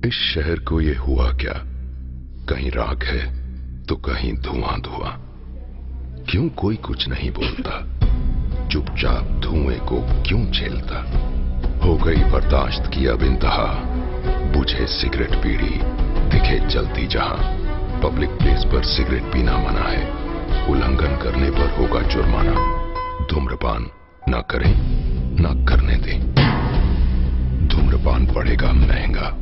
इस शहर को ये हुआ क्या? कहीं राख है तो कहीं धुआं धुआं। क्यों कोई कुछ नहीं बोलता? चुपचाप धुएं को क्यों झेलता? हो गई बर्दाश्त की अब इंतहा। बुझे सिगरेट बीड़ी दिखे जलती जहां। पब्लिक प्लेस पर सिगरेट पीना मना है। उल्लंघन करने पर होगा जुर्माना। धूम्रपान ना करें ना करने दें। धूम्रपान पड़ेगा महंगा।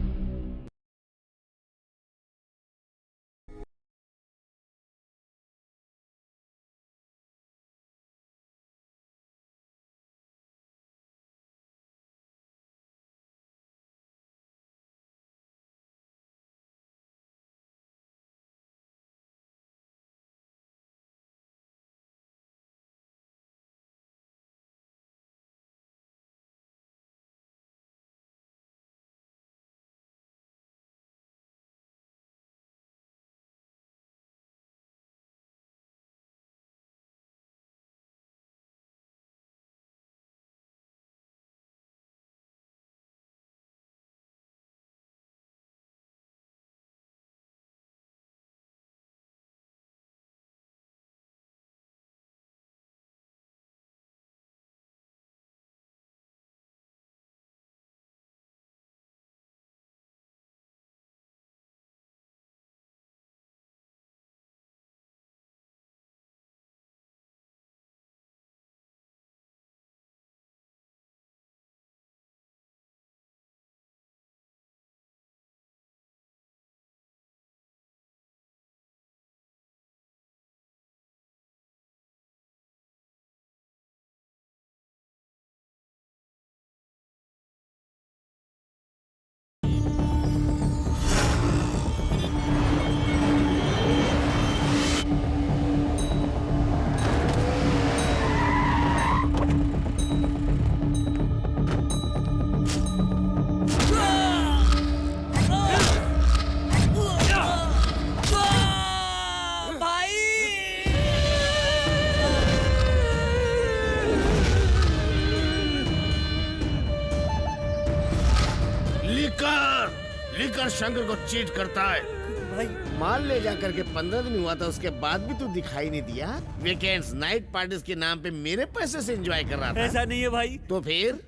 लिकर शंकर को चीट करता है भाई। माल ले जाकर के 15 दिन हुआ था, उसके बाद भी तू दिखाई नहीं दिया। वीकेंड्स नाइट पार्टीज के नाम पे मेरे पैसे से एंजॉय कर रहा था। ऐसा नहीं है भाई। तो फिर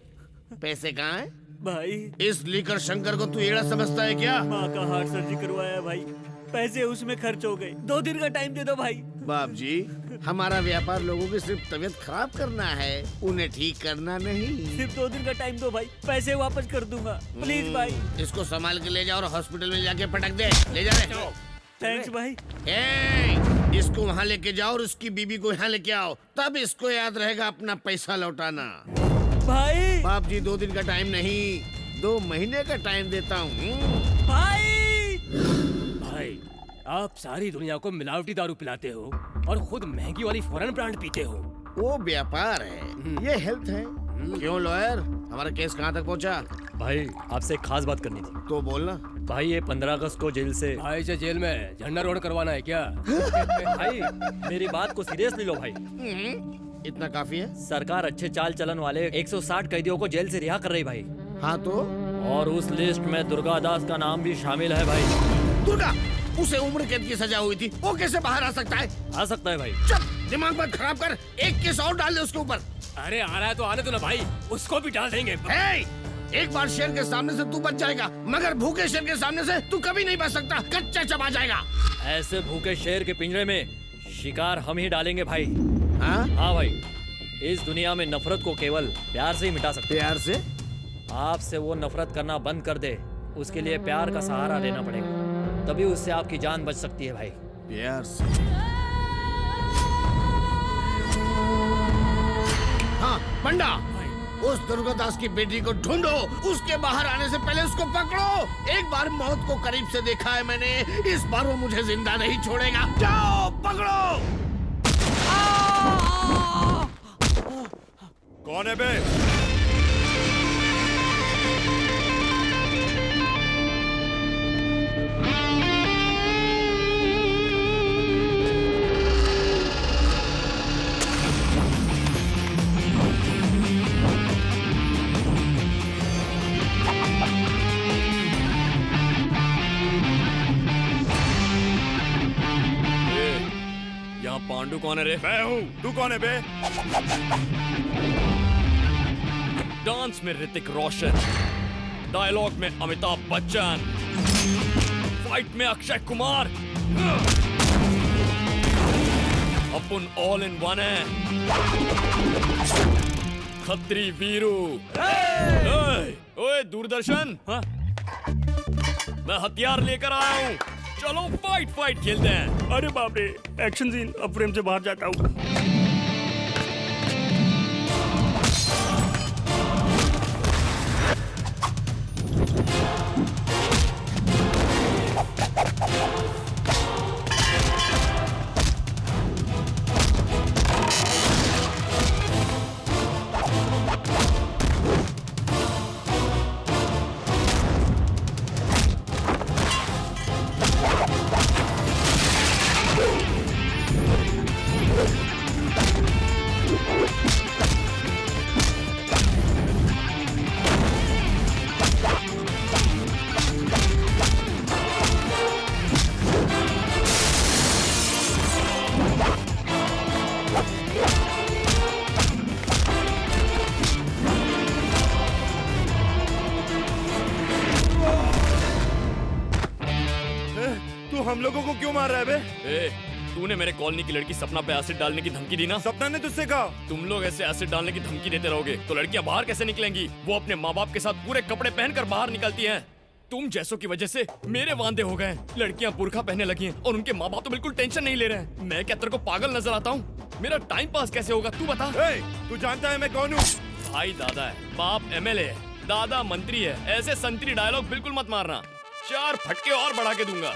पैसे कहाँ है भाई? इस लिकर शंकर को तू एड़ा समझता है क्या? माँ का हार्ट सर्जरी करवाया है भाई, पैसे उसमें खर्च हो गए। 2 दिन का टाइम दे दो भाई। बाप जी, हमारा व्यापार लोगों की सिर्फ तबीयत खराब करना है, उन्हें ठीक करना नहीं। सिर्फ 2 दिन का टाइम दो भाई, पैसे वापस कर दूंगा प्लीज भाई। इसको संभाल के ले जाओ और हॉस्पिटल में जाके पटक दे। ले जा रहे। थैंक्स भाई। इसको वहाँ लेके जाओ और उसकी बीबी को यहाँ लेके आओ, तब इसको याद रहेगा अपना पैसा लौटाना। भाई बाप जी, 2 दिन का टाइम नहीं, 2 महीने का टाइम देता हूँ। भाई भाई, आप सारी दुनिया को मिलावटी दारू पिलाते हो और खुद महंगी वाली फॉरेन ब्रांड पीते हो। वो व्यापार है, ये हेल्थ है। क्यों लॉयर, हमारा केस कहाँ तक पहुँचा? भाई, आपसे एक खास बात करनी थी। तो बोलना। भाई, ये 15 अगस्त को जेल से भाई से जेल में झंडा रोड करवाना है क्या? भाई, मेरी बात को सीरियसली लो भाई। इतना काफी है? सरकार अच्छे चाल चलन वाले 160 कैदियों को जेल से रिहा कर रही भाई। हाँ तो? और उस लिस्ट में दुर्गा दास का नाम भी शामिल है भाई। दुर्गा? उसे उम्र कैद की सजा हुई थी, वो कैसे बाहर आ सकता है? आ सकता है भाई। चुप, दिमाग मत खराब कर, एक केस और डाल दे उसके ऊपर। अरे आ रहा है तो आने दो ना भाई, उसको भी डाल देंगे। एक बार शेर के सामने से तू बच जाएगा, मगर भूखे शेर के सामने से तू कभी नहीं बच सकता, कच्चा चबा जाएगा। ऐसे भूखे शेर के पिंजरे में शिकार हम ही डालेंगे भाई। हाँ? हाँ भाई, इस दुनिया में नफरत को केवल प्यार से ही मिटा सकते। प्यार से? आपसे वो नफरत करना बंद कर दे, उसके लिए प्यार का सहारा लेना पड़ेगा, तभी उससे आपकी जान बच सकती है भाई। प्यार से? हाँ पंडा, उस दुर्गादास की बेटी को ढूंढो, उसके बाहर आने से पहले उसको पकड़ो। एक बार मौत को करीब से देखा है मैंने, इस बार वो मुझे जिंदा नहीं छोड़ेगा। जाओ पकड़ो। कौन है बे? पांडु कौन है रे? मैं हूँ, तू कौन है बे? डांस में ऋतिक रोशन, डायलॉग में अमिताभ बच्चन, फाइट में अक्षय कुमार। अपन ऑल इन वन है। खत्री वीरू। ओए दूरदर्शन, हाँ? मैं हथियार लेकर आया हूँ। चलो फाइट खेलते हैं। अरे बाप रे, एक्शन सीन, अब फ्रेम से बाहर जाता हूँ। तू हम लोगों को क्यों मार रहा है बे? ए, तूने मेरे कॉलोनी की लड़की सपना पे एसिड डालने की धमकी दी ना? सपना ने तुझसे कहा? तुम लोग ऐसे एसिड डालने की धमकी देते रहोगे तो लड़कियां बाहर कैसे निकलेंगी? वो अपने माँ बाप के साथ पूरे कपड़े पहनकर बाहर निकलती हैं। तुम जैसों की वजह से मेरे वांदे हो गए। लड़कियां बुर्का पहनने लगी हैं और उनके माँ बाप तो बिल्कुल टेंशन नहीं ले रहे हैं। मैं क्या तेरे को पागल नजर आता हूँ? मेरा टाइम पास कैसे होगा तू बता? तू जानता है मैं कौन हूँ? भाई दादा है, बाप एमएलए है, दादा मंत्री है। ऐसे संतरी डायलॉग बिल्कुल मत मारना, 4 फटके और बढ़ा के दूंगा।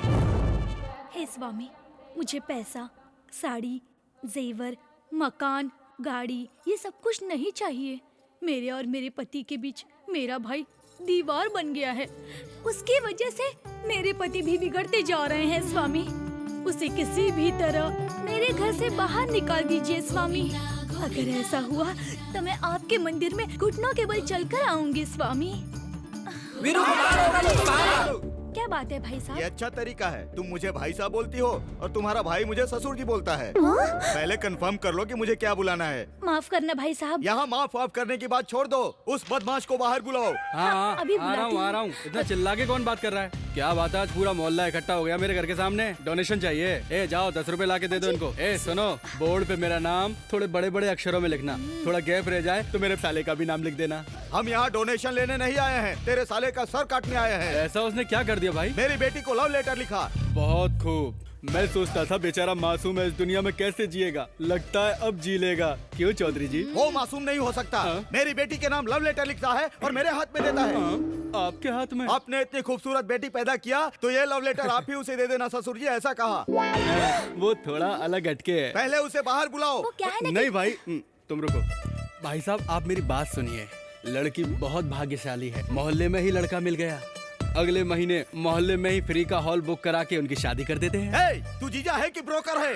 हे स्वामी, मुझे पैसा, साड़ी, जेवर, मकान, गाड़ी, ये सब कुछ नहीं चाहिए। मेरे और मेरे पति के बीच मेरा भाई दीवार बन गया है। उसकी वजह से मेरे पति भी बिगड़ते जा रहे हैं स्वामी। उसे किसी भी तरह मेरे घर से बाहर निकाल दीजिए स्वामी। अगर ऐसा हुआ तो मैं आपके मंदिर में घुटनों के बल चलकर आऊंगी स्वामी। क्या बात है भाई साहब? ये अच्छा तरीका है। तुम मुझे भाई साहब बोलती हो और तुम्हारा भाई मुझे ससुर जी बोलता है। पहले कंफर्म कर लो कि मुझे क्या बुलाना है। माफ करना भाई साहब। यहाँ माफ करने की बात छोड़ दो, उस बदमाश को बाहर बुलाओ। हाँ, अभी आ रहा हूँ। इतना चिल्ला के कौन बात कर रहा है? क्या बात है, आज पूरा मोहल्ला इकट्ठा हो गया मेरे घर के सामने। डोनेशन चाहिए? ए जाओ 10 रुपए ला के दे दो इनको। ए सुनो, बोर्ड पे मेरा नाम थोड़े बड़े बड़े अक्षरों में लिखना। थोड़ा गैप रह जाए तो मेरे साले का भी नाम लिख देना। हम यहाँ डोनेशन लेने नहीं आए हैं, तेरे साले का सर काटने आए हैं। ऐसा उसने क्या कर दिया भाई? मेरी बेटी को लव लेटर लिखा। बहुत खूब। मैं सोचता था बेचारा मासूम है, इस दुनिया में कैसे जिएगा। लगता है अब जी लेगा। क्यों चौधरी जी? वो मासूम नहीं हो सकता। मेरी बेटी के नाम लव लेटर लिखता है और मेरे हाथ में देता है। आपके हाथ में? आपने इतनी खूबसूरत बेटी पैदा किया तो ये लव लेटर आप ही उसे दे देना ससुर जी, ऐसा कहा। वो थोड़ा अलग हटके है। पहले उसे बाहर बुलाओ। वो क्या है ना नहीं भाई, तुम रुको। भाई साहब आप मेरी बात सुनिए। लड़की बहुत भाग्यशाली है, मोहल्ले में ही लड़का मिल गया। अगले महीने मोहल्ले में ही फ्री का हॉल बुक करा के उनकी शादी कर देते हैं। तू जीजा है कि ब्रोकर है?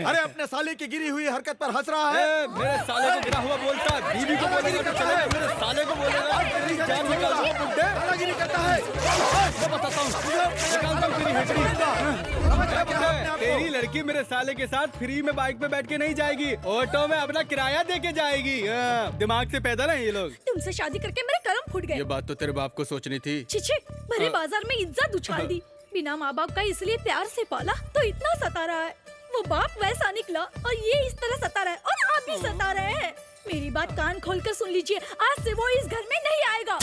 अरे अपने साले की गिरी हुई हरकत पर हंस रहा है। मेरे साले को गिरा हुआ बोलता है, बीवी को बोलेगा तो चलेगा, मेरे साले को बोलेगा तेरी जान निकाल दूंगा। दादागिरी करता है। मैं बताता हूँ, निकालता हूँ तेरी हेटरी। तेरी लड़की मेरे साले के साथ फ्री में बाइक पे बैठ के नहीं जाएगी, ऑटो में अपना किराया दे के जाएगी। दिमाग से पैदा नहीं ये लोग। तुमसे शादी करके मेरे कर्म फूट गए। ये बात तो तेरे बाप को सोचनी थी। छिछे, भरे बाजार में इज्जत उछाल दी। बिना माँ बाप का इसलिए प्यार से पाला तो इतना सता रहा है। वो बाप वैसा निकला और ये इस तरह सता रहा है और आप भी सता रहे हैं। मेरी बात कान खोलकर सुन लीजिए, आज से वो इस घर में नहीं आएगा।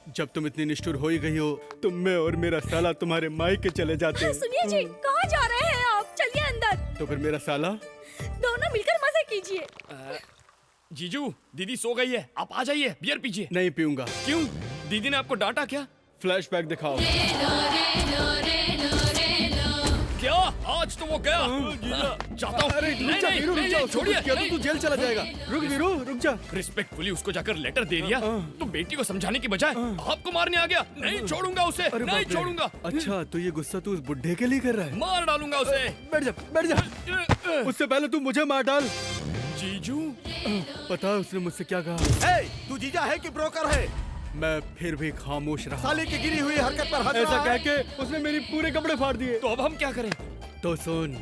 जब तुम इतनी निष्ठुर हो ही गई हो तो मैं और मेरा साला तुम्हारे मायके चले जाते हैं। सुनिए जी, कहाँ जा रहे हैं आप? चलिए अंदर। तो फिर मेरा साला? दोनों मिलकर मजे कीजिए। जीजू, दीदी सो गई है, आप आ जाइए, बियर पीजिए। नहीं पीऊंगा। क्यों? दीदी ने आपको डांटा क्या? फ्लैशबैक दिखाओ। क्या? आज तो वो गया। चाहता हूँ। नहीं, छोड़िए। तो तू जेल चला जाएगा। रुक वीरू, रुक जा। रिस्पेक्टफुली उसको जाकर लेटर दे दिया तो बेटी को समझाने की बजाय आपको मारने आ गया। नहीं छोड़ूंगा उसे, नहीं छोड़ूंगा। अच्छा तो ये गुस्सा तू उस बुड्ढे के लिए कर रहा है? मार डालूंगा उसे। बैठ जा, बैठ जा। उससे पहले तू मुझे मार डाल। जीजू, पता है उसने मुझसे क्या कहा? तू जीजा है कि ब्रोकर है? मैं फिर भी खामोश रहा। साले की गिरी हुई हरकत पर हंस ऐसा रहा कह है। के उसने मेरी पूरे कपड़े फाड़ दिए। तो अब हम क्या करें? तो सुन,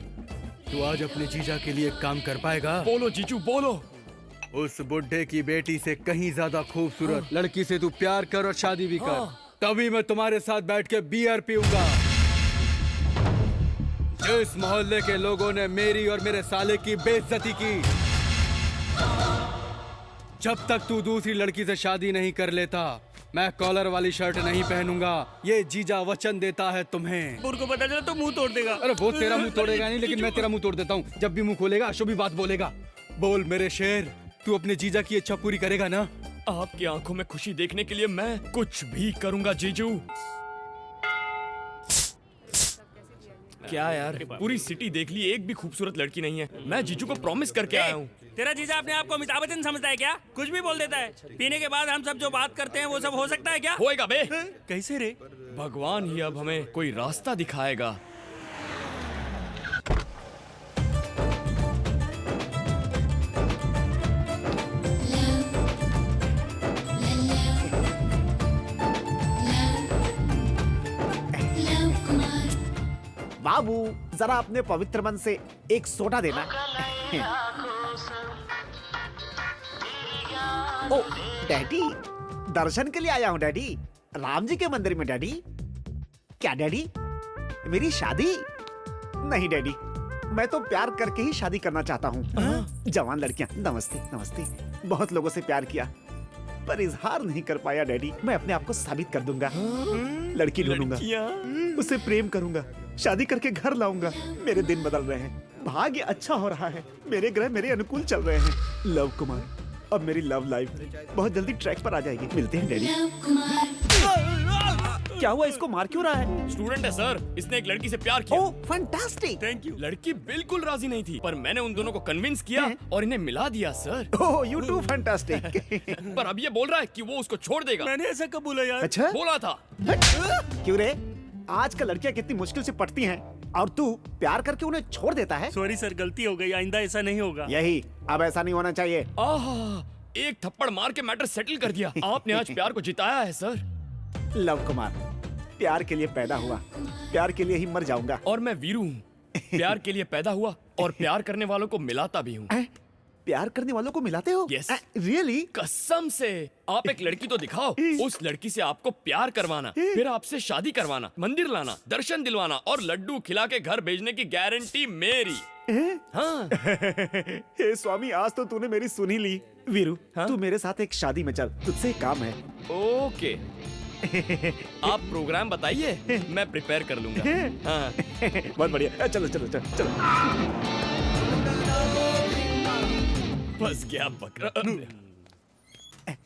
तू आज अपने जीजा के लिए एक काम कर पाएगा? बोलो जीजू बोलो। उस बुड्ढे की बेटी से कहीं ज्यादा खूबसूरत लड़की से तू प्यार कर और शादी भी कर, तभी मैं तुम्हारे साथ बैठ के बियर पीऊंगा। जिस मोहल्ले के लोगों ने मेरी और मेरे साले की बेइज्जती की, जब तक तू दूसरी लड़की से शादी नहीं कर लेता, मैं कॉलर वाली शर्ट नहीं पहनूंगा। ये जीजा वचन देता है तुम्हें। बुर को पता चला तो मुंह तोड़ देगा। अरे वो तेरा मुंह तोड़ेगा नहीं, लेकिन मैं तेरा मुंह तोड़ देता हूँ। जब भी मुंह खोलेगा अशुभी बात बोलेगा। बोल मेरे शेर, तू अपने जीजा की इच्छा पूरी करेगा ना? आपकी आंखों में खुशी देखने के लिए मैं कुछ भी करूंगा जीजू। क्या यार, पूरी सिटी देख ली, एक भी खूबसूरत लड़की नहीं है। मैं जीजू को प्रॉमिस करके आया हूँ। तेरा जीजा अपने आप को अमिताभ बच्चन समझता है क्या? कुछ भी बोल देता है। पीने के बाद हम सब जो बात करते हैं वो सब हो सकता है क्या? होएगा बे। कैसे रे? भगवान ही अब हमें कोई रास्ता दिखाएगा। बाबू, जरा अपने पवित्र मन से एक सोडा देना। ओ डैडी, दर्शन के लिए आया हूँ डैडी, राम जी के मंदिर में डैडी। क्या डैडी, मेरी शादी? नहीं डैडी, मैं तो प्यार करके ही शादी करना चाहता हूँ। जवान लड़कियाँ, नमस्ते नमस्ते। बहुत लोगों से प्यार किया पर इजहार नहीं कर पाया डैडी। मैं अपने आप को साबित कर दूंगा। लड़की ढूंढूंगा, उसे प्रेम करूंगा, शादी करके घर लाऊंगा। मेरे दिन बदल रहे हैं, भाग्य अच्छा हो रहा है, मेरे ग्रह मेरे अनुकूल चल रहे हैं। लव कुमार, अब मेरी लव लाइफ बहुत जल्दी ट्रैक पर आ जाएगी। मिलते हैं डैडी। क्या हुआ, इसको मार क्यों रहा है? स्टूडेंट है सर, इसने एक लड़की से प्यार किया। Oh fantastic. Thank you. लड़की बिल्कुल राजी नहीं थी, पर मैंने उन दोनों को कन्विंस किया और इन्हें मिला दिया sir. Oh you too fantastic. पर अब ये बोल रहा है कि वो उसको छोड़ देगा। मैंने ऐसा कब बोला यार? अच्छा, बोला था। क्यों रे? आजकल लड़कियां कितनी मुश्किल से पटती हैं और तू प्यार करके उन्हें छोड़ देता है। सॉरी सर, गलती हो गई, आइंदा ऐसा नहीं होगा। यही, अब ऐसा नहीं होना चाहिए। आहा, एक थप्पड़ मार के मैटर सेटल कर दिया। आपने आज प्यार को जिताया है सर। लव कुमार, प्यार के लिए पैदा हुआ, प्यार के लिए ही मर जाऊंगा। और मैं वीरू हूँ, प्यार के लिए पैदा हुआ और प्यार करने वालों को मिलाता भी हूँ। प्यार करने वालों को मिलाते हो? Yes. रियली? कसम से। आप एक लड़की तो दिखाओ, उस लड़की से आपको प्यार करवाना, फिर आपसे शादी करवाना, मंदिर लाना, दर्शन दिलवाना और लड्डू खिला के घर भेजने की गारंटी मेरी। हाँ। हे स्वामी, आज तो तूने मेरी सुन ही ली। वीरू, तू मेरे साथ एक शादी में चल, तुझसे एक काम है। ओके। आप प्रोग्राम बताइए, मैं प्रिपेयर कर लूंगा। हाँ। बहुत बढ़िया, चलो चलो चलो चलो। बस गया बकरा।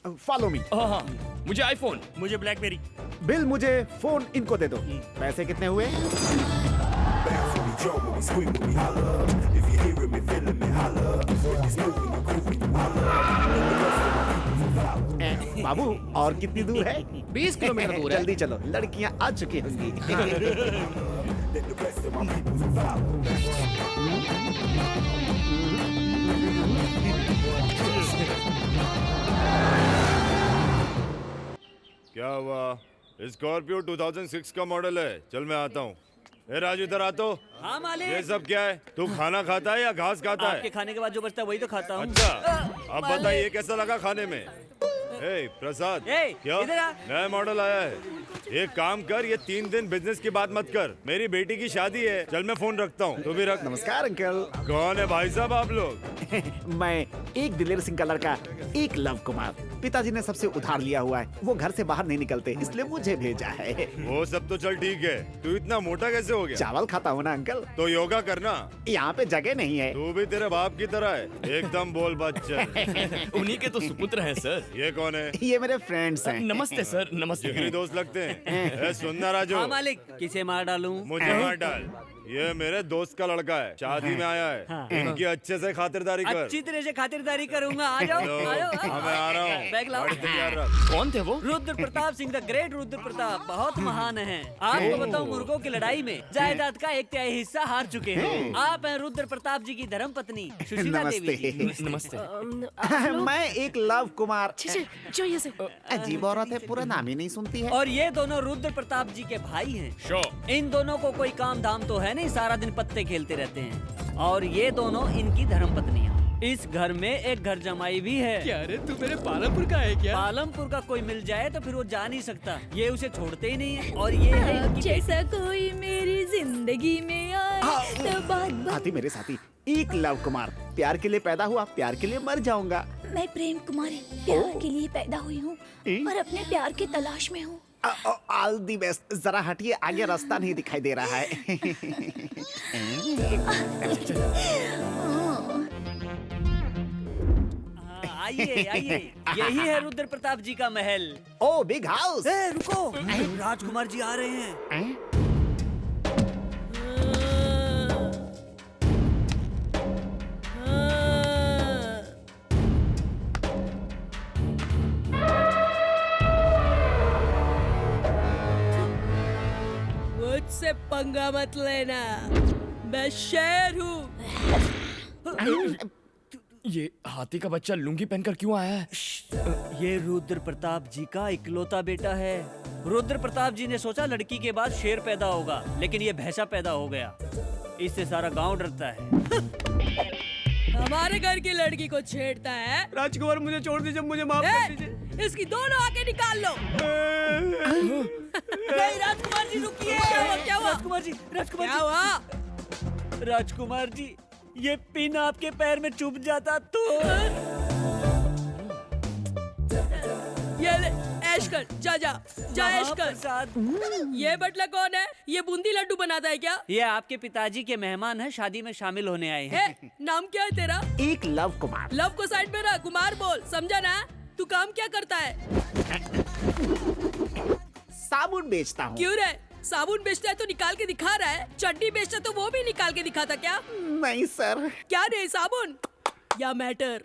Follow me. हाँ, मुझे आईफोन। मुझे ब्लैकबेरी। बिल, मुझे फोन, इनको दे दो। पैसे कितने हुए? बाबू, और कितनी दूर है? 20 किलोमीटर दूर है। जल्दी चलो, लड़कियां आ चुकी होंगी। क्या हुआ? स्कॉर्पियो 2006 का मॉडल है। चल मैं आता हूँ। ए राजू, इधर आ तो। हाँ मालिक। ये सब क्या है? तू खाना खाता है या घास खाता है? आपके खाने के बाद जो बचता है वही तो खाता हूँ। अच्छा, अब बताइए कैसा लगा खाने में? ए प्रसाद, ए, क्या इधर आ। नया मॉडल आया है? एक काम कर, ये 3 दिन बिजनेस की बात मत कर। मेरी बेटी की शादी है। चल मैं फोन रखता हूँ, तू भी रख। नमस्कार अंकल। कौन है भाई साहब आप लोग? मैं एक दिलेर सिंह का लड़का, एक लव कुमार। पिताजी ने सबसे उधार लिया हुआ है, वो घर से बाहर नहीं निकलते, इसलिए मुझे भेजा है। वो सब तो चल ठीक है, तू इतना मोटा कैसे हो गया? चावल खाता हूँ ना अंकल। तो योगा करना। यहाँ पे जगह नहीं है। तू भी तेरे बाप की तरह है, एकदम बोल बच्चे। उन्हीं के तो सुपुत्र हैं सर। ये कौन है? ये मेरे फ्रेंड्स हैं। नमस्ते सर, नमस्ते। जिगरी दोस्त लगते हैं। सुनना राजू। हाँ मालिक, किसे मार डालूं? मुझे मार डाल। ये मेरे दोस्त का लड़का है, शादी में आया है। इनकी अच्छे से खातिरदारी कर। अच्छी तरह से खातिरदारी करूंगा। आ जाओ, आ जाओ। हाँ, मैं आ रहा हूँ। बैग लाओ। कौन थे वो? रुद्र प्रताप सिंह, द ग्रेट रुद्र प्रताप, बहुत महान हैं। आपको बताओ, मुर्गों की लड़ाई में जायदाद का 1/3 हिस्सा हार चुके हैं। आप हैं रुद्र प्रताप जी की धर्म पत्नी सुशीला देवी जी। नमस्ते। मैं एक लव कुमार। जो ये से अजीब औरत है, पूरा नाम ही नहीं सुनती है। और ये दोनों रुद्र प्रताप जी के भाई हैं। इन दोनों को कोई काम धाम तो है नहीं, सारा दिन पत्ते खेलते रहते हैं। और ये दोनों इनकी धर्म पत्नियां। इस घर में एक घर जमाई भी है। क्या रे, तू मेरे पालमपुर का है क्या? पालमपुर का कोई मिल जाए तो फिर वो जा नहीं सकता, ये उसे छोड़ते ही नहीं है। और ये है इनकी जैसा कोई मेरी जिंदगी में आए तो बात साथी मेरे साथी, एक लव कुमार, प्यार के लिए पैदा हुआ, प्यार के लिए मर जाऊंगा। मैं प्रेम कुमारी, प्यार के लिए पैदा हुई हूँ और अपने प्यार की तलाश में हूँ। All the best. जरा हटिए, आगे रास्ता नहीं दिखाई दे रहा है। आइए आइए, यही है रुद्र प्रताप जी का महल। ओ बिग हाउस। रुको, राजकुमार जी आ रहे हैं। मुझसे पंगा मत लेना, मैं शेर हूँ। ये हाथी का बच्चा लुंगी पहनकर क्यों आया है? ये रुद्र प्रताप जी का इकलौता बेटा है। रुद्र प्रताप जी ने सोचा लड़की के बाद शेर पैदा होगा, लेकिन ये भैंसा पैदा हो गया। इससे सारा गांव डरता है। हमारे घर की लड़की को छेड़ता है। राजकुमार मुझे छोड़ दीजिए, मुझे माफ कर दीजिए। इसकी दोनों आके निकाल लो। नहीं राजकुमार जी रुकिए। क्या हुआ? राजकुमार जी, राजकुमार क्या हुआ? राजकुमार जी, ये पिन आपके पैर में चुभ जाता तो। ये ले, ऐश कर, जा जा जा, ऐश कर। ये बटला कौन है? ये बूंदी लड्डू बनाता है क्या? ये आपके पिताजी के मेहमान हैं, शादी में शामिल होने आए हैं। नाम क्या है तेरा? एक लव कुमार। लव को साइड में रख, कुमार बोल, समझा ना? तू काम क्या करता है? साबुन बेचता हूँ। क्यों रे? साबुन बेचता है तो निकाल के दिखा रहा है, चड्डी बेचता तो वो भी निकाल के दिखाता क्या? नहीं सर। क्या रे, साबुन या मैटर?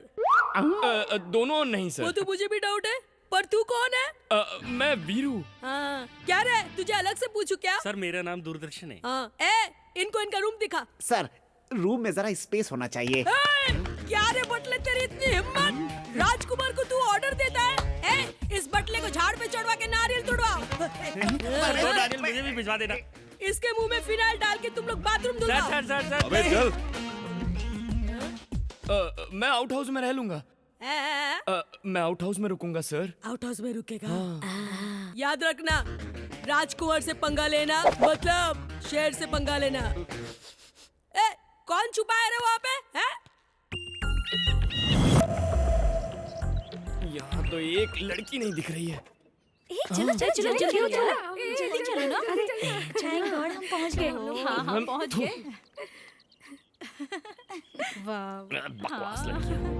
दोनों नहीं वो सर। तो मुझे भी डाउट है, पर तू कौन है? मैं वीरू। हाँ, क्या रे, तुझे अलग से पूछू क्या? सर मेरा नाम दूरदर्शन है। हाँ, इनको इनका रूम दिखा। सर, रूम में जरा स्पेस होना चाहिए। क्या रे बटले, तेरी इतनी हिम्मत? राजकुमार को तू ऑर्डर देता है? इस बटले को झाड़ पे चढ़वा के नारियल तोड़वा। नारियल मुझे भी भिजवा देना। इसके मुंह में फिनाइल डाल के तुम लोग बाथरूम धुलवाओ। सर अबे चल। मैं आउट हाउस में रह लूंगा। मैं आउट हाउस में रुकूंगा सर। आउट हाउस में रुकेगा? याद रखना, राजकुमार से पंगा लेना मतलब शेर से पंगा लेना। कौन छुपा है रे वहाँ पे? यहाँ तो एक लड़की नहीं दिख रही है। चलो चलो चलो चलो जल्दी चलो ना। थैंक गॉड हम पहुँच गए। हाँ पहुँच गए। वाह, बकवास लड़की।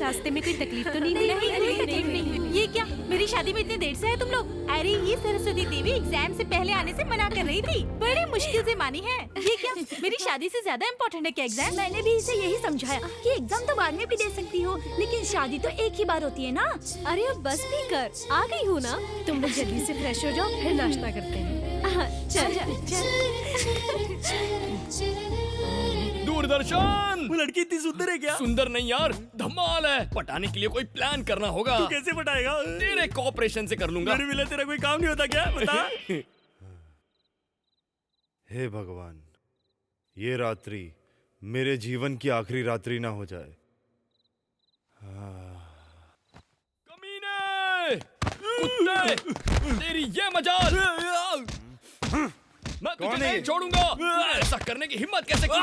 रास्ते में कोई तकलीफ तो नहीं? नहीं, तकलीफ नहीं। ये क्या, मेरी शादी में इतनी देर से है तुम लोग? अरे ये सरस्वती देवी एग्जाम से पहले आने से मना कर रही थी, बड़ी मुश्किल से मानी है। ये क्या, मेरी शादी से ज्यादा इम्पोर्टेंट है क्या एग्जाम? मैंने भी इसे यही समझाया कि एग्जाम तो बाद में भी दे सकती हो, लेकिन शादी तो एक ही बार होती है ना। अरे अब बस भी कर, आ गई हूँ ना। तुम लोग जल्दी से फ्रेश हो जाओ, फिर नाश्ता करते हैं। दूरदर्शन, वो लड़की इतनी सुंदर है क्या? सुंदर नहीं यार, धमाल है। पटाने के लिए कोई प्लान करना होगा। तू कैसे पटाएगा? तेरे कोऑपरेशन से कर लूंगा। मेरे बिना तेरा कोई काम नहीं होता क्या? बता। हे भगवान, ये रात्रि मेरे जीवन की आखिरी रात्रि ना हो जाए। कमीने, कुत्ते, तेरी ये मजाल। मैं तुझे कौन है नहीं ये? छोड़ूंगा। तूने ऐसा करने की हिम्मत कैसे की?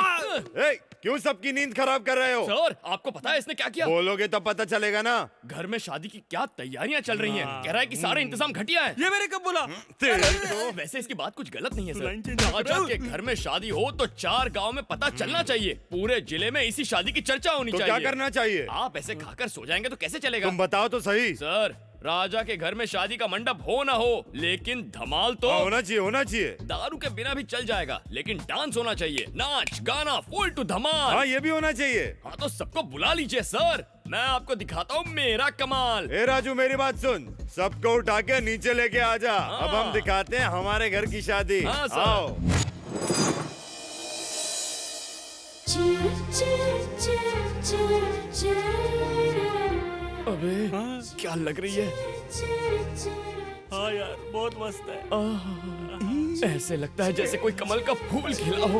ए, क्यों सबकी नींद खराब कर रहे हो? सर, आपको पता है इसने क्या किया? बोलोगे तो पता चलेगा ना। घर में शादी की क्या तैयारियां चल रही हैं। कह रहा है कि सारे इंतजाम घटिया है। ये मैंने कब बोला? तो वैसे इसकी बात कुछ गलत नहीं है सर। राजा के घर में शादी हो तो 4 गांव में पता चलना चाहिए। पूरे जिले में इसी शादी की चर्चा होनी तो चाहिए। क्या करना चाहिए? आप ऐसे खाकर सो जाएंगे तो कैसे चलेगा? तुम बताओ तो सही। सर, राजा के घर में शादी का मंडप हो ना हो, लेकिन धमाल तो होना चाहिए, होना चाहिए। दारू के बिना भी चल जाएगा, लेकिन डांस होना चाहिए। नाच गाना फुल टू धमाल। हाँ, ये भी होना चाहिए। हाँ, तो सबको बुला लीजिए सर, मैं आपको दिखाता हूँ मेरा कमाल। ए राजू, मेरी बात सुन, सबको उठा के नीचे लेके आ जा। अब हम दिखाते हैं हमारे घर की शादी। हाँ, सर। आओ। अबे क्या लग रही है? हाँ यार, बहुत मस्त है। ऐसे लगता है जैसे कोई कमल का फूल खिला हो।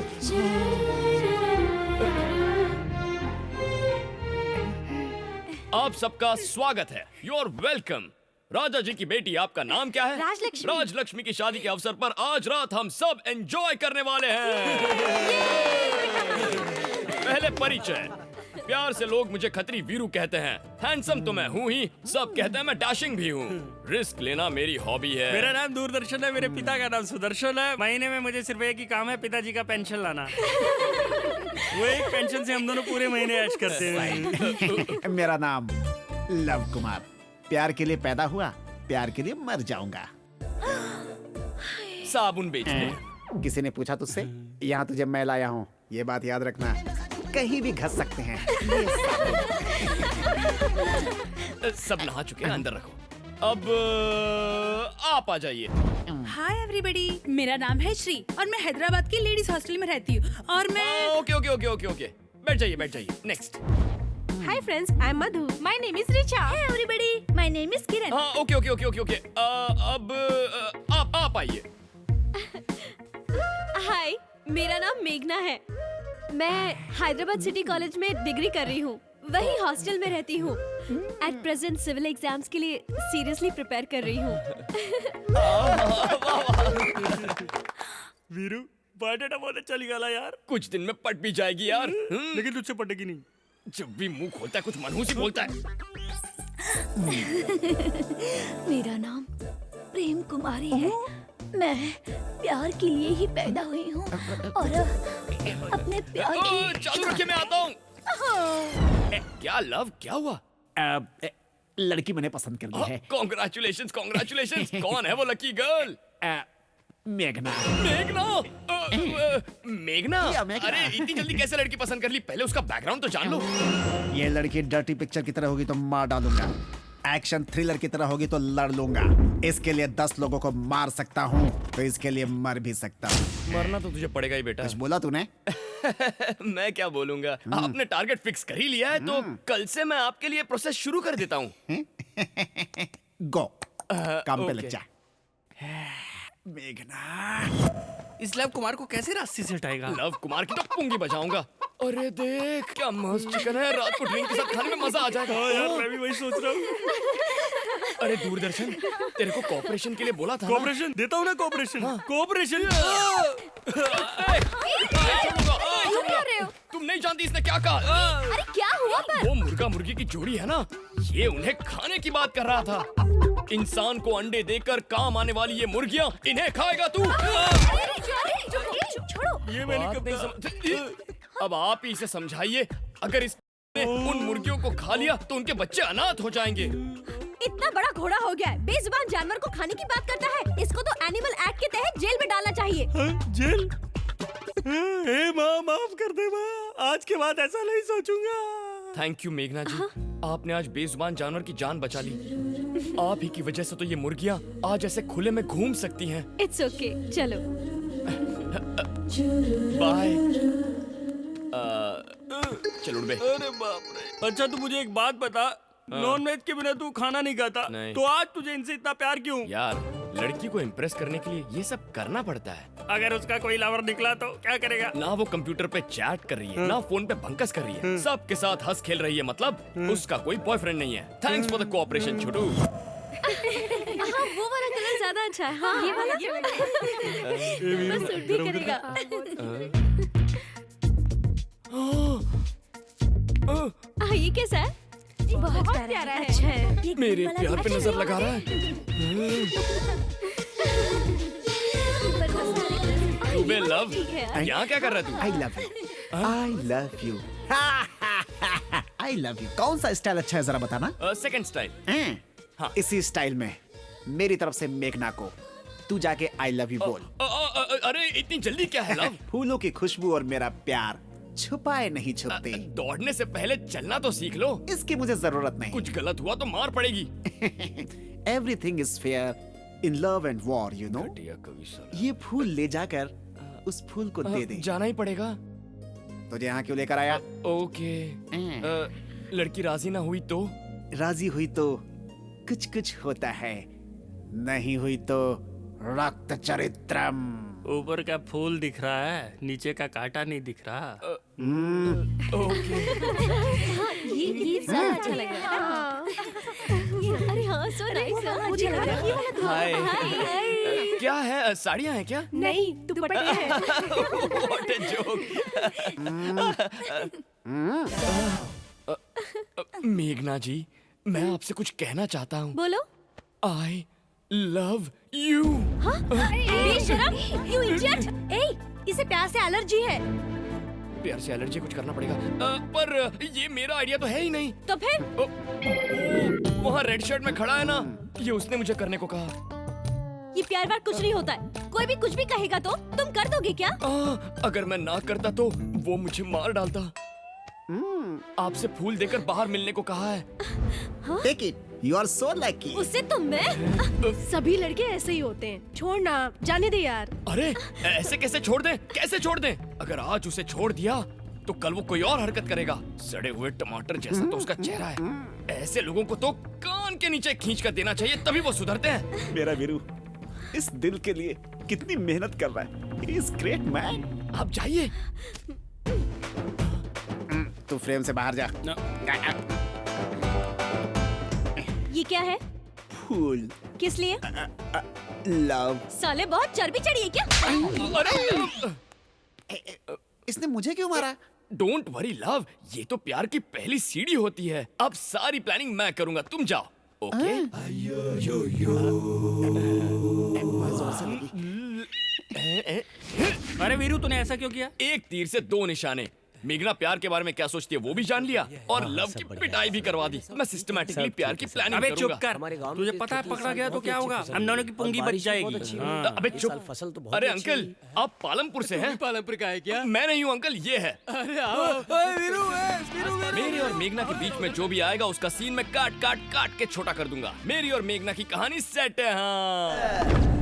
आप सबका स्वागत है। You are welcome. Raja ji की बेटी, आपका नाम क्या है? राजलक्ष्मी। राजलक्ष्मी की शादी के अवसर पर आज रात हम सब एंजॉय करने वाले हैं। पहले परिचय। प्यार से लोग मुझे खत्री वीरू कहते हैं। हैंडसम तो मैं हूँ ही, सब कहते हैं मैं डैशिंग भी हूँ। रिस्क लेना मेरी हॉबी है। मेरा नाम दूरदर्शन है, मेरे पिता का नाम सुदर्शन है। महीने में मुझे सिर्फ एक ही काम है, पिताजी का पेंशन लाना। वो एक पेंशन से हम दोनों पूरे महीने ऐश करते हैं। मेरा नाम लव कुमार। प्यार के लिए पैदा हुआ, प्यार के लिए मर जाऊंगा। साबुन बेचने। किसी ने पूछा तुझसे? यहाँ तुझे मैं लाया हूँ, ये बात याद रखना। कहीं भी घस सकते हैं। सब नहा चुके हैं, अंदर रखो। अब आप आ जाइए। हाय एवरीबॉडी, मेरा नाम है श्री और मैं हैदराबाद की लेडीज हॉस्टल में रहती हूँ और मैं okay okay okay okay okay, बैठ जाइए बैठ जाइए। Next. Hi friends, I am Madhu. My name is Richa. Hey everybody, my name is Kiran. हाँ, okay okay okay okay okay. अब आप आइए। हाय, मेरा नाम मेघना है। मैं हैदराबाद सिटी कॉलेज में डिग्री कर रही हूँ, वही हॉस्टल में रहती हूँ। एट प्रेजेंट सिविल एग्जाम्स के लिए सीरियसली प्रिपेयर कर रही हूँ। वीरू, बायोडाटा बहुत अच्छा निकाला यार। कुछ दिन में पट भी जाएगी यार। लेकिन तुझसे पटेगी नहीं। जब भी मुंह खोलता है कुछ मनहूस ही बोलता है। मेरा नाम प्रेम कुमारी है। मैं प्यार के लिए ही पैदा हुई हूँ और अपने प्यार की चालू रखिए, मैं आता हूँ। क्या लव, क्या हुआ? लड़की मैंने पसंद कर ली है। Congratulations congratulations. कौन है वो लकी गर्ल? मेघना। मेघना? मेघना? या मेघना। अरे इतनी जल्दी कैसे लड़की पसंद कर ली? पहले उसका बैकग्राउंड तो जान लो। ये लड़की डर्टी पिक्चर की तरह होगी तो मार डालूंगा, एक्शन थ्रिलर की तरह होगी तो लड़ लूंगा। इसके लिए 10 लोगों को मार सकता हूँ, तो इसके लिए मर भी सकता हूँ। मरना तो तुझे पड़ेगा ही बेटा। कुछ बोला तूने? मैं क्या बोलूंगा, आपने टारगेट फिक्स कर ही लिया है तो कल से मैं आपके लिए प्रोसेस शुरू कर देता हूँ। गो, काम पे लग ओके। जा। मेघना, इस लव कुमार को कैसे रास्ते से हटाएगा? लव कुमार की तो पुंगी बजाऊंगा। अरे देख क्या मस्त चिकन है, रात को ड्रिंक के साथ खाने में मजा आ जाएगा। हाँ यार, मैं भी वही सोच रहा हूँ। अरे दूरदर्शन, तेरे को कॉपरेशन के लिए बोला था ना? कोऑपरेशन देता हूँ ना, कोऑपरेशन। कोऑपरेशन। तुम नहीं जानती इसने क्या कहा। अरे क्या हुआ पर? वो मुर्गा मुर्गी की जोड़ी है ना, ये उन्हें खाने की बात कर रहा था। इंसान को अंडे देकर काम आने वाली ये मुर्गियां, इन्हें खाएगा तू। छोड़ो। ये मैंने बात कब नहीं समझ। अब आप ही इसे समझाइए, अगर इसने उन मुर्गियों को खा लिया तो उनके बच्चे अनाथ हो जाएंगे। इतना बड़ा घोड़ा हो गया है, बेजुबान जानवर को खाने की बात करता है। इसको तो एनिमल एक्ट के तहत जेल में डालना चाहिए। जेल? हे माँ, माफ कर दे माँ, आज के बाद ऐसा नहीं सोचूंगा। थैंक यू मेघना जी, आपने आज बेजुबान जानवर की जान बचा ली। आप ही की वजह से तो ये मुर्गियां आज ऐसे खुले में घूम सकती हैं। इट्स ओके, चलो। बाय। चलो बे। अरे बाप रे। अच्छा तू मुझे एक बात बता, नॉन वेज के बिना तू खाना नहीं खाता, नहीं। तो आज तुझे इनसे इतना प्यार क्यों? यार, लड़की को इम्प्रेस करने के लिए ये सब करना पड़ता है। अगर उसका कोई लवर निकला तो क्या करेगा? ना वो कंप्यूटर पे चैट कर रही है, ना फोन पे भंकस कर रही है, सबके साथ हंस खेल रही है, मतलब उसका कोई बॉयफ्रेंड नहीं है। थैंक्स फॉर द कोऑपरेशन छोटू। हाँ, वो वाला कलर ज्यादा अच्छा है। हाँ ये वाला बस सूट भी करेगा। ये कैसा है? बहुत प्यारा है। अच्छा है। मेरे प्यार पे नजर लगा रहा है। लव यहाँ क्या कर रहा है तू? I love you, I love you, I love you. कौन सा स्टाइल अच्छा है जरा बताना। Second style. हाँ। इसी स्टाइल में मेरी तरफ से मेघना को तू जाके आई लव यू बोल। अरे इतनी जल्दी क्या है लव? फूलों की खुशबू और मेरा प्यार छुपाए नहीं छुपते। दौड़ने से पहले चलना तो सीख लो। इसकी मुझे जरूरत नहीं। कुछ गलत हुआ तो मार पड़ेगी। Everything is fair in love and war, you know. ये फूल ले जाकर उस फूल को दे दे। जाना ही पड़ेगा। तुझे यहाँ क्यों लेकर आया? ओके। लड़की राजी ना हुई तो? राजी हुई तो कुछ कुछ होता है, नहीं हुई तो रक्त चरित्रम। ऊपर का फूल दिख रहा है, नीचे का कांटा नहीं दिख रहा। ओके। ये ज्यादा अच्छा लग रहा है। अरे हाँ सो नाइस। अच्छा लग रहा है। हाय। क्या है? साड़ियाँ हैं क्या? नहीं दुपट्टे हैं। What a joke। मेघना जी, मैं आपसे कुछ कहना चाहता हूँ। बोलो। I love you। हाँ? बेशरम, you idiot। ए, इसे प्यार से एलर्जी है। प्यार से एलर्जी कुछ करना पड़ेगा। पर ये मेरा आइडिया तो है ही नहीं। तो फिर? वहाँ रेड शर्ट में खड़ा है ना, ये उसने मुझे करने को कहा। ये प्यार वार कुछ नहीं होता है। कोई भी कुछ भी कहेगा तो तुम कर दोगे क्या? अगर मैं ना करता तो वो मुझे मार डालता। आपसे फूल देकर बाहर मिलने को कहा है। Take it. You are so lucky. उससे तो मैं। सभी लड़के ऐसे ही होते हैं। छोड़ना, जाने दे यार। अरे ऐसे कैसे छोड़ दें? कैसे छोड़ दें? अगर आज उसे छोड़ दिया तो कल वो कोई और हरकत करेगा। सड़े हुए टमाटर जैसा तो उसका चेहरा है। ऐसे लोगों को तो कान के नीचे खींच कर देना चाहिए, तभी वो सुधरते हैं। मेरा वीरू इस दिल के लिए कितनी मेहनत कर रहा है। He is great man. आप जाइए। तू फ्रेम से बाहर जा। ये क्या है? फूल। किस लिए? लव। साले बहुत चर्बी चढ़ी है क्या? अरे इसने मुझे क्यों मारा? डोंट वरी लव, ये तो प्यार की पहली सीढ़ी होती है। अब सारी प्लानिंग मैं करूंगा, तुम जाओ। ओके? अरे वीरू तूने ऐसा क्यों किया? एक तीर से दो निशाने। मेघना प्यार के बारे में क्या सोचती है वो भी जान लिया और लव की पिटाई भी करवा दी। मैं सिस्टमैटिकली प्यार की प्लानिंग अबे करूंगा। चुप कर, तुझे पता है पकड़ा गया तो क्या होगा? हम दोनों की पुंगी बच जाएगी। अबे चुप। फसल तो अरे अंकल, आप पालमपुर से हैं? पालमपुर का है क्या? मैं नहीं हूँ अंकल, ये है। अरे आओ। मेरी और मेघना के बीच में जो भी आएगा उसका सीन मैं काट काट काट के छोटा कर दूंगा। मेरी और मेघना की कहानी सेट है। हाँ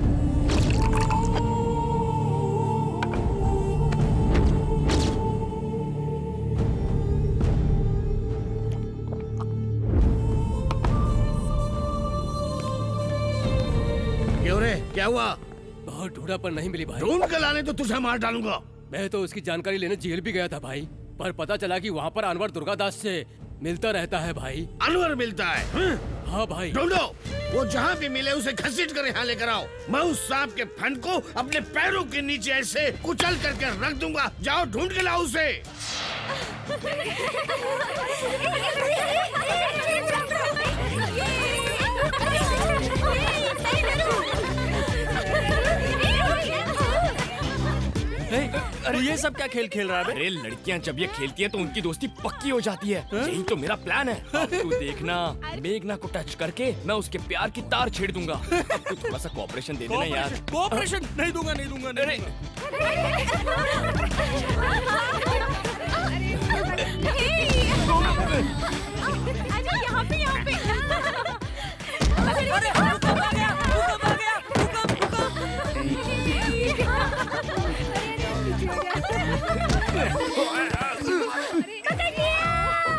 क्यों रे, क्या हुआ? बहुत ढूंढा पर नहीं मिली भाई। ढूंढ कर लाने तो तुझे मार डालूंगा। मैं तो उसकी जानकारी लेने जेल भी गया था भाई, पर पता चला कि वहाँ पर अनवर दुर्गादास से मिलता रहता है भाई। अनवर मिलता है? हाँ भाई। ढूंढो, वो जहाँ भी मिले उसे घसीट कर यहाँ लेकर आओ। मैं उस सांप के फन को अपने पैरों के नीचे ऐसे कुचल करके रख दूंगा। जाओ ढूंढ के लाओ उसे। अरे ये सब क्या खेल खेल रहा है? अरे लड़कियां जब ये खेलती हैं तो उनकी दोस्ती पक्की हो जाती है। यही तो मेरा प्लान है। अब तू देखना, मेघना को टच करके मैं उसके प्यार की तार छेड़ दूंगा। अब तू थोड़ा सा कोऑपरेशन दे देना यार। कोऑपरेशन नहीं दूंगा, नहीं दूंगा। अरे यहाँ पे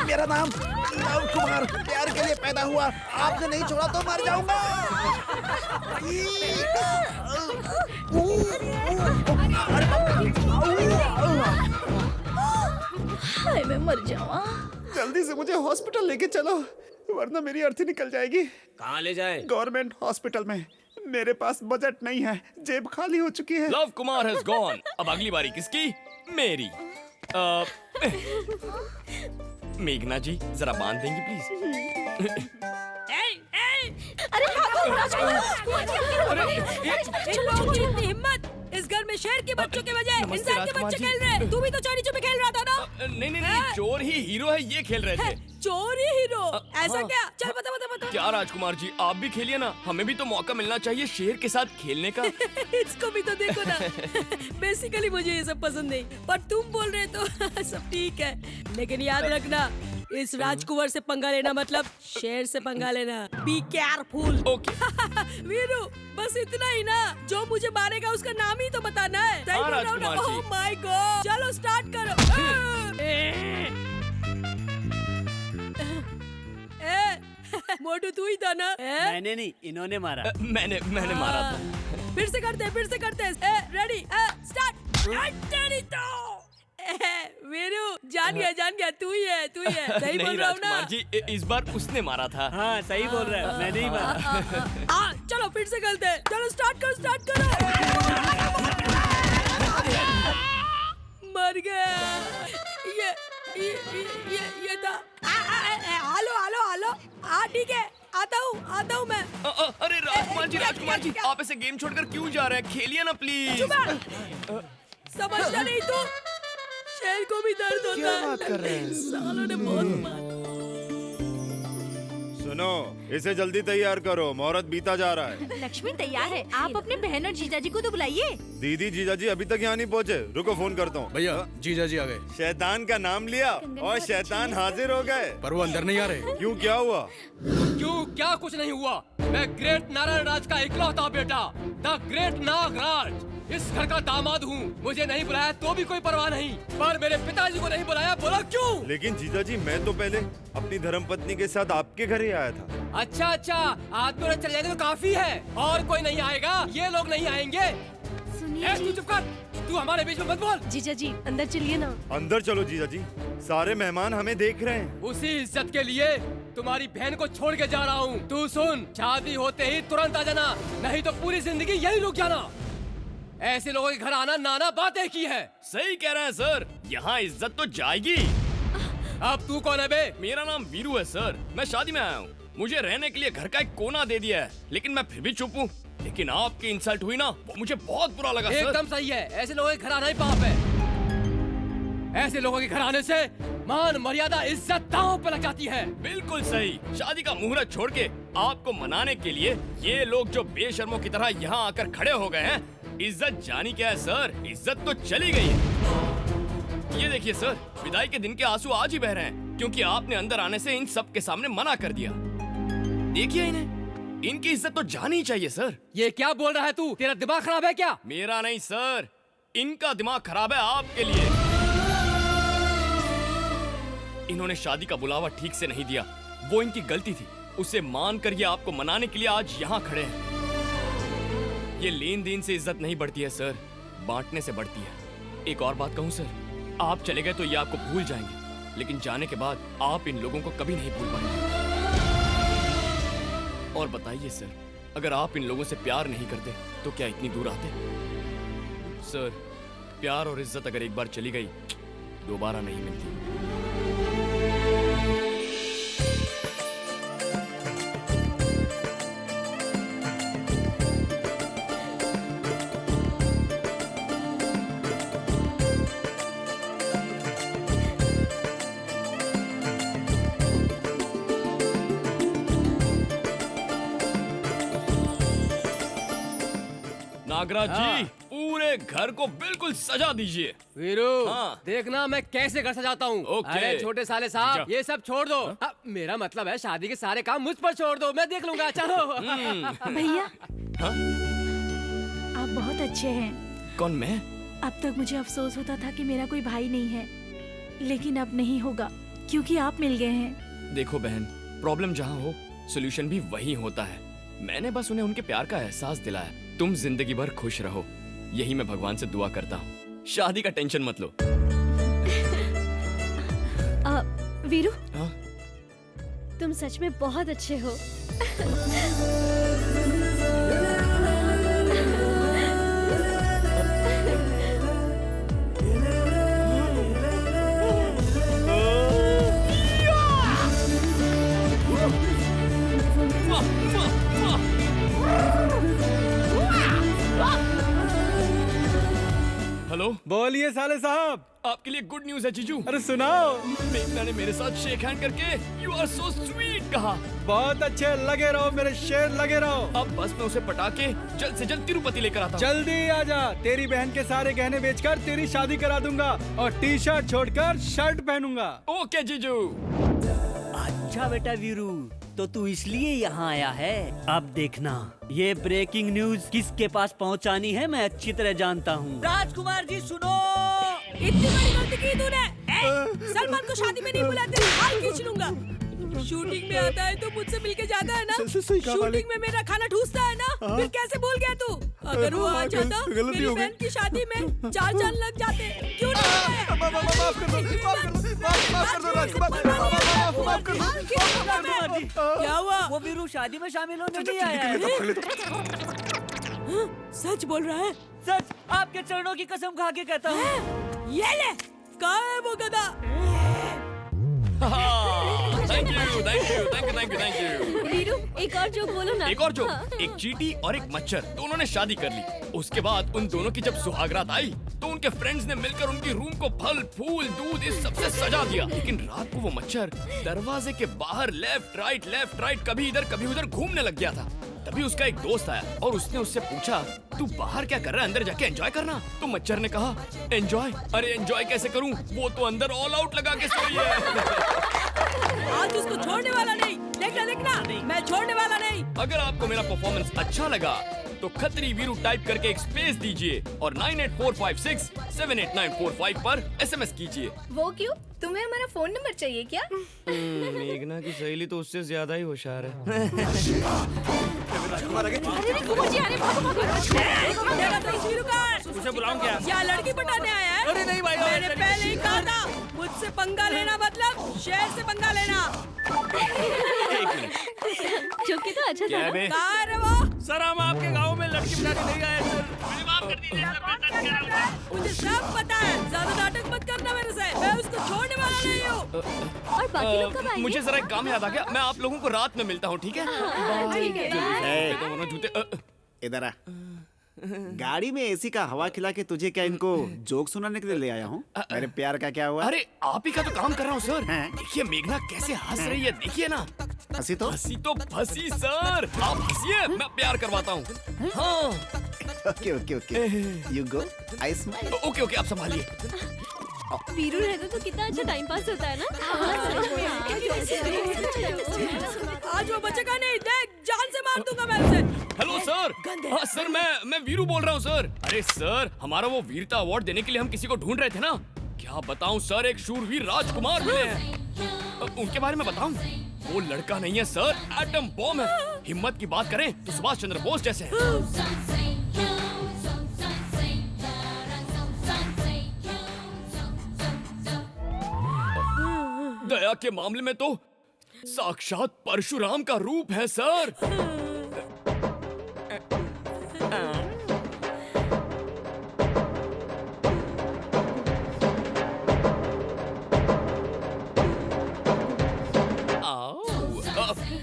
मेरा नाम लव कुमार प्यार के लिए पैदा हुआ। आपने नहीं छोड़ा तो मर जाऊंगा। हाय मैं मर जाऊँ। जल्दी से मुझे हॉस्पिटल लेके चलो, वरना मेरी अर्थी निकल जाएगी। कहाँ ले जाए? गवर्नमेंट हॉस्पिटल में। मेरे पास बजट नहीं है, जेब खाली हो चुकी है। Love Kumar has gone. अब अगली बारी किसकी? मेरी। मेघना जी जरा बांध देंगी प्लीज? अरे इतनी हिम्मत! इस घर में शेर के बच्चों के बजाय इंसान के बच्चे खेल रहे हैं। तू भी तो चोरी छुपे खेल रहा था ना? नहीं, चोर ही हीरो है, ये खेल रहे थे। चोर ही हीरो? ऐसा क्या? चल बता। क्या राजकुमार जी, आप भी खेलिए ना, हमें भी तो मौका मिलना चाहिए शेर के साथ खेलने का। इसको भी तो देखो ना। बेसिकली मुझे ये सब पसंद नहीं, पर तुम बोल रहे तो सब ठीक है। लेकिन याद रखना, इस राजकुमार से पंगा लेना मतलब शेर से पंगा लेना। Be careful. ओके। वीरू, बस इतना ही ना? जो मुझे मारेगा उसका नाम ही तो बताना है। सही बोल रहा हूँ ना? ओह माय गॉड, चलो स्टार्ट करो। मोटू तू ही था ना? मैंने नहीं, इन्होंने मारा। मैंने मारा था। फिर से करते। Ready, start. वीरू, जान गया, तू ही है। सही बोल रहा हूँ ना? राजकुमार जी, इस बार उसने मारा था। हाँ सही बोल रहा है, मैंने ही मारा। चलो फिर से करते हैं। चलो स्टार्ट करो। मर गया। ये था। हेलो। ठीक है, आता हूँ मैं। अरे राजकुमार जी, आप ऐसे गेम छोड़कर क्यों जा रहे हैं? खेलिए ना प्लीज। समझता नहीं तू? शेर को भी दर्द होता है। क्या बात कर रहे हैं? सालों ने बहुत मारा। सुनो, इसे जल्दी तैयार करो, मुहूर्त बीता जा रहा है। लक्ष्मी तैयार है, आप अपने बहन और जीजाजी को तो बुलाइए। दीदी जीजाजी अभी तक यहाँ नहीं पहुँचे, रुको फोन करता हूँ। भैया जीजाजी आ गए। शैतान का नाम लिया और शैतान हाजिर हो गए। पर वो अंदर नहीं आ रहे। क्यों, क्या हुआ? क्यों? क्या कुछ नहीं हुआ। मैं ग्रेट नारायण राज का इकलौता बेटा, द ग्रेट नागराज, इस घर का दामाद हूँ। मुझे नहीं बुलाया तो भी कोई परवाह नहीं, पर मेरे पिताजी को नहीं बुलाया, बोला क्यों? लेकिन जीजाजी, मैं तो पहले अपनी धर्मपत्नी के साथ आपके घर ही आया था। अच्छा, आदमी और चले जाएंगे तो काफी है, और कोई नहीं आएगा? ये लोग नहीं आएंगे? सुनिए तू चुप कर, तू हमारे बीच में मत बोल। जीजाजी अंदर चलिए ना। अंदर चलो जीजाजी, सारे मेहमान हमें देख रहे हैं। उसी इज्जत के लिए तुम्हारी बहन को छोड़ के जा रहा हूँ। तू सुन, शादी होते ही तुरंत आ जाना, नहीं तो पूरी जिंदगी यही रुक जाना। ऐसे लोगों के घर आना नाना बात एक ही है। सही कह रहे हैं सर, यहाँ इज्जत तो जाएगी। अब तू कौन है बे? मेरा नाम वीरू है सर, मैं शादी में आया हूँ। मुझे रहने के लिए घर का एक कोना दे दिया है, लेकिन मैं फिर भी चुप हूँ। लेकिन आपकी इंसल्ट हुई ना, वो मुझे बहुत बुरा लगा सर। एकदम सही है, ऐसे लोगों के घर आना ही पाप है। ऐसे लोगों के घर आने से मान मर्यादा इज्जत दांव पे लग जाती है। बिल्कुल सही। शादी का मुहूर्त छोड़ के आपको मनाने के लिए ये लोग जो बेशर्मों की तरह यहाँ आकर खड़े हो गए हैं, इज्जत जानी क्या है सर, इज्जत तो चली गई है। ये देखिए सर, विदाई के दिन के आंसू आज ही बह रहे हैं, क्योंकि आपने अंदर आने से इन सब के सामने मना कर दिया। देखिए इन्हें, इनकी इज्जत तो जानी ही चाहिए सर। ये क्या बोल रहा है तू? तेरा दिमाग खराब है क्या? मेरा नहीं सर, इनका दिमाग खराब है आपके लिए। इन्होंने शादी का बुलावा ठीक से नहीं दिया, वो इनकी गलती थी। उसे मान कर ये आपको मनाने के लिए आज यहाँ खड़े हैं। ये लेन देन से इज्जत नहीं बढ़ती है सर, बांटने से बढ़ती है। एक और बात कहूँ सर, आप चले गए तो ये आपको भूल जाएंगे, लेकिन जाने के बाद आप इन लोगों को कभी नहीं भूल पाएंगे। और बताइए सर, अगर आप इन लोगों से प्यार नहीं करते तो क्या इतनी दूर आते? सर, प्यार और इज्जत अगर एक बार चली गई, दोबारा नहीं मिलती। नागराज जी, पूरे घर को बिल्कुल सजा दीजिए। वीरू, हाँ। देखना मैं कैसे घर सजाता हूँ। ओके। अरे छोटे साले साहब, ये सब छोड़ दो। मेरा मतलब है शादी के सारे काम मुझ पर छोड़ दो, मैं देख लूंगा। चलो। भैया, हाँ? आप बहुत अच्छे हैं। कौन, मैं? अब तक मुझे अफसोस होता था कि मेरा कोई भाई नहीं है, लेकिन अब नहीं होगा क्योंकि आप मिल गए हैं। देखो बहन, प्रॉब्लम जहाँ हो, सोल्यूशन भी वही होता है। मैंने बस उन्हें उनके प्यार का एहसास दिलाया। तुम जिंदगी भर खुश रहो, यही मैं भगवान से दुआ करता हूँ। शादी का टेंशन मत लो। वीरू, हाँ? तुम सच में बहुत अच्छे हो। हेलो, बोलिए साले साहब। आपके लिए गुड न्यूज है जीजू। अरे सुनाओ। मेघना ने मेरे साथ शेक हैंड करके यू आर सो स्वीट कहा। बहुत अच्छे, लगे रहो मेरे शेर, लगे रहो। अब बस मैं उसे पटा के जल्द से जल्द तिरुपति लेकर आता हूँ। जल्दी आजा, तेरी बहन के सारे गहने बेचकर तेरी शादी करा दूंगा और टी शर्ट छोड़कर शर्ट पहनूंगा। ओके जीजू। अच्छा बेटा वीरू, तो तू इसलिए यहाँ आया है। अब देखना, ये ब्रेकिंग न्यूज किसके पास पहुँचानी है मैं अच्छी तरह जानता हूँ। राजकुमार जी सुनो। इतनी बड़ी गलती की तूने। सलमान को शादी में नहीं बुलाते, हाल खींच लूंगा। शूटिंग में आता है तो मुझसे मिलके जाता है ना। शूटिंग में मेरा खाना ठूसता है ना। फिर कैसे भूल गया तू? अगर वो आ जाता मेरी बहन की शादी में 4 चांद लग जाते। क्यों नहीं? क्या हुआ? वो वीरू शादी में शामिल होने नहीं आया है। सच बोल रहा है? सच, आपके चरणों की कसम खा के कहता हूँ। ये ले, कहाँ है वो गधा? Thank you, thank you, thank you, thank you, thank you. Veeru, एक और जोक बोलो ना। एक और जोक। एक चींटी और एक मच्छर दोनों ने शादी कर ली। उसके बाद उन दोनों की जब सुहागरात आई तो उनके फ्रेंड्स ने मिलकर उनकी रूम को फल, फूल, दूध इस सबसे सजा दिया। लेकिन रात को वो मच्छर दरवाजे के बाहर लेफ्ट राइट कभी इधर कभी उधर घूमने लग गया था। तभी उसका एक दोस्त आया और उसने उससे पूछा, तू बाहर क्या कर रहा है, अंदर जाके एंजॉय करना। तो मच्छर ने कहा, एंजॉय? अरे एंजॉय कैसे करूं, वो तो अंदर ऑल आउट लगा के सोई है। आज उसको छोड़ने वाला नहीं। देखना, मैं छोड़ने वाला नहीं। अगर आपको मेरा परफॉर्मेंस अच्छा लगा तो खतरी वीरू टाइप करके एक स्पेस दीजिए और 9845678945 पर SMS कीजिए। वो क्यों? तुम्हें हमारा फोन नंबर चाहिए क्या? मेघना की सहेली तो उससे ज्यादा ही होशियार है। उसे बुलाऊं क्या? क्या लड़की पटाने आया है? अरे नहीं भाई, मैंने पहले ही कहा था, मुझसे पंगा लेना मतलब शेर से पंगा लेना। जोक की तो अच्छा था ना? कहाँ है वो? सर, हम आपके गांव में लड़की बनाने नहीं आए सर। मुझे सब पता है, ज्यादा नाटक मत करना मेरे से। मैं उसको छोड़ने वाला नहीं हूँ। और बाकी लोग कब आएंगे? मुझे जरा एक काम याद आ गया, मैं आप लोगों को रात में मिलता हूँ, ठीक है? ठीक है। दोनों जूते इधर आ। गाड़ी में एसी का हवा खिला के तुझे क्या इनको जोक सुनाने के लिए ले आया हूँ? मेरे प्यार का क्या हुआ? अरे आप ही का तो काम कर रहा हूँ सर। देखिए मेघना कैसे हंस रही है, देखिए ना। हंसी तो फंसी सर। आप हंसिए, मैं प्यार करवाता हूँ। हाँ। Okay okay okay, you go, I smile. Okay okay, आप संभालिए। वीरू रहता तो कितना अच्छा टाइम पास होता है ना। आज वो बचेगा नहीं, देख जान से मार दूंगा मैं उसे। Hello sir. हाँ सर, मैं वीरू बोल रहा हूँ सर। अरे सर, हमारा वो वीरता अवार्ड देने के लिए हम किसी को ढूंढ रहे थे ना। क्या बताऊँ सर, एक शूरवीर राजकुमार मिले हैं। उनके बारे में बताऊँ? वो लड़का नहीं है सर, एटम बॉम्ब है। हिम्मत की बात करें तो सुभाष चंद्र बोस जैसे हैं। दया के मामले में तो साक्षात परशुराम का रूप है सर।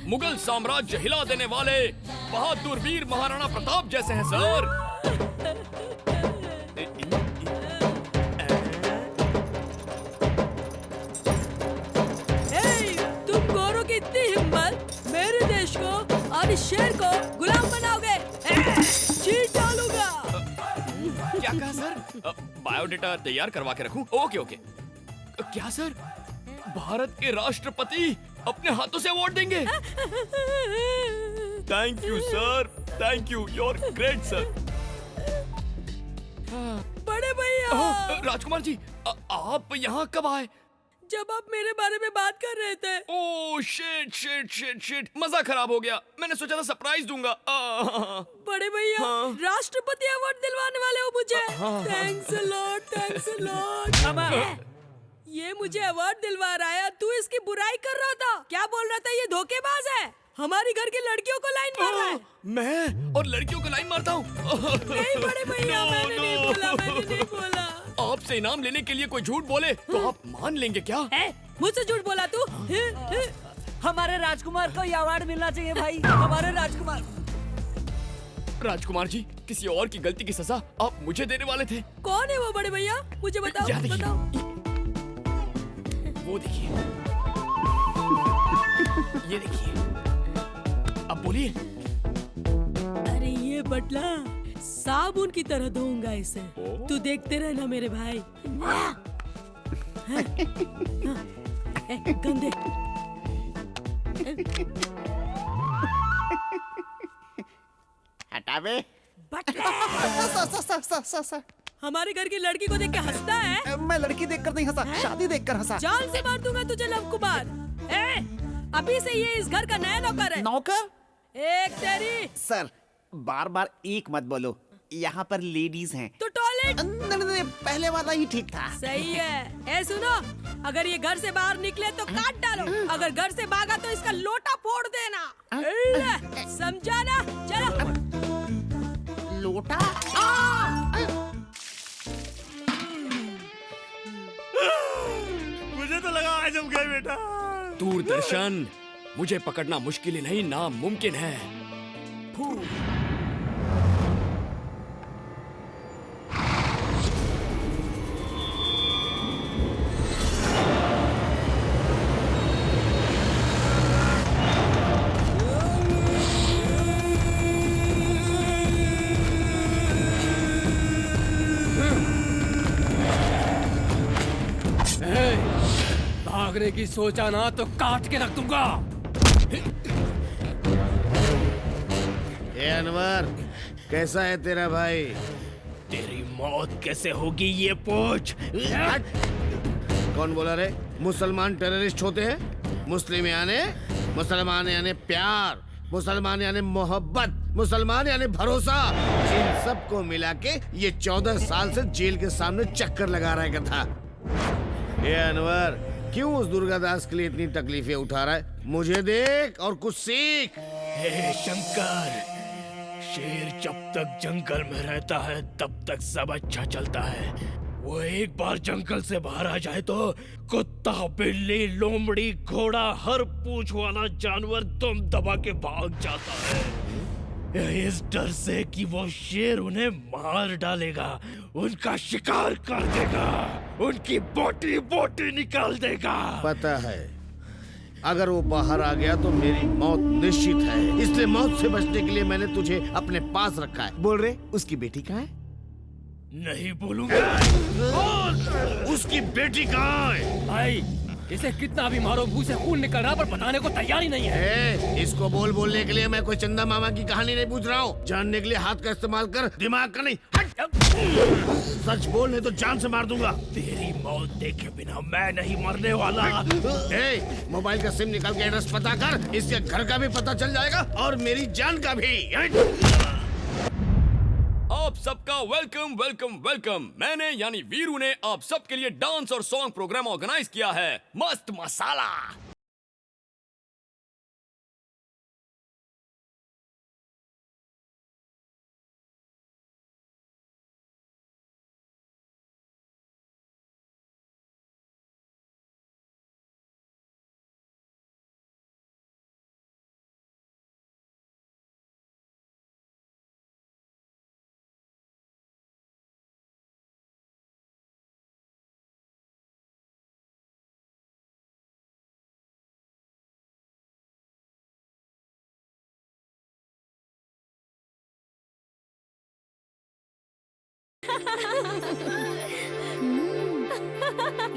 मुगल साम्राज्य हिला देने वाले बहादुर वीर महाराणा प्रताप जैसे हैं सर। तुम गोरों की इतनी हिम्मत, मेरे देश को और इस शेर को गुलाम बनाओगे? चीट डालूंगा। क्या कहा सर? बायोडेटा तैयार करवा के रखूं? Okay okay. क्या सर, भारत के राष्ट्रपति अपने हाथों से अवार्ड देंगे? Thank you sir, thank you, you are great sir. बड़े भैया। राजकुमार जी, आप यहाँ कब आए? जब आप मेरे बारे में बात कर रहे थे। Oh shit shit shit shit, मजा खराब हो गया। मैंने सोचा था सरप्राइज दूंगा। बड़े भैया, राष्ट्रपति अवार्ड दिलवाने वाले हो मुझे। Thanks a lot, thanks a lot. ये मुझे अवार्ड दिलवा रहा है, तू इसकी बुराई कर रहा था। क्या बोल रहा था, ये धोखेबाज है, हमारी घर की लड़कियों को लाइन मार रहा है। मैं और लड़कियों को लाइन मारता हूँ? नहीं बड़े भैया, मैंने नहीं बोला। आपसे इनाम लेने के लिए कोई झूठ बोले तो आप मान लेंगे क्या? मुझसे झूठ बोला तू? हमारे राजकुमार को ये अवार्ड मिलना चाहिए भाई, हमारे राजकुमार। राजकुमार जी, किसी और की गलती की सजा आप मुझे देने वाले थे। कौन है वो बड़े भैया? मुझे बताओ, यहाँ देखिए। बताओ। वो देखिए, ये देखिए, अब बोलिए। अरे ये बटला साबुन की तरह धोऊंगा इसे। तू देखते रहना मेरे भाई। गंदे। हटा बे। हमारे घर की लड़की को देख के हंसता है? मैं लड़की देखकर नहीं हंसा, शादी देखकर हंसा। जान से मार दूंगा तुझे लव कुमार। अभी से ये इस घर का नया नौकर है। नौकर? एक तेरी। सर बार बार एक मत बोलो, यहाँ पर लेडीज हैं। तो टॉयलेट? नहीं, पहले वाला ही ठीक था। सही है। सुनो, अगर ये घर से बाहर निकले तो काट डालो, अगर घर से भागा तो इसका लोटा फोड़ देना। समझा ना? चलो। लोटा? मुझे तो लगा आज हम गए बेटा। दूरदर्शन, मुझे पकड़ना मुश्किल ही नहीं नामुमकिन है। भागने की सोचा ना तो काट के रख दूंगा। ए अनवर, कैसा है तेरा भाई? तेरी मौत कैसे होगी ये पूछ। कौन बोला रे? मुसलमान टेररिस्ट होते हैं? मुस्लिम यानी मुसलमान यानी प्यार, मुसलमान यानी मोहब्बत, मुसलमान यानी भरोसा। इन सबको मिला के ये 14 साल से जेल के सामने चक्कर लगा रहा था। ए अनवर, क्यों उस दुर्गादास के लिए इतनी तकलीफें उठा रहा है? मुझे देख और कुछ सीख। हे शंकर, शेर जब तक जंगल में रहता है तब तक सब अच्छा चलता है। वो एक बार जंगल से बाहर आ जाए तो कुत्ता, बिल्ली, लोमड़ी, घोड़ा, हर पूंछ वाला जानवर दम दबा के भाग जाता है, इस डर से कि वो शेर उन्हें मार डालेगा, उनका शिकार कर देगा, उनकी बोटी बोटी निकाल देगा। पता है, अगर वो बाहर आ गया तो मेरी मौत निश्चित है। इसलिए मौत से बचने के लिए मैंने तुझे अपने पास रखा है। बोल रहे, उसकी बेटी कहाँ है? नहीं बोलूंगा। उसकी बेटी कहाँ है? भाई, इसे कितना भी मारो मुंह से खून निकल रहा पर बताने को तैयार ही नहीं है। इसको बोलने के लिए मैं कोई चंदा मामा की कहानी नहीं पूछ रहा हूँ। जानने के लिए हाथ का इस्तेमाल कर, दिमाग का नहीं। सच बोल, नहीं तो जान से मार दूंगा। तेरी मौत देखे बिना मैं नहीं मरने वाला। मोबाइल का सिम निकाल के एड्रेस पता कर, इसके घर का भी पता चल जाएगा और मेरी जान का भी। आप सबका वेलकम वेलकम वेलकम। मैंने यानी वीरू ने आप सबके लिए डांस और सॉन्ग प्रोग्राम ऑर्गेनाइज किया है। मस्त मसाला।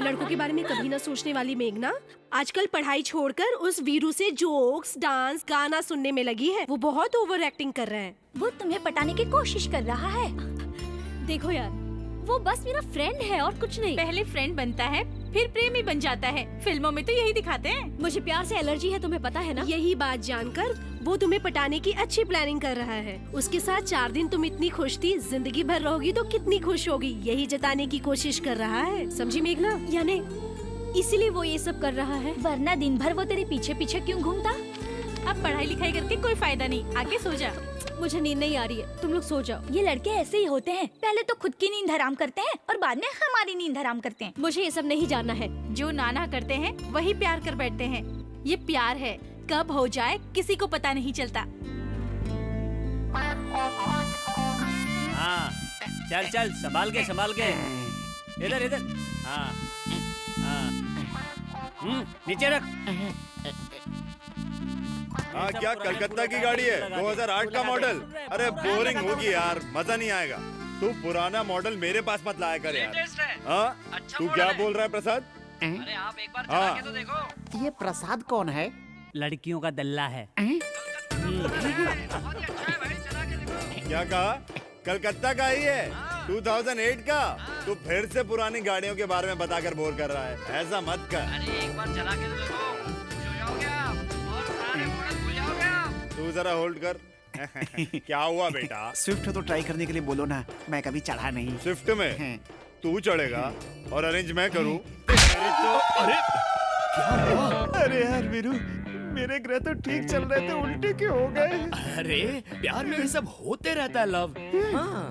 लड़कों के बारे में कभी ना सोचने वाली मेघना आजकल पढ़ाई छोड़कर उस वीरू से जोक्स, डांस, गाना सुनने में लगी है। वो बहुत ओवर एक्टिंग कर रहा है। वो तुम्हें पटाने की कोशिश कर रहा है। देखो यार, वो बस मेरा फ्रेंड है और कुछ नहीं। पहले फ्रेंड बनता है, फिर प्रेमी बन जाता है। फिल्मों में तो यही दिखाते हैं। मुझे प्यार से एलर्जी है, तुम्हें पता है ना। यही बात जानकर वो तुम्हें पटाने की अच्छी प्लानिंग कर रहा है। उसके साथ 4 दिन तुम इतनी खुश थी, जिंदगी भर रहोगी तो कितनी खुश होगी, यही जताने की कोशिश कर रहा है। समझी मेघना? यानी इसीलिए वो ये सब कर रहा है। वरना दिन भर वो तेरे पीछे पीछे क्यों घूमता? अब पढ़ाई लिखाई करके कोई फायदा नहीं, आगे सो जा। मुझे नींद नहीं आ रही है, तुम लोग सो जाओ। ये लड़के ऐसे ही होते हैं, पहले तो खुद की नींद हराम करते हैं और बाद में हमारी नींद हराम करते हैं। मुझे ये सब नहीं जानना है। जो नाना करते हैं वही प्यार कर बैठते हैं। ये प्यार है, कब हो जाए किसी को पता नहीं चलता। चल चल संभाल के इधर इधर। हाँ हाँ नीचे रख। हाँ क्या कलकत्ता की गाड़ी है? 2008 का मॉडल? अरे बोरिंग होगी यार, मजा नहीं आएगा। तू पुराना मॉडल मेरे पास मत लाया कर यार। हाँ तू क्या बोल रहा है प्रसाद? अरे आप एक बार चला के तो देखो। ये प्रसाद कौन है? लड़कियों का दल्ला है। क्या कहा? कलकत्ता का ही है? 2008 का? तू फिर से पुरानी गाड़ियों के बारे में बताकर बोर कर रहा है। ऐसा मत कर। अरे एक बार चला के तो देखो, खुश हो जाओगे आप और पुराने मॉडल भूल जाओगे आप। तू जरा होल्ड कर। क्या हुआ बेटा? स्विफ्ट तो ट्राई करने के लिए बोलो ना, मैं कभी चढ़ा नहीं। स्विफ्ट में तू चढ़ेगा और अरेंज मैं करूं? अरे यार वीरू, मेरे ग्रह तो ठीक चल रहे थे, उल्टे क्यों हो गए? अरे प्यार में ये सब होते रहता है लव। हाँ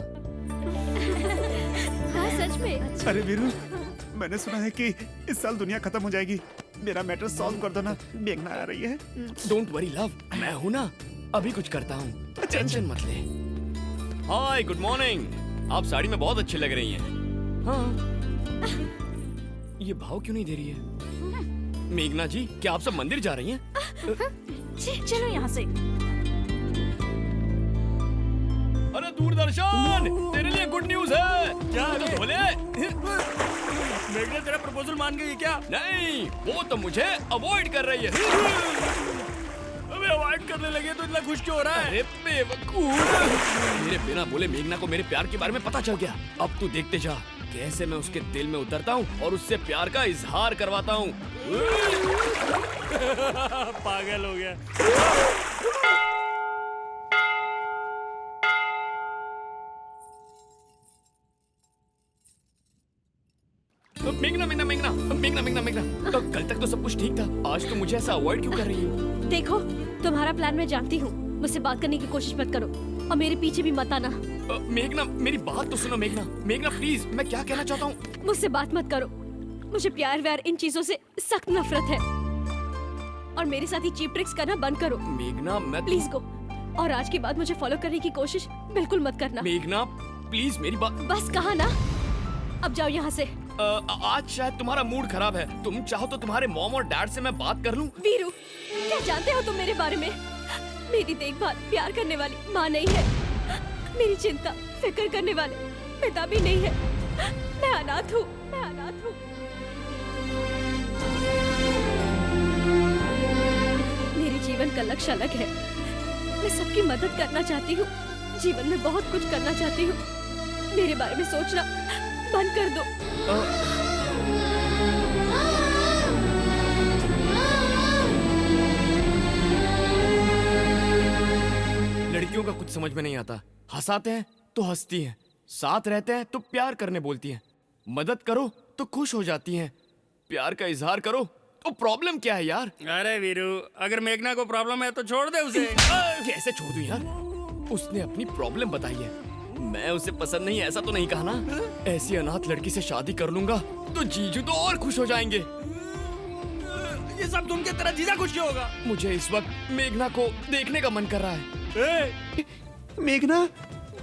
हाँ सच में। अरे वीरू, मैंने सुना है कि इस साल दुनिया खत्म हो जाएगी। मेरा मैटर सॉल्व कर दो ना, मेघना आ रही है। डोंट वरी लव, मैं हूँ ना, अभी कुछ करता हूँ, टेंशन मत ले। हाय गुड मॉर्निंग, आप साड़ी में बहुत अच्छी लग रही हैं। हाँ ये भाव क्यों नहीं दे रही है? मेघना जी, क्या आप सब मंदिर जा रही हैं? चलो यहाँ से। अरे दूरदर्शन, तेरे लिए गुड न्यूज है। क्या है? बोले मेघना तेरा प्रपोजल मान गई क्या? नहीं, वो तो मुझे अवॉइड कर रही है। अबे अवॉइड करने लगे तो इतना खुश क्यों हो रहा है? अरे बेवकूफ, मेरे बिना बोले मेघना को मेरे प्यार के बारे में पता चल गया। अब तू देखते जा कैसे मैं उसके दिल में उतरता हूँ और उससे प्यार का इजहार करवाता हूँ। पागल हो गया। मेघना, कल तक तो सब कुछ ठीक था, आज तो मुझे ऐसा अवॉइड क्यों कर रही हो? देखो, तुम्हारा प्लान मैं जानती हूँ। मुझसे बात करने की कोशिश मत करो और मेरे पीछे भी मत आना। मेघना मेरी बात तो सुनो। मेघना प्लीज, मैं क्या कहना चाहता हूँ। मुझसे बात मत करो। मुझे प्यार व्यार इन चीजों से सख्त नफरत है और मेरे साथ ही चीप ट्रिक्स करना बंद करो। मेघना मैं प्लीज गो, और आज के बाद मुझे फॉलो करने की कोशिश बिल्कुल मत करना। मेघना प्लीज मेरी बात। बस कहा ना, अब जाओ यहाँ से। आज शायद तुम्हारा मूड खराब है, तुम चाहो तो तुम्हारे मॉम और डैड से मैं बात कर लूं। वीरू, क्या जानते हो तुम मेरे बारे में? मेरी देखभाल प्यार करने वाली माँ नहीं है, मेरी चिंता फिक्र करने वाले पिता भी नहीं है। मैं अनाथ हूँ। मेरे जीवन का लक्ष्य अलग है। मैं सबकी मदद करना चाहती हूँ, जीवन में बहुत कुछ करना चाहती हूँ। मेरे बारे में सोचना बंद कर दो। लड़कियों का कुछ समझ में नहीं आता। हंसाते हैं तो हंसती हैं, साथ रहते हैं तो प्यार करने बोलती हैं, मदद करो तो खुश हो जाती हैं, प्यार का इजहार करो तो प्रॉब्लम क्या है यार? अरे वीरू, अगर मेघना को प्रॉब्लम है तो छोड़ दे उसे। कैसे छोड़ दूं यार? उसने अपनी प्रॉब्लम बताई है, मैं उसे पसंद नहीं ऐसा तो नहीं कहा ना। ऐसी अनाथ लड़की से शादी कर लूंगा तो जीजू तो और खुश हो जाएंगे। ये सब सुन के तेरा जीजा खुश क्यों होगा? मुझे इस वक्त मेघना को देखने का मन कर रहा है। मेघना,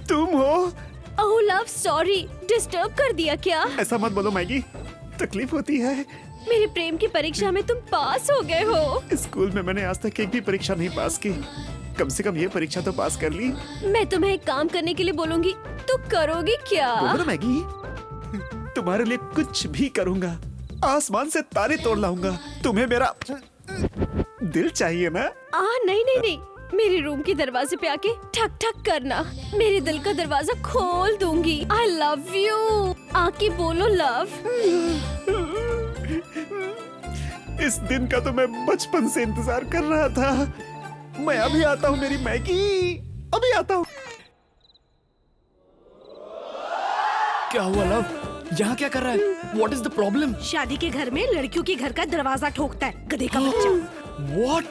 तुम हो? ओह लव, सॉरी, डिस्टर्ब कर दिया क्या? ऐसा मत बोलो मैगी, तकलीफ होती है। मेरी प्रेम की परीक्षा में तुम पास हो गए हो। स्कूल में मैंने आज तक एक भी परीक्षा नहीं पास की, कम से कम ये परीक्षा तो पास कर ली। मैं तुम्हें एक काम करने के लिए बोलूंगी तो करोगी क्या? बोलो ना मैगी, तुम्हारे लिए कुछ भी करूंगा, आसमान से तारे तोड़ लाऊंगा। तुम्हें मेरा दिल चाहिए ना? नहीं, मेरे रूम के दरवाजे पे आके ठक ठक करना, मेरे दिल का दरवाजा खोल दूंगी। आई लव यू, आके बोलो लव। इस दिन का तो मैं बचपन से इंतजार कर रहा था। मैं अभी आता हूँ मेरी मैगी, अभी आता हूँ। क्या हुआ लव? यहाँ क्या कर रहा है? What is the problem? शादी के घर में लड़कियों के घर का दरवाजा ठोकता है, गधे का बच्चा। What?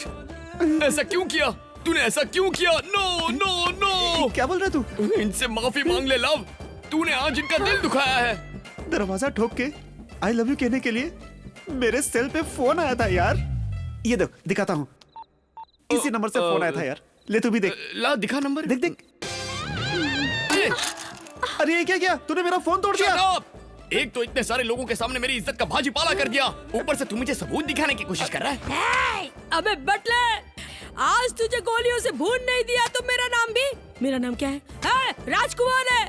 ऐसा क्यों किया? तूने ऐसा क्यों किया? नो। क्या बोल रहा तू? इनसे माफी मांग ले लव, तूने आज इनका दिल दुखाया है। दरवाजा ठोक के आई लव यू कहने के लिए मेरे सेल पे फोन आया था यार। ये देख, दिखाता हूँ, इसी नंबर से फोन आया था यार। ले तू भी देख। ला दिखा नंबर। देख। अरे ये क्या किया तूने? मेरा फोन तोड़ दिया। Shut up! एक तो इतने सारे लोगों के सामने मेरी इज्जत का भाजी पाला कर दिया, ऊपर से तू मुझे सबूत दिखाने की कोशिश कर रहा है। अबे बटलर, आज तुझे गोलियों से भून नहीं दिया तो मेरा नाम भी, मेरा नाम क्या है? राजकुमार है।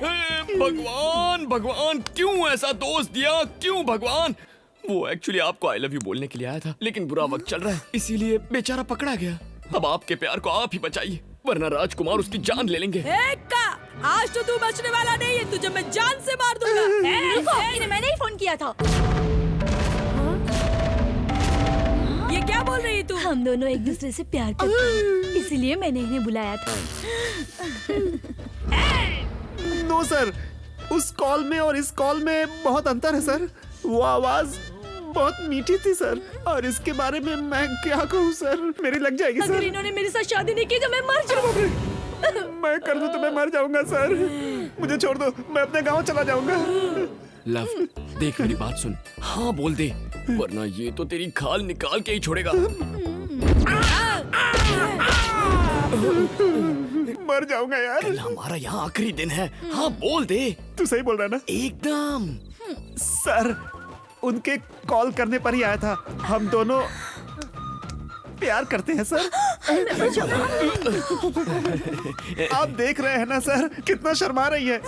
भगवान भगवान, क्यों ऐसा दोस्त दिया? क्यों भगवान? वो एक्चुअली आपको आई लव यू बोलने के लिए आया था, लेकिन बुरा वक्त चल रहा है, इसीलिए बेचारा पकड़ा गया। अब आपके प्यार को आप ही बचाइए, वरना राजकुमार उसकी जान ले लेंगे। आज तो तू बचने वाला नहीं है, तुझे मैं जान से मार दूंगा। मैंने ही फोन किया था। ये क्या बोल रही है तू? हम दोनों एक दूसरे से प्यार करते हैं, इसीलिए मैंने इन्हें बुलाया था। नो सर, उस कॉल में और इस कॉल में बहुत अंतर है सर। वो आवाज बहुत मीठी थी सर, और इसके बारे में मैं क्या कहूँ सर, मेरी लग जाएगी सर। अगर इन्होंने मेरे साथ शादी नहीं की तो मैं मर जाऊंगा। मैं कर दूं तो मैं मर जाऊंगा सर, मुझे छोड़ दो, मैं अपने गांव चला जाऊंगा। लव, देख मेरी बात सुन, हाँ बोल दे, वरना ये तो तेरी खाल निकाल के ही छोड़ेगा। मर जाऊंगा यार। कल हमारा यहाँ आखिरी दिन है, हाँ बोल दे। तू सही बोल रहा है ना? एकदम। सर, उनके कॉल करने पर ही आया था, हम दोनों प्यार करते हैं सर। आप देख रहे हैं ना सर, कितना शर्मा रही है।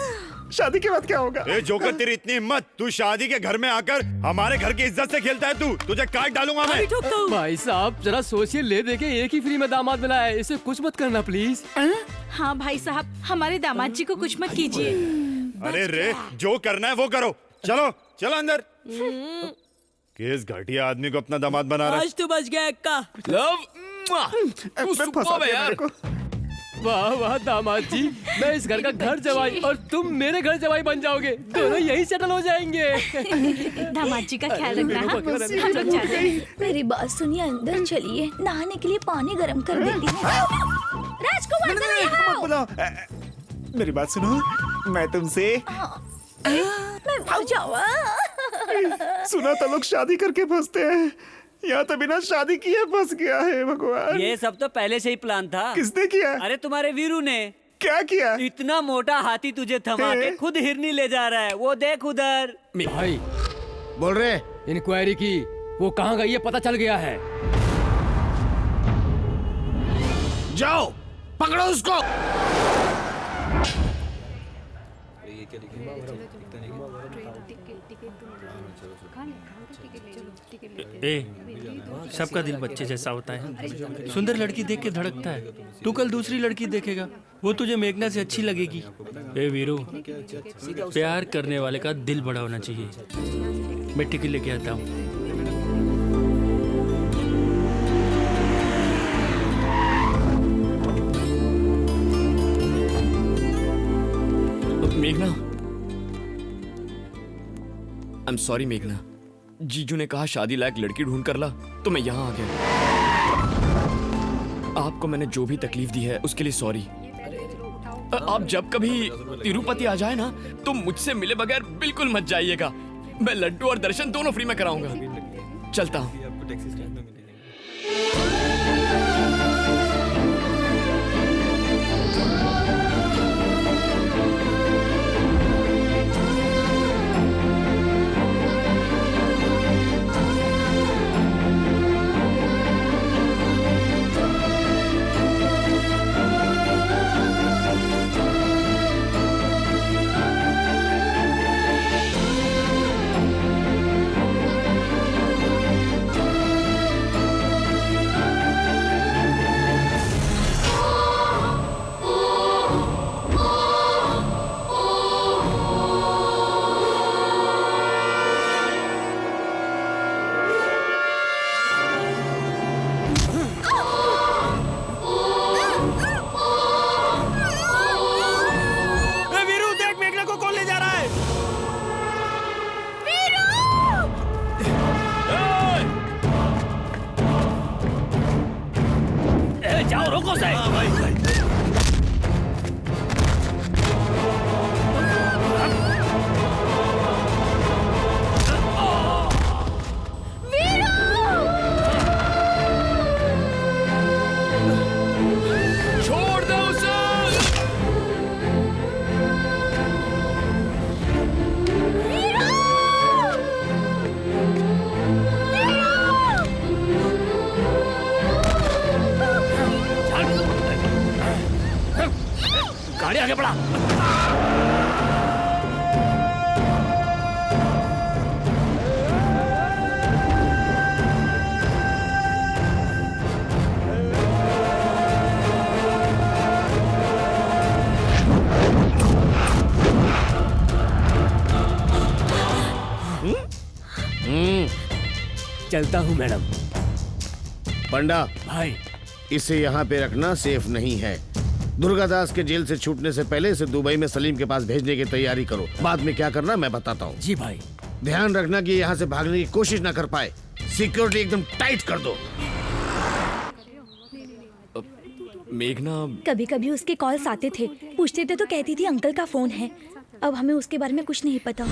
शादी के बाद क्या होगा? ए जोकर, तेरी इतनी हिम्मत, तू शादी के घर में आकर हमारे घर की इज्जत से खेलता है तू, तुझे काट डालूंगा मैं। भाई साहब जरा सोचिए, ले देके एक ही फ्री में दामाद मिला है, इसे कुछ मत करना प्लीज। हाँ भाई साहब, हमारे दामाद जी को कुछ मत कीजिए। अरे रे, जो करना है वो करो, चलो चलो अंदर। किस घटिया आदमी को अपना दामाद बना रहा है? आज तो बच गया एक्का। लव, तू सुपर्ब है यार। वाह वाह दामाद जी, मैं इस घर का घर जवाई और तुम मेरे घर जवाई बन जाओगे, दोनों यही सेटल हो जाएंगे। दामाद जी का ख्याल रखना। हम लोग जाते हैं। मेरी बात सुनिए, अंदर चलिए, नहाने के लिए पानी गर्म कर देती हूँ। राजकुमार जरा यहाँ आओ। बुलाओ। मेरी बात सुनो, मैं तुमसे मैं मर जाऊँ। सुना तो लोग शादी करके फंसते हैं, यहाँ तो बिना शादी किए फंस गया है। भगवान, ये सब तो पहले से ही प्लान था। किसने किया? अरे तुम्हारे वीरू ने। क्या किया? इतना मोटा हाथी तुझे थमा के खुद हिरनी ले जा रहा है, वो देख उधर। भाई बोल रहे, इंक्वायरी की, वो कहाँ गई है पता चल गया है। जाओ पकड़ो उसको। सबका दिल बच्चे जैसा होता है, सुंदर लड़की देख के धड़कता है। तू कल दूसरी लड़की देखेगा, वो तुझे मेघना से अच्छी लगेगी। ए वीरू, प्यार करने वाले का दिल बड़ा होना चाहिए। मैं टिकट लेके आता हूँ। मेघना, आई एम सॉरी मेघना, जीजू ने कहा शादी लायक लड़की ढूंढ कर ला, तो मैं यहाँ आ गया। आपको मैंने जो भी तकलीफ दी है उसके लिए सॉरी। आप जब कभी तिरुपति आ जाए ना, तो मुझसे मिले बगैर बिल्कुल मत जाइएगा। मैं लड्डू और दर्शन दोनों फ्री में कराऊंगा। चलता हूँ। पड़ा। चलता हूँ मैडम। पंडा भाई, इसे यहाँ पे रखना सेफ नहीं है। दुर्गादास के जेल से छूटने से पहले इसे दुबई में सलीम के पास भेजने की तैयारी करो। बाद में क्या करना मैं बताता हूँ। जी भाई। ध्यान रखना कि यहाँ से भागने की कोशिश ना कर पाए। सिक्योरिटी एकदम टाइट कर दो। मेघना, कभी कभी उसके कॉल्स आते थे, पूछते थे तो कहती थी अंकल का फोन है। अब हमें उसके बारे में कुछ नहीं पता।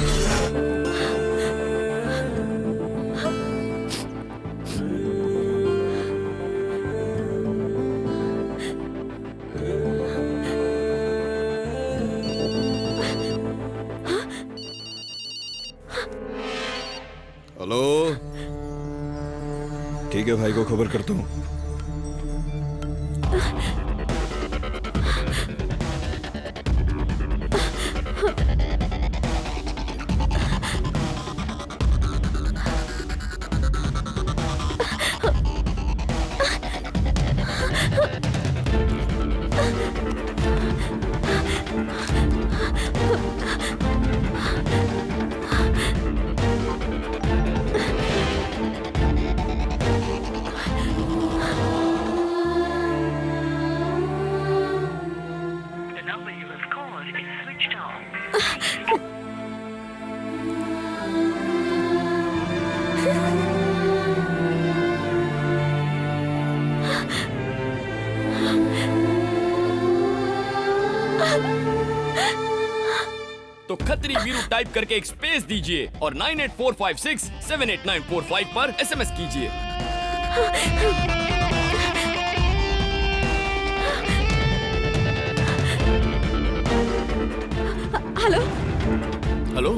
हेलो, ठीक है भाई को खबर करता हूँ। तो खत्री वीरू टाइप करके एक स्पेस दीजिए और 9845678945 पर SMS कीजिए। हेलो हेलो,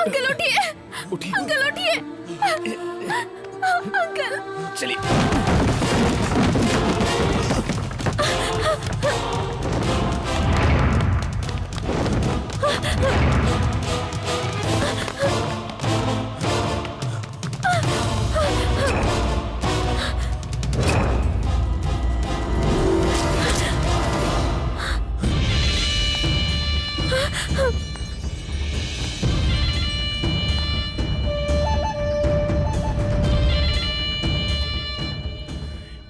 अंकल उठिए, अंकल उठिए, अंकल चलिए।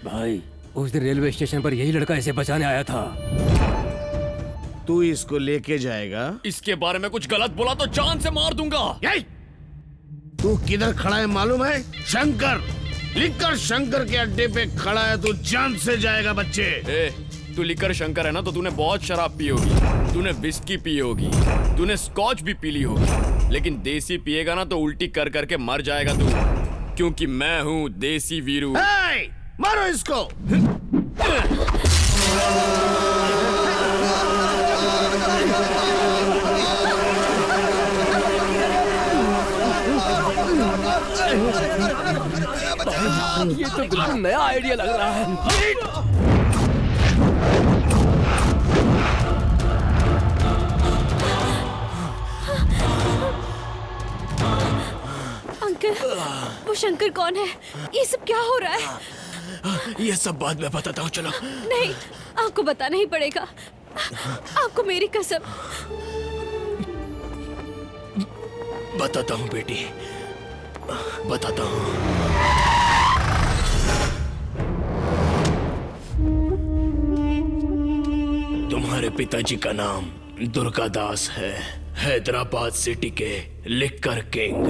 भाई, उस दिन रेलवे स्टेशन पर यही लड़का इसे बचाने आया था। तू इसको लेके जाएगा? इसके बारे में कुछ गलत बोला तो जान से मार दूंगा। तू किधर खड़ा है मालूम है? शंकर, लिखकर शंकर के अड्डे पे खड़ा है। तू जान से जाएगा बच्चे। तू लिखकर शंकर है ना, तो तूने बहुत शराब पी होगी, तूने विस्की पी होगी, तूने स्कॉच भी पी ली होगी, लेकिन देसी पिएगा ना तो उल्टी कर करके मर जाएगा तू, क्योंकि मैं हूँ देसी वीरू। मारो इसको। ये तो बिल्कुल नया आइडिया लग रहा है। अंकल, वो शंकर कौन है? ये सब क्या हो रहा है? ये सब बाद में बताता हूँ, चलो। नहीं, आपको बताना ही पड़ेगा। आपको मेरी कसम। बताता हूँ बेटी, बताता हूँ। तुम्हारे पिताजी का नाम दुर्गा दास है, हैदराबाद सिटी के लिक्कर किंग।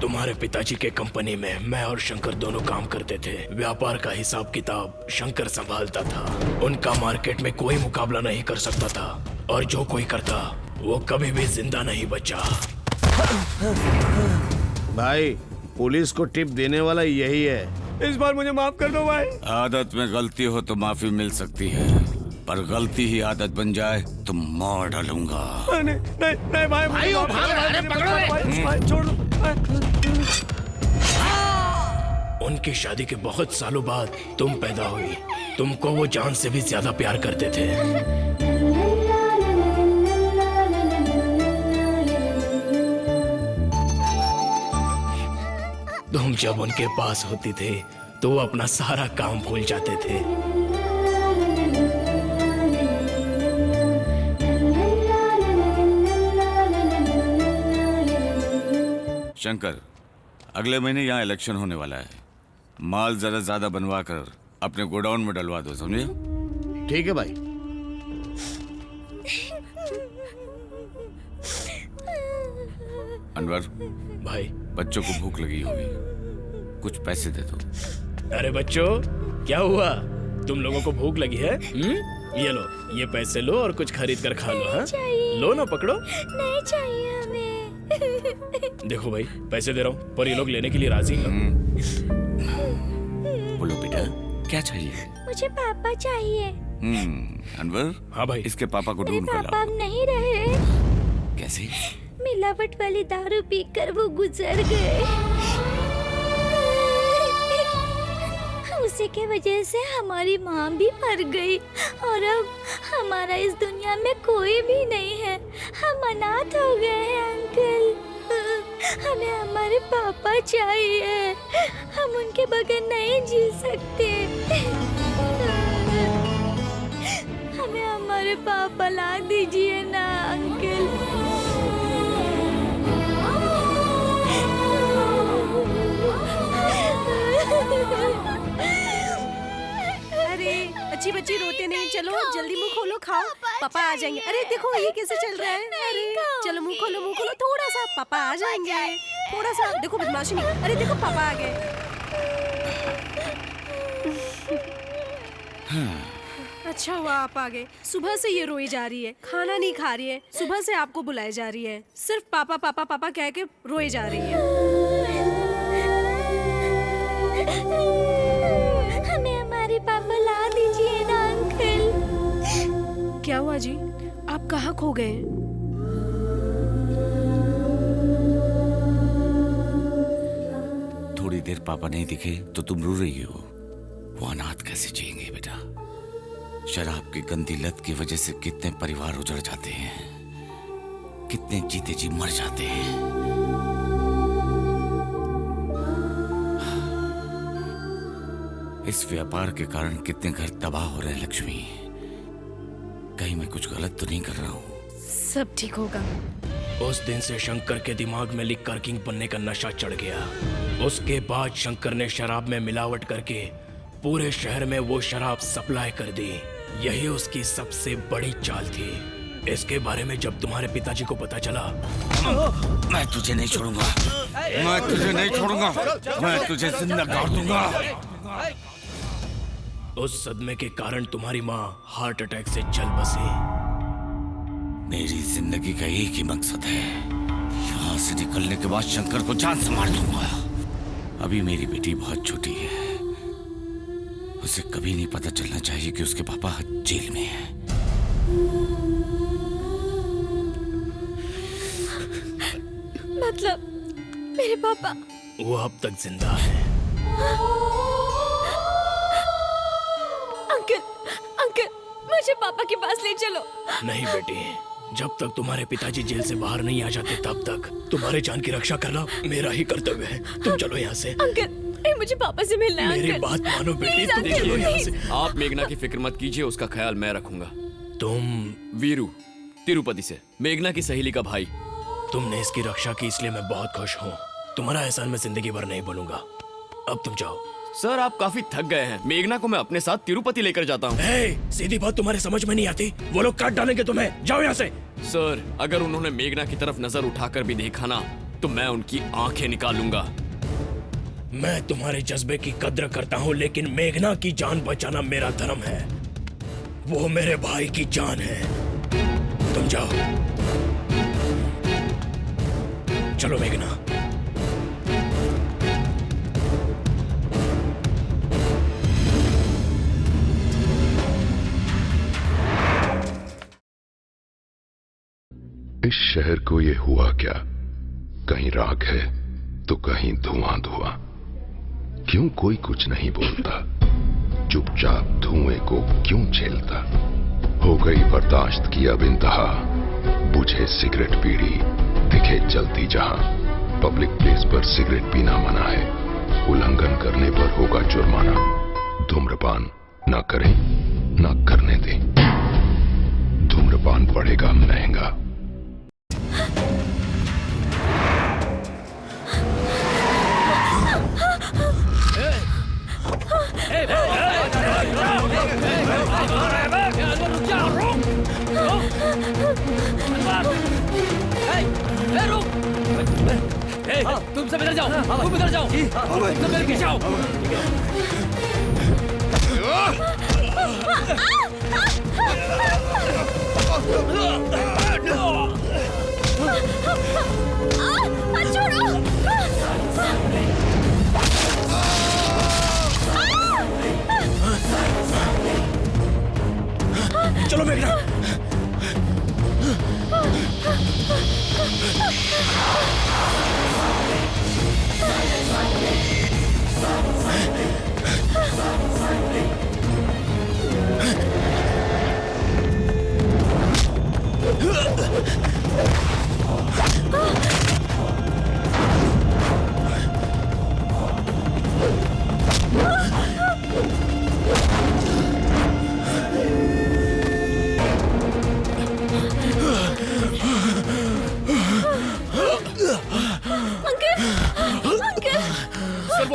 तुम्हारे पिताजी के कंपनी में मैं और शंकर दोनों काम करते थे। व्यापार का हिसाब किताब शंकर संभालता था। उनका मार्केट में कोई मुकाबला नहीं कर सकता था, और जो कोई करता वो कभी भी जिंदा नहीं बचा। भाई, पुलिस को टिप देने वाला यही है। इस बार मुझे माफ कर दो भाई। आदत में गलती हो तो माफी मिल सकती है, पर गलती ही आदत बन जाए तो मार डालूंगा। नहीं नहीं भाई, भाई वो भाग रहा है, पकड़ो रे। भाई छोड़ दो। उनकी शादी के बहुत सालों बाद तुम पैदा हुई। तुमको वो जान से भी ज्यादा प्यार करते थे। तुम जब उनके पास होती थे तो वो अपना सारा काम भूल जाते थे। शंकर, अगले महीने यहाँ इलेक्शन होने वाला है। माल जरा ज्यादा बनवा कर अपने गोडाउन में डलवा दो, समझे? ठीक है भाई। अनवर भाई, बच्चों को भूख लगी होगी, कुछ पैसे दे दो। अरे बच्चों, क्या हुआ? तुम लोगों को भूख लगी है? ये लो, ये पैसे लो और कुछ खरीद कर खा लो। हाँ, लो ना, पकड़ो। नहीं चाहिए हमें। देखो भाई, पैसे दे रहा हूँ, पर ये लोग लेने के लिए राजी हैं। बोलो बेटा, क्या चाहिए? मुझे पापा चाहिए। अनवर। हाँ भाई। इसके पापा को ढूंढ कर पापा लाओ। अब नहीं रहे। कैसे? मिलावट वाली दारू पीकर वो गुजर गए। उसी के वजह से हमारी माँ भी मर गई, और अब हमारा इस दुनिया में कोई भी नहीं है। हम अनाथ हो गए हैं अंकल। हमें हमारे पापा चाहिए। हम उनके बगैर नहीं जी सकते। हमें हमारे पापा ला दीजिए ना अंकल। अरे अच्छी बच्ची रोते नहीं, चलो जल्दी मुंह खोलो, खाओ, पापा आ जाएंगे। अरे देखो ये कैसे चल रहा है। अरे चलो मुंह खोलो, मुंह खोलो थोड़ा सा, पापा आ जाएंगे। थोड़ा सा देखो, बदमाशी नहीं। अरे देखो पापा आ गए। अच्छा हुआ आप आ गए। सुबह से ये रोई जा रही है, खाना नहीं खा रही है। सुबह से आपको बुलाए जा रही है, सिर्फ पापा पापा पापा कह के रोई जा रही है। हमें हमारे पापा ला दीजिए ना अंकल। क्या हुआ जी, आप कहाँ खो गए? थोड़ी देर पापा नहीं दिखे तो तुम रो रही हो। वो अनाथ कैसे जिएंगे बेटा? शराब की गंदी लत की वजह से कितने परिवार उजड़ जाते हैं, कितने जीते जी मर जाते हैं। इस व्यापार के कारण कितने घर तबाह हो रहे हैं लक्ष्मी। कहीं मैं कुछ गलत तो नहीं कर रहा हूँ? सब ठीक होगा। उस दिन से शंकर के दिमाग में लिक्कर किंग बनने का नशा चढ़ गया। उसके बाद शंकर ने शराब में मिलावट करके पूरे शहर में वो शराब सप्लाई कर दी। यही उसकी सबसे बड़ी चाल थी। इसके बारे में जब तुम्हारे पिताजी को पता चला, मैं तुझे नहीं छोड़ूंगा, मैं तुझे नहीं छोड़ूंगा, मैं तुझे जिंदा गाड़ दूंगा। उस सदमे के कारण तुम्हारी माँ हार्ट अटैक से चल बसी। मेरी जिंदगी का एक ही मकसद है, यहाँ से निकलने के बाद शंकर को जान से मार दूंगा। अभी मेरी बेटी बहुत छोटी है, उसे कभी नहीं पता चलना चाहिए कि उसके पापा जेल में हैं। मतलब मेरे पापा? वो अब तक जिंदा है। अंकल, अंकल, मुझे पापा के पास ले चलो। नहीं बेटी, जब तक तुम्हारे पिताजी जेल से बाहर नहीं आ जाते तब तक तुम्हारे जान की रक्षा करना मेरा ही कर्तव्य है। तुम चलो यहाँ से। अंकल, मुझे पापा से मिलना है। मेरी अंकल, बात मानो बेटी, प्लीज, तुम अंकल, चलो यहाँ से। आप मेघना की फिक्र मत कीजिए, उसका ख्याल मैं रखूंगा। तुम? वीरू, तिरुपति से, मेघना की सहेली का भाई। तुमने इसकी रक्षा की इसलिए मैं बहुत खुश हूँ। तुम्हारा एहसान मैं जिंदगी भर नहीं भूलूंगा। अब तुम जाओ। सर आप काफी थक गए हैं, मेघना को मैं अपने साथ तिरुपति लेकर जाता हूँ। सीधी बात तुम्हारे समझ में नहीं आती, वो लोग काट डालेंगे तुम्हें, जाओ यहाँ से। सर अगर उन्होंने मेघना की तरफ नजर उठाकर भी देखा ना तो मैं उनकी आंखें निकालूंगा। मैं तुम्हारे जज्बे की कद्र करता हूँ, लेकिन मेघना की जान बचाना मेरा धर्म है। वो मेरे भाई की जान है। तुम जाओ, चलो मेघना। इस शहर को ये हुआ क्या? कहीं राख है तो कहीं धुआं धुआं। क्यों कोई कुछ नहीं बोलता? चुपचाप धुएं को क्यों झेलता? हो गई बर्दाश्त की अब इंतहा। बुझे सिगरेट बीड़ी दिखे जलती जहां। पब्लिक प्लेस पर सिगरेट पीना मना है, उल्लंघन करने पर होगा जुर्माना। धूम्रपान ना करें ना करने दें, धूम्रपान पड़ेगा महंगा। तुम सब इधर जाओ, तुम इधर जाओ, तुम सब मेरे पीछे आओ। चलो मेघना।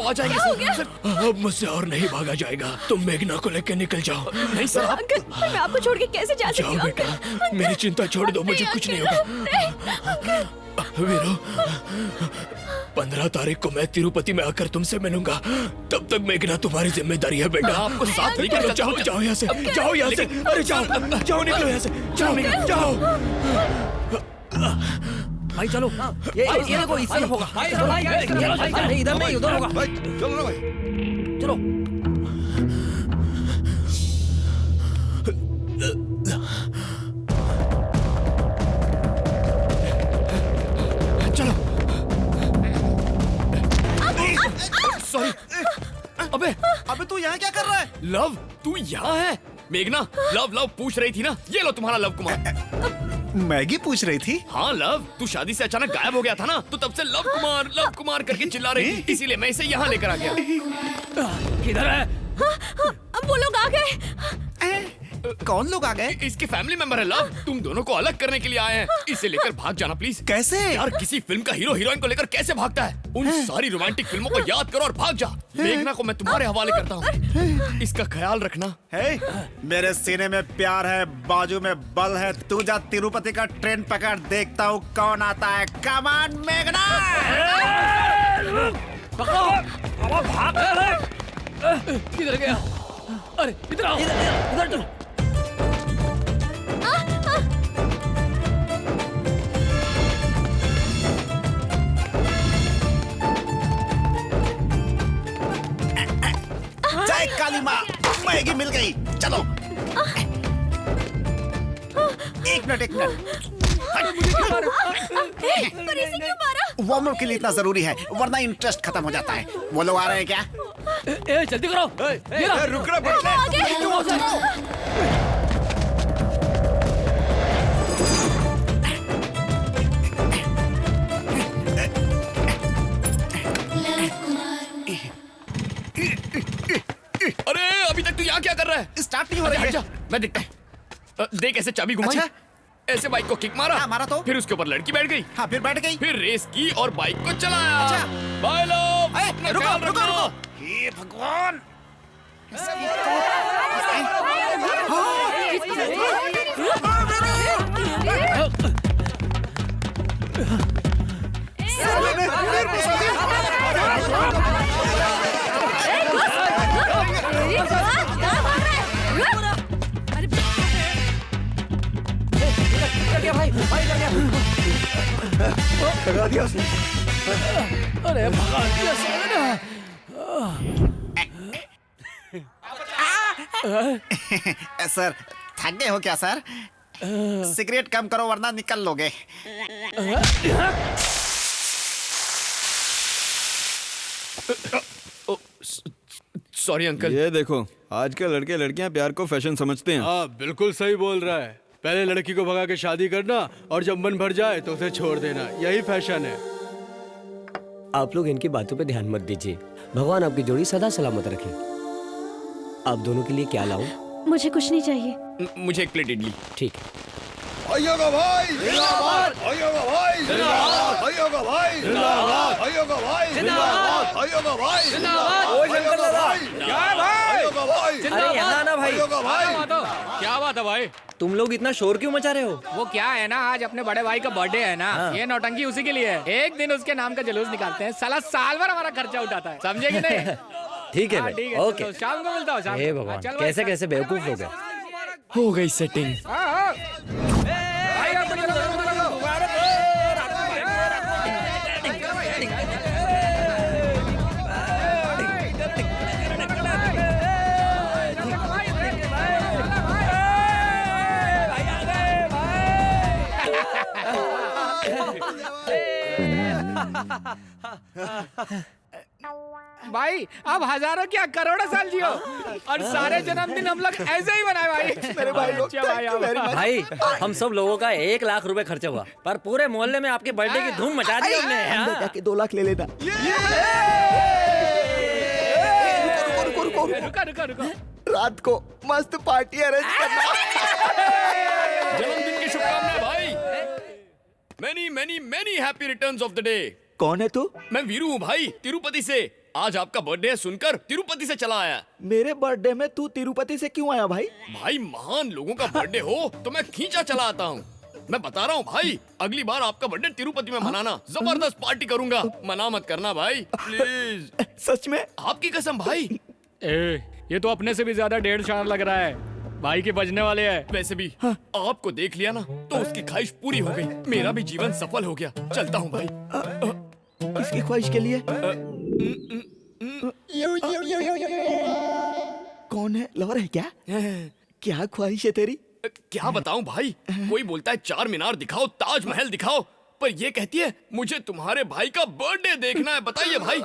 आ जाएंगे सर। अब मुझसे और नहीं भागा जाएगा। तुम मेघना को लेकर निकल जाओ। नहीं सर। अंकल, मैं आपको छोड़ के कैसे जा सकती हूँ? अंकल, मेरी चिंता छोड़ दो, मुझे कुछ नहीं होगा। वीरू, 15 तारीख को मैं तिरुपति में आकर तुमसे मिलूंगा। तब तक मेघना तुम्हारी जिम्मेदारी है बेटा। आपको साथ लेकर जाओ, जाओ यहाँ से, जाओ यहाँ से। अरे जाओ, जाओ, निकलो यहाँ से। जाओ मेघना, जाओ। भाई चलो, ये देखो इस तरफ होगा। भाई इधर नहीं, उधर होगा। भाई चलो ना भाई, चलो। चलो। सॉरी। अबे तू यहाँ क्या कर रहा है? लव, तू यहाँ है? मेघना, लव पूछ रही थी ना, ये लो तुम्हारा लव कुमार। मैगी पूछ रही थी? हाँ लव, तू शादी से अचानक गायब हो गया था ना, तो तब से लव कुमार करके चिल्ला रही थी, इसीलिए मैं इसे यहाँ लेकर आ गया। किधर है? अब वो लोग आ गए। कौन लोग आ गए? इसके फैमिली मेंबर है लव, तुम दोनों को अलग करने के लिए आए हैं। इसे लेकर भाग जाना प्लीज। कैसे? यार किसी फिल्म का हीरो हीरोइन को लेकर कैसे भागता है? उन सारी रोमांटिक फिल्मों को याद करो और भाग जा। मेघना को मैं तुम्हारे हवाले करता हूँ, इसका ख्याल रखना। मेरे सीने में प्यार है, बाजू में बल है। तू जा तिरुपति का ट्रेन पकड़, देखता हूँ कौन आता है। कम ऑन मेघना। किधर गया? अरे इधर आओ, इधर चलो। जय काली माँ, मैगी मिल गई। चलो। एक मिनट। पर इसे क्यों मारा? वार्म अप के लिए इतना जरूरी है, वरना इंटरेस्ट खत्म हो जाता है। वो लोग आ रहे हैं क्या? जल्दी करो। रुक रहा बटले। अरे अभी तक तू यहाँ क्या कर रहा है? स्टार्ट नहीं हो रहा है। मैं देखता हूँ। देख ऐसे चाबी घुमाई। अच्छा? ऐसे बाइक को किक मारा। हाँ, मारा तो? फिर उसके ऊपर लड़की बैठ गई। हाँ, फिर बैठ गई। फिर रेस की और बाइक को चलाया। अच्छा। Bye love. रुको। हे भगवान। भगा दिया उसने। अरे भगा दिया साला। सर थक गए हो क्या सर? सिगरेट कम करो वरना निकल लोगे। Sorry uncle. ये देखो, आजकल लड़के लड़कियां प्यार को फैशन समझते हैं। हाँ बिल्कुल सही बोल रहा है। पहले लड़की को भगा के शादी करना और जब मन भर जाए तो उसे छोड़ देना, यही फैशन है। आप लोग इनकी बातों पे ध्यान मत दीजिए। भगवान आपकी जोड़ी सदा सलामत रखे। आप दोनों के लिए क्या लाऊं? मुझे कुछ नहीं चाहिए। मुझे एक प्लेट इडली। ठीक है। भाइयों का भाई जिंदाबाद, भाइयों का भाई जिंदाबाद, भाइयों का भाई जिंदाबाद, भाइयों का भाई जिंदाबाद, भाइयों का भाई जिंदाबाद, भाइयों का भाई क्या भाई, भाइयों का भाई। अरे यहाँ आना भाई। भाइयों का भाई। क्या बात है भाई? तुम लोग इतना शोर क्यों मचा रहे हो? वो क्या है ना, आज अपने बड़े भाई का बर्थडे है ना। हाँ। ये नौटंकी उसी के लिए है। एक दिन उसके नाम का जुलूस निकालते हैं, साला साल भर हमारा खर्चा उठाता है, समझे कि नहीं? ठीक है हाँ, भाई। ठीक है, ओके। तो शाम को मिलता हूँ। शाम हे को। भगवान, चल भाई, कैसे चल। कैसे बेवकूफ लोग हैं। हो गई सेटिंग। भाई अब हजारों क्या करोड़ों साल जियो और सारे जन्मदिन हम लोग ऐसे ही बनाए भाई। मेरे भाई लोग भाई हम सब लोगों का 1 लाख रुपए खर्चा हुआ, पर पूरे मोहल्ले में आपके बर्थडे की धूम मचा दी हमने। हाँ। 2 लाख ले लेना। रुको। रात को मस्त पार्टी अरेंज करना। जन्मदिन की शुभकामनाएं भाई। Many many many happy returns of the day. कौन है तू? मैं वीरू हूँ भाई, तिरुपति से। आज आपका बर्थडे है सुनकर तिरुपति से चला आया। मेरे बर्थडे में तू तिरुपति से क्यों आया भाई? भाई महान लोगों का बर्थडे हो तो मैं खींचा चला आता हूँ। मैं बता रहा हूँ भाई, अगली बार आपका बर्थडे तिरुपति में मनाना, जबरदस्त पार्टी करूंगा। मना मत करना भाई प्लीज। सच में? आपकी कसम भाई। ये तो अपने से भी ज्यादा 1.5 शान लग रहा है। भाई के बजने वाले हैं। वैसे भी आपको देख लिया ना तो उसकी ख्वाहिश पूरी हो गई, मेरा भी जीवन सफल हो गया। चलता हूँ भाई। किसकी ख्वाहिश के लिए? कौन है? लौर है क्या? क्या ख्वाहिश है तेरी? क्या बताऊं भाई, कोई बोलता है 4 मीनार दिखाओ, ताजमहल दिखाओ, पर ये कहती है मुझे तुम्हारे भाई का बर्थडे देखना है। बताइए भाई,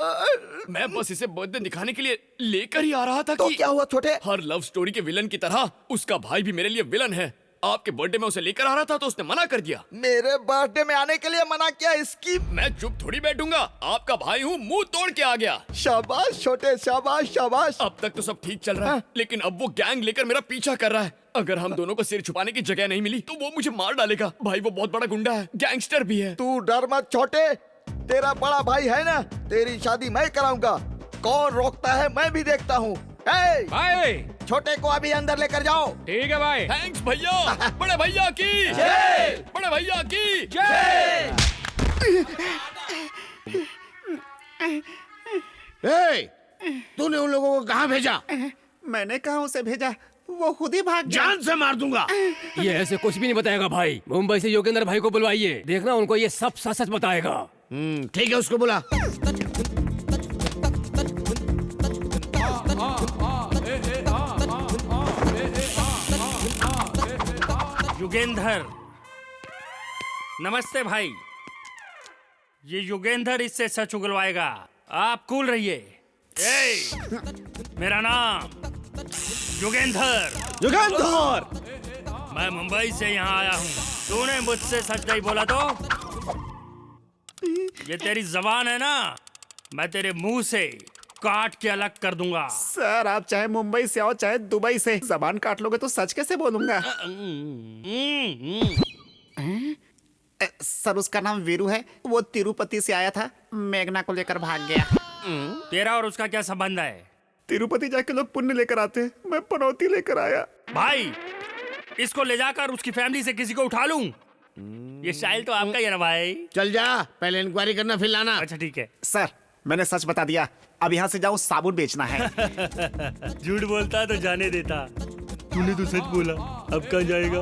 मैं बस इसे बर्थडे दिखाने के लिए लेकर ही आ रहा था तो कि क्या हुआ छोटे? हर लव स्टोरी के विलन की तरह उसका भाई भी मेरे लिए विलन है। आपके बर्थडे में उसे लेकर आ रहा था तो उसने मना कर दिया। मेरे बर्थडे में आने के लिए मना किया? इसकी मैं चुप थोड़ी बैठूंगा, आपका भाई हूँ, मुंह तोड़ के आ गया। शाबाश छोटे, शाबाश शाबाश। अब तक तो सब ठीक चल रहा है, लेकिन अब वो गैंग लेकर मेरा पीछा कर रहा है। अगर हम दोनों को सिर छुपाने की जगह नहीं मिली तो वो मुझे मार डालेगा। भाई वो बहुत बड़ा गुंडा है, गैंगस्टर भी है। तू डर मत छोटे, तेरा बड़ा भाई है ना, तेरी शादी मैं कराऊंगा। कौन रोकता है मैं भी देखता हूँ। भाई छोटे को अभी अंदर लेकर जाओ। ठीक है भाई। थैंक्स भैया। बड़े भैया की जय। बड़े भैया की जय। तूने उन लोगों को कहाँ भेजा? मैंने कहा उसे भेजा, वो खुद ही भाग गया। जान से मार दूंगा। ये ऐसे कुछ भी नहीं बताएगा भाई। मुंबई से योगेंद्र भाई को बुलवाइए, देखना उनको ये सब सच सच बताएगा। ठीक है, उसको बुला। युगेंधर, नमस्ते भाई। ये युगेंधर इससे सच उगलवाएगा, आप कूल रहिए। मेरा नाम युगेंधर। युगेंधर, मैं मुंबई से यहाँ आया हूँ। तूने मुझसे सच नहीं बोला तो ये तेरी जबान है ना, मैं तेरे मुंह से काट के अलग कर दूंगा। सर आप चाहे मुंबई से आओ चाहे दुबई से, जबान काट लोगे तो सच कैसे बोलूंगा? सर उसका नाम वीरू है, वो तिरुपति से आया था, मेघना को लेकर भाग गया। तेरा और उसका क्या संबंध है? तिरुपति जाके लोग पुण्य लेकर आते हैं, मैं पनौती लेकर आया। भाई इसको ले जाकर उसकी फैमिली से किसी को उठा लूं? ये स्टाइल तो आपका ही है ना भाई। चल जा, पहले इंक्वायरी करना फिर लाना। अच्छा ठीक है। सर मैंने सच बता दिया, अब यहाँ से जाऊँ साबुन बेचना है। झूठ बोलता तो जाने देता, तूने तो सच बोला। अब कहाँ जाएगा?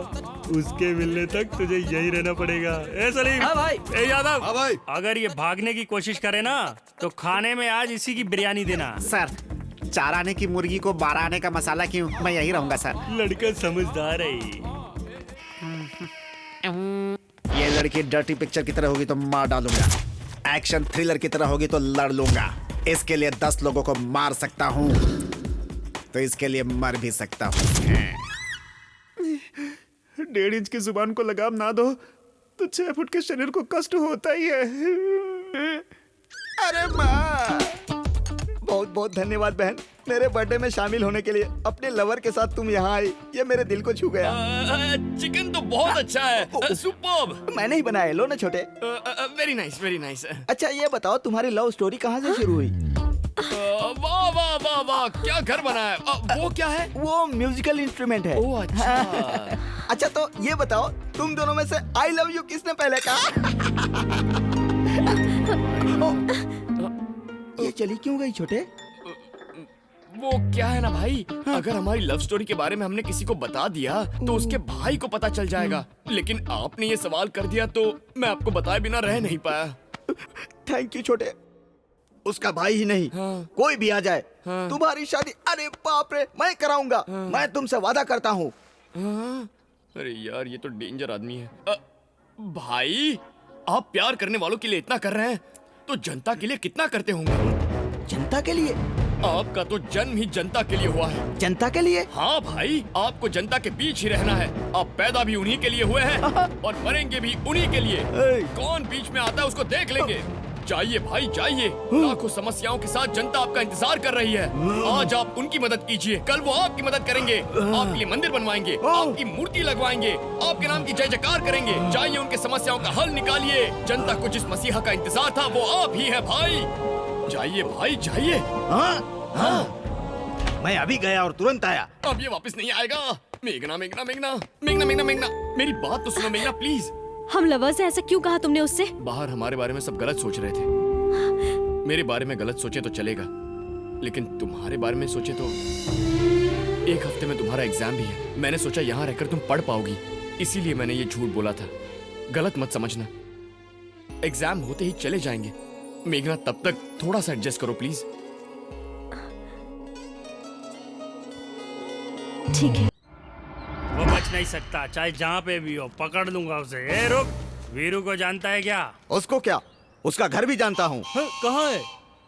उसके मिलने तक तुझे यही रहना पड़ेगा। ए सलीम। हाँ भाई। ए यादव। हाँ भाई। अगर ये भागने की कोशिश करे ना तो खाने में आज इसी की बिरयानी देना। सर 4 आने की मुर्गी को 12 आने का मसाला क्यों, मैं यही रहूंगा सर। लड़का समझदार है। ये लड़की डर्टी पिक्चर की तरह होगी तो मार डालूंगा, एक्शन थ्रिलर की तरह होगी तो लड़ लूंगा। इसके लिए 10 लोगों को मार सकता हूँ तो इसके लिए मर भी सकता हूँ। 1.5 इंच की जुबान को लगाम ना दो तो 6 फुट के शरीर को कष्ट होता ही है। अरे माँ, बहुत बहुत धन्यवाद बहन, मेरे बर्थडे में शामिल होने के लिए। अपने लवर के साथ तुम यहाँ आई, ये मेरे दिल को छू गया। चिकन तो बहुत अच्छा है, सुपर्ब। मैंने ही बनाया, लो ना छोटे। Very nice, very nice. अच्छा ये बताओ तुम्हारी लव स्टोरी कहाँ से शुरू हुई? वाह वाह वाह वाह, क्या घर बनाया। वो क्या है? वो म्यूजिकल इंस्ट्रूमेंट है। ओह अच्छा। अच्छा तो ये बताओ तुम दोनों में से आई लव यू किसने पहले कहा? ये चली क्यों गई छोटे? वो क्या है ना भाई, अगर हमारी लव स्टोरी के बारे में हमने किसी को बता दिया तो उसके भाई को पता चल जाएगा। लेकिन आपने ये सवाल कर दिया तो मैं आपको बताए बिना रह नहीं पाया। थैंक यू छोटे। उसका भाई ही नहीं, कोई भी आ जाए, तुम्हारी शादी, अरे बाप रे, मैं कराऊंगा। मैं तुमसे वादा करता हूँ। अरे यार ये तो डेंजर आदमी है। भाई आप प्यार करने वालों के लिए इतना कर रहे हैं तो जनता के लिए कितना करते होंगे? जनता के लिए? आपका तो जन्म ही जनता के लिए हुआ है। जनता के लिए? हाँ भाई, आपको जनता के बीच ही रहना है। आप पैदा भी उन्हीं के लिए हुए हैं और मरेंगे भी उन्हीं के लिए। कौन बीच में आता है उसको देख लेंगे। जाइए भाई जाइए, लाखों समस्याओं के साथ जनता आपका इंतजार कर रही है। आज आप उनकी मदद कीजिए, कल वो आपकी मदद करेंगे। आपके लिए मंदिर बनवाएंगे, आपकी मूर्ति लगवाएंगे, आपके नाम की जय जयकार करेंगे। जाइए उनके समस्याओं का हल निकालिए। जनता को जिस मसीहा का इंतजार था वो आप ही है भाई। जाइए भाई जाइए। हाँ, मैं अभी गया और तुरंत आया। अब ये वापस नहीं आएगा। मेघना मेघना मेघना मेघना मेघना मेघना, मेरी बात तो सुनो मेघना प्लीज। हम लवर्स हैं, ऐसा क्यों कहा तुमने उससे? बाहर हमारे बारे में सब गलत सोच रहे थे। मेरे बारे में गलत सोचे तो चलेगा, लेकिन तुम्हारे बारे में सोचे तो। 1 हफ्ते में तुम्हारा एग्जाम भी है। मैंने सोचा यहाँ रहकर तुम पढ़ पाओगी, इसीलिए मैंने ये झूठ बोला था। गलत मत समझना। एग्जाम होते ही चले जाएंगे। मेघना तब तक थोड़ा सा एडजस्ट करो प्लीज। ठीक है। वो बच नहीं सकता, चाहे जहाँ पे भी हो, पकड़ लूंगा उसे। ए रुक, वीरू को जानता है क्या? उसको क्या, उसका घर भी जानता हूँ। कहाँ है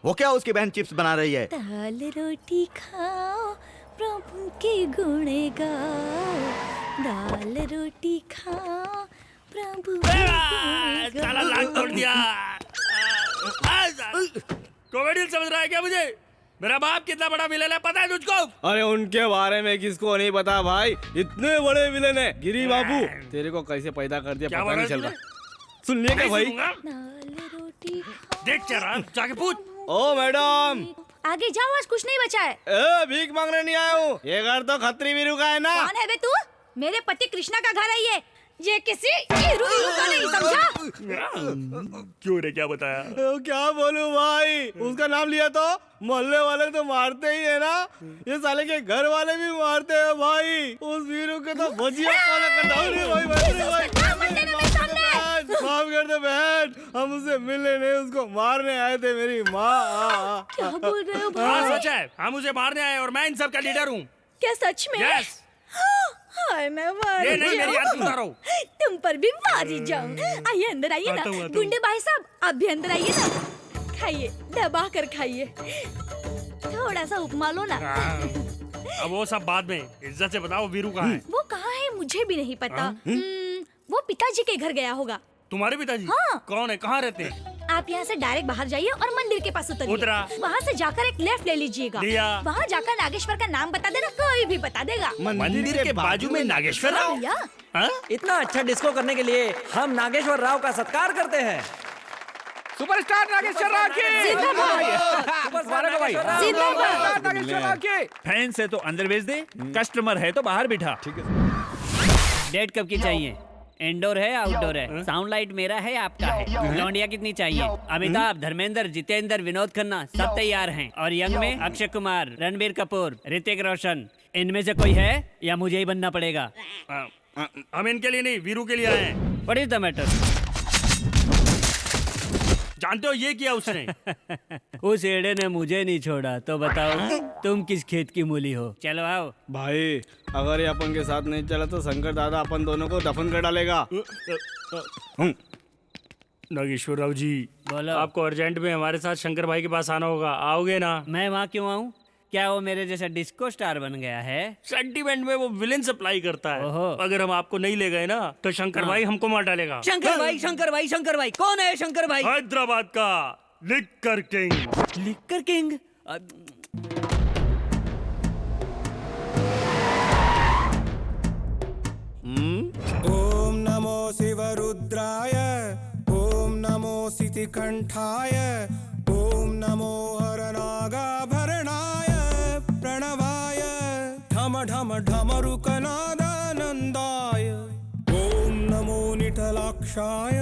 वो? क्या उसकी बहन चिप्स बना रही है? दाल रोटी खाओ, प्रभु के गुण गाओ। दाल रोटी खाओ, प्रभु के गुण गाओ। साला लात तोड़ दिया। कॉमेडियन समझ रहा है क्या मुझे? मेरा बाप कितना बड़ा विलेन है पता है तुझको? अरे उनके बारे में किसको नहीं पता भाई, इतने बड़े विलेन है। गिरी बाबू तेरे को कैसे पैदा कर दिया पता नहीं चल रहा। सुन लिया क्या भाई? देख चला जाके पूछ। ओ मैडम आगे जाओ, आज कुछ नहीं बचा है। ए, भीख मांगने नहीं आया हूँ, ये घर तो खत्री वीरू का है ना। कौन है बे तू? मेरे पति कृष्णा का घर है ये किसी हीरू का नहीं, समझा? क्यों रे, क्या बताया? क्या बोलूं भाई, उसका नाम लिया तो मोहल्ले वाले तो मारते ही है ना, ये साले के घर वाले भी मारते हैं भाई। उस वीरू के तो भजिया वाला करता हूँ रे भाई। माफ कर दे बहन, हम उसे मिलने नहीं उसको मारने आए थे। मेरी माँ। क्या बोल रहे हो भाई? हाँ सच है, हम उसे मारने आए और मैं इन सब का लीडर हूँ। क्या सच में? यस। हाय मैं मार ये नहीं मेरी यार, तुम उतारो। तुम पर भी मार ही जाऊं। आइए अंदर आइए ना गुंडे भाई साहब, आप भी अंदर आइए ना। खाइए, दबा कर खाइए, थोड़ा सा उपमा लो ना। अब वो सब बाद में, इज्जत से बताओ वीरू कहाँ है? वो कहाँ है मुझे भी नहीं पता। वो पिताजी के घर गया होगा। तुम्हारे पिताजी? हाँ। कौन है, कहाँ रहते हैं? आप यहाँ से डायरेक्ट बाहर जाइए और मंदिर के पास उतरिए। उतरा। वहाँ से जाकर एक लेफ्ट ले लीजिएगा। लिया। वहाँ जाकर नागेश्वर का नाम बता देना, कोई भी बता देगा। मंदिर के बाजू में नागेश्वर राव? इतना अच्छा डिस्को करने के लिए हम नागेश्वर राव का सत्कार करते हैं। सुपरस्टार नागेश्वर राव की जिंदाबाद। जिंदाबाद। नागेश्वर राव की। फैंस है तो अंदर भेज दे, कस्टमर है तो बाहर बिठा। ठीक है। डेट कब की चाहिए? इंडोर है आउटडोर है? साउंड लाइट मेरा है आपका है? लौंडिया कितनी चाहिए? अमिताभ, धर्मेंद्र, जितेंद्र, विनोद खन्ना सब तैयार हैं। और यंग में अक्षय कुमार, रणबीर कपूर, ऋतिक रोशन, इनमें से कोई है या मुझे ही बनना पड़ेगा? हम इनके लिए नहीं, वीरू के लिए आए हैं। What is the matter? जानते हो ये किया उसने? उस एड़े ने मुझे नहीं छोड़ा तो बताओ तुम किस खेत की मूली हो? चलो आओ। भाई अगर ये अपन के साथ नहीं चला तो शंकर दादा अपन दोनों को दफन कर डालेगा। नागेश्वर राव जी, बोलो। आपको अर्जेंट में हमारे साथ शंकर भाई के पास आना होगा, आओगे ना? मैं वहाँ क्यों आऊँ? क्या वो मेरे जैसा डिस्को स्टार बन गया है? सेंटीमेंट में वो विलेन सप्लाई करता है। अगर हम आपको नहीं ले गए ना तो शंकर भाई हमको मार डालेगा। शंकर भाई, शंकर भाई, शंकर भाई कौन है? शंकर भाई हैदराबाद का लिक्कर किंग। Liquor king? ओम नमो शिवरुद्राय, ओम नमो सितिकंठाय, ओम नमो हरनागाभरणाय प्रणवाय, ढम ढम ढमरुकनादानन्दाय, ओम नमो निटलाक्षाय,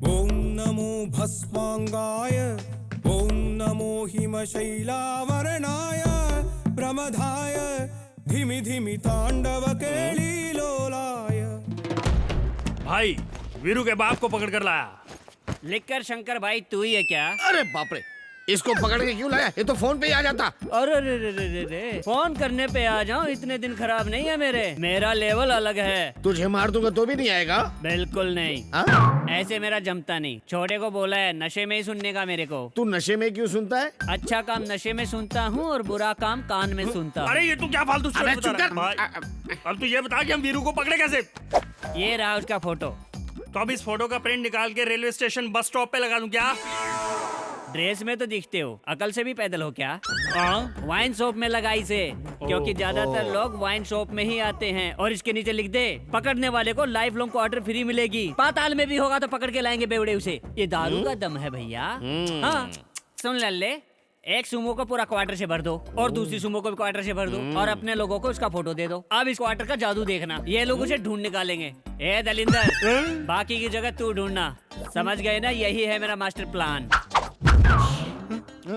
ओम नमो भस्मांगाय, ओम नमो हिमशैलावरणाय प्रमदाय, धिमि धिमि तांडव केलीलोलाय। भाई वीरू के बाप को पकड़ कर लाया। लिक्कर शंकर भाई तू ही है क्या? अरे बाप रे, इसको पकड़ के क्यों लाया? ये तो फोन पे ही आ जाता। अरे रे रे रे रे, फोन करने पे आ जाऊं, इतने दिन खराब नहीं है मेरे। मेरा लेवल अलग है। तुझे मार दूंगा तो भी नहीं आएगा? बिल्कुल नहीं। ऐसे मेरा जमता नहीं। छोटे को बोला है नशे में ही सुनने का मेरे को। तू नशे में क्यों सुनता है? अच्छा काम नशे में सुनता हूँ और बुरा काम कान में सुनता हूँ। अरे ये तू क्या फालतू स्टोरी बता रहा है भाई? अब तू ये बता कि हम वीरू को पकड़े कैसे? ये रहा उसका फोटो। तो अब इस फोटो का प्रिंट निकाल के रेलवे स्टेशन बस स्टॉप पे लगा दूं क्या? ड्रेस में तो दिखते हो, अकल से भी पैदल हो क्या? वाइन शॉप में लगाई से, क्योंकि ज्यादातर लोग वाइन शॉप में ही आते हैं। और इसके नीचे लिख दे, पकड़ने वाले को लाइफ लॉन्ग क्वार्टर फ्री मिलेगी। पाताल में भी होगा तो पकड़ के लाएंगे बेवड़े उसे। ये दारू का दम है भैया। हाँ सुन लल्ले, एक सुमो को पूरा क्वार्टर से भर दो और दूसरी सुमो को भी क्वार्टर से भर दो और अपने लोगों को उसका फोटो दे दो। अब इस क्वार्टर का जादू देखना, ये लोग उसे ढूंढ निकालेंगे। ए दलिंदर, बाकी की जगह तू ढूंढना। समझ गए ना? यही है मेरा मास्टर प्लान।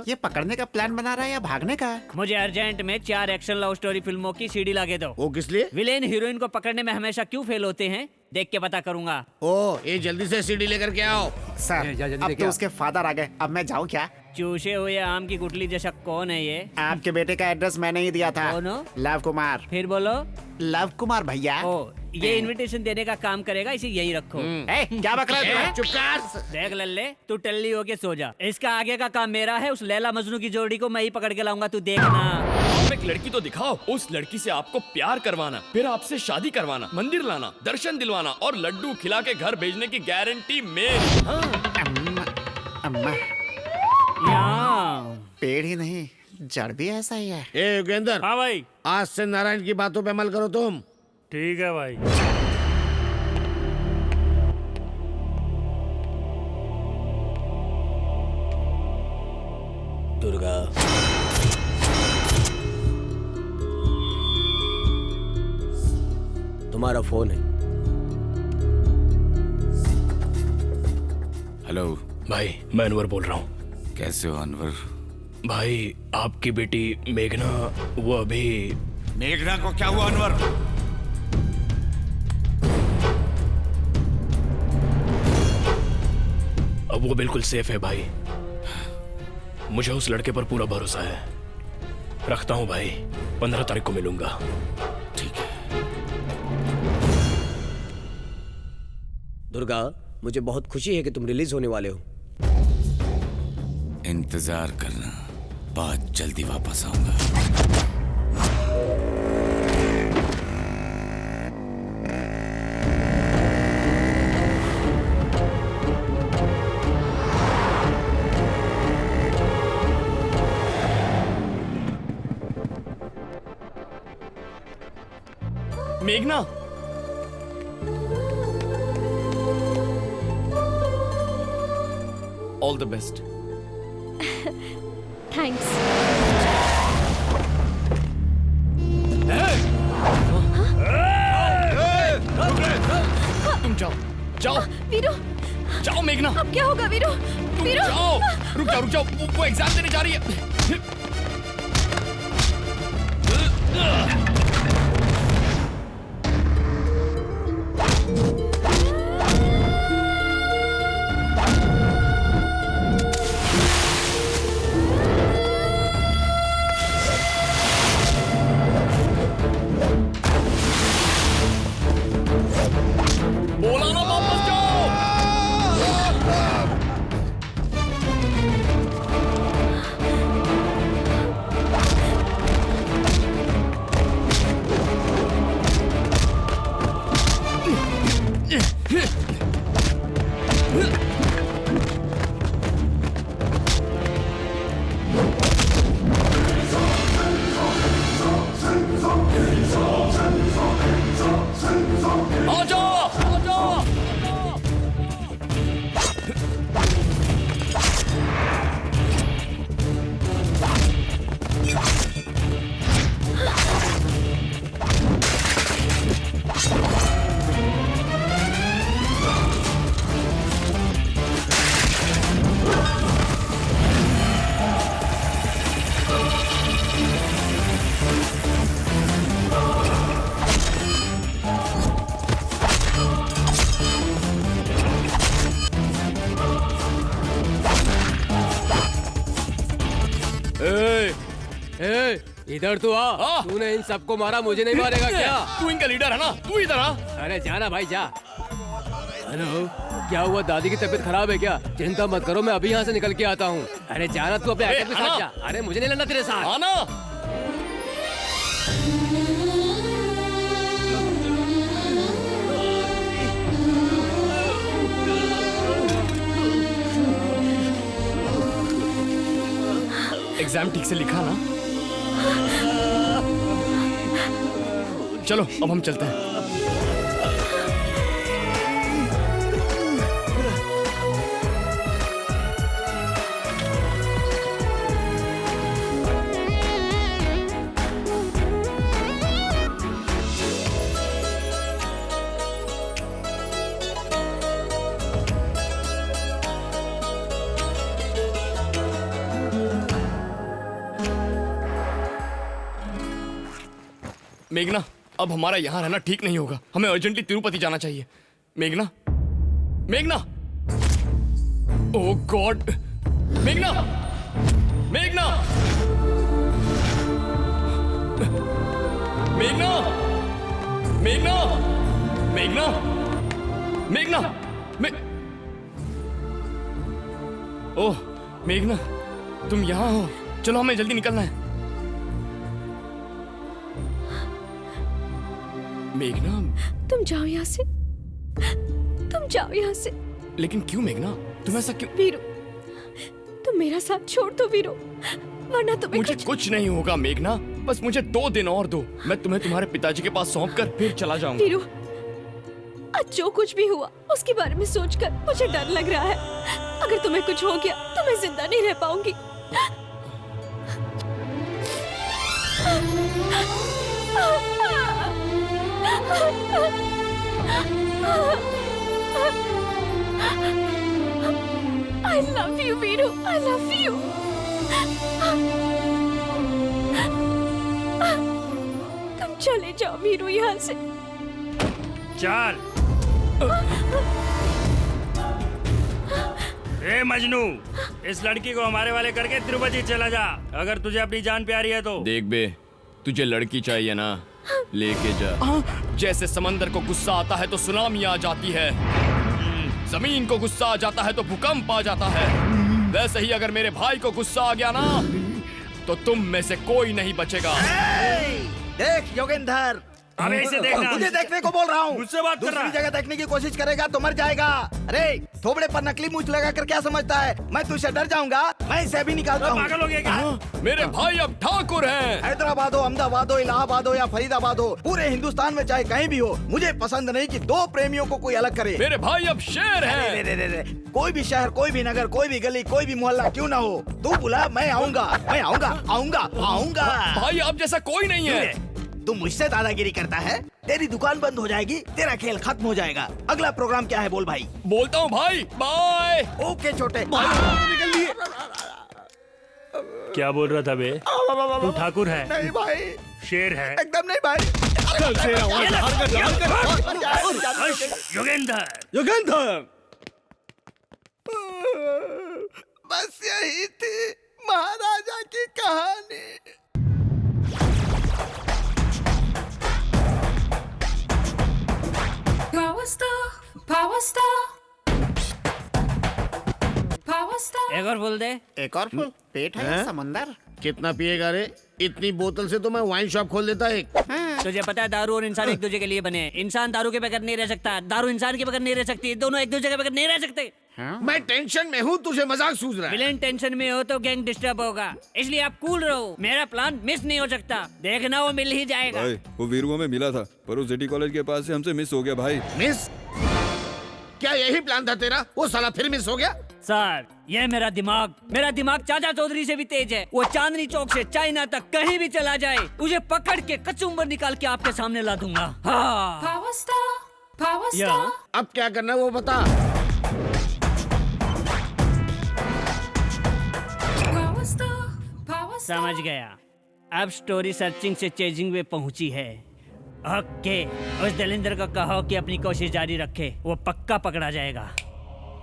ये पकड़ने का प्लान बना रहा है या भागने का? मुझे अर्जेंट में 4 एक्शन लव स्टोरी फिल्मों की सीडी लाके दो। वो किस लिए? विलेन हीरोइन को पकड़ने में हमेशा क्यों फेल होते हैं, देख के पता करूंगा। ओ, ये जल्दी से सीडी लेकर के आओ। सर, अब तो उसके फादर आ गए, अब मैं जाऊँ क्या? चूसे हुए आम की गुठली जैसा कौन है ये? आपके बेटे का एड्रेस मैंने ही दिया था। लव कुमार। फिर बोलो। लव कुमार भैया। ओ, ये इनविटेशन देने का काम करेगा, इसे यही रखो। क्या बक रहा है? चुप कर। देख लल्ले, तू टल्ली होके सो जा। इसका आगे का काम मेरा है। उस लैला मजनू की जोड़ी को मैं ही पकड़ के लाऊंगा, तू देखना। आप एक लड़की तो दिखाओ। उस लड़की से आपको प्यार करवाना, फिर आपसे शादी करवाना, मंदिर लाना, दर्शन दिलवाना और लड्डू खिला के घर भेजने की गारंटी मेरी। अम्मा, पेड़ ही नहीं जड़ भी ऐसा ही है। ए योगेंद्र। हाँ भाई। आज से नारायण की बातों पे अमल करो तुम। ठीक है भाई। दुर्गा, तुम्हारा फोन है। हेलो भाई, मैं अनवर बोल रहा हूँ। कैसे हो अनवर? भाई आपकी बेटी मेघना, वो अभी। मेघना को क्या हुआ अनवर? अब वो बिल्कुल सेफ है भाई। मुझे उस लड़के पर पूरा भरोसा है। रखता हूँ भाई, 15 तारीख को मिलूंगा। ठीक है। दुर्गा, मुझे बहुत खुशी है कि तुम रिलीज होने वाले हो। इंतजार करना, बहुत जल्दी वापस आऊंगा। मेघना, ऑल द बेस्ट। थैंक्स। तुम जाओ जाओ वीरू, जाओ मेघना। अब क्या होगा वीरू? वीरू जाओ, रुक जाओ, वो एग्जाम देने जा रही है। बोला ना वापस जाओ। आ जाओ, आ जाओ। इधर तू आ। तूने इन सबको मारा, मुझे नहीं मारेगा क्या? तू इनका लीडर है ना, तू इधर आ। अरे जाना भाई जा। हेलो, क्या हुआ? दादी की तबीयत खराब है क्या? चिंता मत करो, मैं अभी यहाँ से निकल के आता हूँ। अरे जाना, तू अपने आइटम के साथ जा। अरे मुझे नहीं लड़ना तेरे साथ। आना। एग्जाम ठीक से लिखा ना? चलो अब हम चलते हैं। मेघना, अब हमारा यहाँ रहना ठीक नहीं होगा। हमें अर्जेंटली तिरुपति जाना चाहिए। मेघना, मेघना, ओह गॉड, मेघना, मेघना, मेघना, मेघना, मेघना, मेघना, ओह मेघना, तुम यहाँ हो? चलो हमें जल्दी निकलना है। मेघना, तुम जाओ यहाँ से, तुम जाओ यहाँ से। लेकिन क्यों मेघना? तुम ऐसा क्यों? वीरू, तुम मेरा साथ छोड़ दो वीरू, वरना तुम्हें मुझे कुछ नहीं होगा मेघना, बस मुझे 2 दिन और दो। मैं तुम्हें तुम्हारे पिताजी के पास सौंप कर फिर चला जाऊंगा। वीरू, आज जो कुछ भी हुआ उसके बारे में सोचकर मुझे डर लग रहा है। अगर तुम्हें कुछ हो गया तो मैं जिंदा नहीं रह पाऊंगी। I love you, Veeru, I love you. तुम चले जाओ वीरू यहाँ से। चल। ए मजनू, इस लड़की को हमारे वाले करके तिरुपति चला जा, अगर तुझे अपनी जान प्यारी है तो। देख बे, तुझे लड़की चाहिए ना, लेके जा। जैसे समंदर को गुस्सा आता है तो सुनामी आ जाती है, जमीन को गुस्सा आ जाता है तो भूकंप आ जाता है, वैसे ही अगर मेरे भाई को गुस्सा आ गया ना तो तुम में से कोई नहीं बचेगा। देख योगेंद्र, अबे इसे देखना। तुझे देखने को बोल रहा हूँ। मुझसे बात कर रहा दूसरी है। जगह देखने की कोशिश करेगा तो मर जाएगा। अरे थोबड़े पर नकली मूछ लगा कर क्या समझता है? मैं तुझसे डर जाऊंगा? मैं इसे भी निकालता हूँ। पागल हो गया क्या? मेरे भाई अब ठाकुर हैं। हैदराबाद हो, अहमदाबाद हो, इलाहाबाद हो या फरीदाबाद हो, पूरे हिंदुस्तान में चाहे कहीं भी हो, मुझे पसंद नहीं कि दो प्रेमियों को कोई अलग करे। मेरे भाई अब शेर हैं। रे, रे, रे, रे, कोई भी शहर, कोई भी नगर, कोई भी गली, कोई भी मोहल्ला क्यों ना हो, तू बुला, मैं आऊंगा, मैं आऊंगा, आऊंगा, आऊंगा। भाई अब जैसा कोई नहीं है। तू मुझसे दादागिरी करता है? तेरी दुकान बंद हो जाएगी, तेरा खेल खत्म हो जाएगा। अगला प्रोग्राम क्या है बोल भाई? बोलता हूँ भाई, बाय। ओके छोटे। निकल लिए। क्या बोल रहा था बे? तू ठाकुर है? नहीं भाई, शेर है? एकदम नहीं भाई। योगेंद्र, योगेंद्र, बस यही थी महाराजा की कहानी। एक और फुल दे। एक और फुल? पेट है समंदर। कितना पिएगा रे? इतनी बोतल से तो मैं वाइन शॉप खोल देता एक। तुझे पता है दारू और इंसान एक दूसरे के लिए बने हैं। इंसान दारू के बगैर नहीं रह सकता, दारू इंसान के बगैर नहीं रह सकती, दोनों एक दूसरे के बगैर नहीं रह सकते। मैं टेंशन में हूँ, तुझे मजाक सूझ रहा है। विलेन टेंशन में हो तो गैंग डिस्टर्ब होगा, इसलिए आप कूल रहो। मेरा प्लान मिस नहीं हो सकता, देखना वो मिल ही जाएगा। भाई वो वीरू में मिला था पर वो सिटी कॉलेज के पास से हमसे मिस हो गया भाई। मिस? क्या यही प्लान था तेरा? वो साला फिर मिस हो गया? सर ये मेरा दिमाग चाचा चौधरी से भी तेज है। वो चांदनी चौक से चाइना तक कहीं भी चला जाए, उसे पकड़ के कचुम्बर निकाल के आपके सामने ला दूंगा। हाँ। या? अब क्या करना है वो बता। समझ गया। अब स्टोरी सर्चिंग से चेजिंग में पहुंची है। ओके, उस दलिंदर को कहो कि अपनी कोशिश जारी रखे, वो पक्का पकड़ा जाएगा।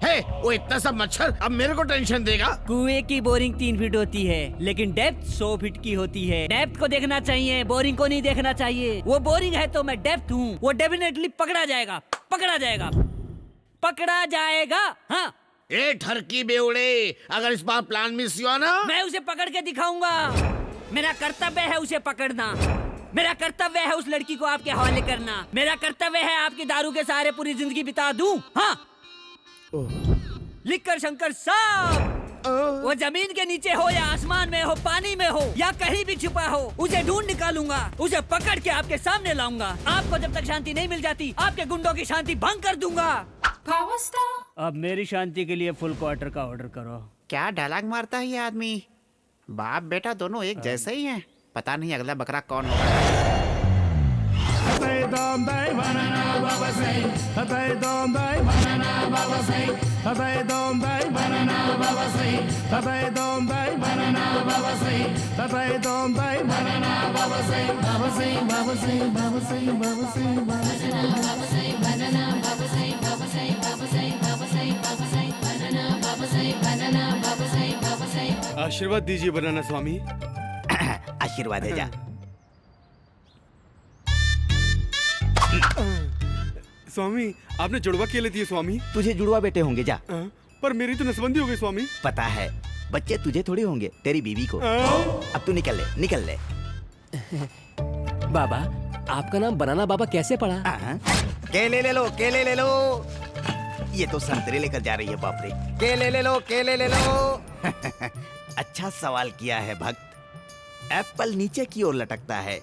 हे, वो इतना सब मच्छर अब मेरे को टेंशन देगा। कुएं की बोरिंग 3 फीट होती है, लेकिन डेप्थ 100 फीट की होती है। डेप्थ को देखना चाहिए, बोरिंग को नहीं देखना चाहिए। वो बोरिंग है तो मैं डेप्थ हूँ। वो डेफिनेटली पकड़ा जाएगा, पकड़ा जाएगा, पकड़ा जाएगा। हाँ। ए ठरकी बेवड़े, अगर इस बार प्लान मिस हुआ ना, मैं उसे पकड़ के दिखाऊंगा। मेरा कर्तव्य है उसे पकड़ना। मेरा कर्तव्य है उस लड़की को आपके हवाले करना। मेरा कर्तव्य है आपकी दारू के सहारे पूरी जिंदगी बिता दूं। हाँ। लिखकर शंकर साहब, वो जमीन के नीचे हो या आसमान में हो, पानी में हो या कहीं भी छुपा हो, उसे ढूंढ निकालूंगा, उसे पकड़ के आपके सामने लाऊंगा। आपको जब तक शांति नहीं मिल जाती, आपके गुंडों की शांति भंग कर दूंगा। अब मेरी शांति के लिए फुल क्वार्टर का ऑर्डर करो। क्या डायलॉग मारता है ये आदमी? बाप बेटा दोनों एक जैसे ही हैं। पता नहीं अगला बकरा कौन होगा। आशीर्वाद दीजिए बनाना स्वामी। आशीर्वाद दे जा। स्वामी आपने जुड़वा केले दिए स्वामी। तुझे जुड़वा बेटे होंगे जा। पर मेरी तो नसबंदी हो गई स्वामी। पता है, बच्चे तुझे थोड़ी होंगे, तेरी बीवी को। अब तू निकल ले, निकल ले। बाबा आपका नाम बनाना बाबा कैसे पड़ा? केले ले लो, केले ले लो। ये तो संतरे लेकर जा रही है, बाप रे। केले ले लो, केले ले लो। अच्छा सवाल किया है भक्त। एप्पल नीचे की ओर लटकता है,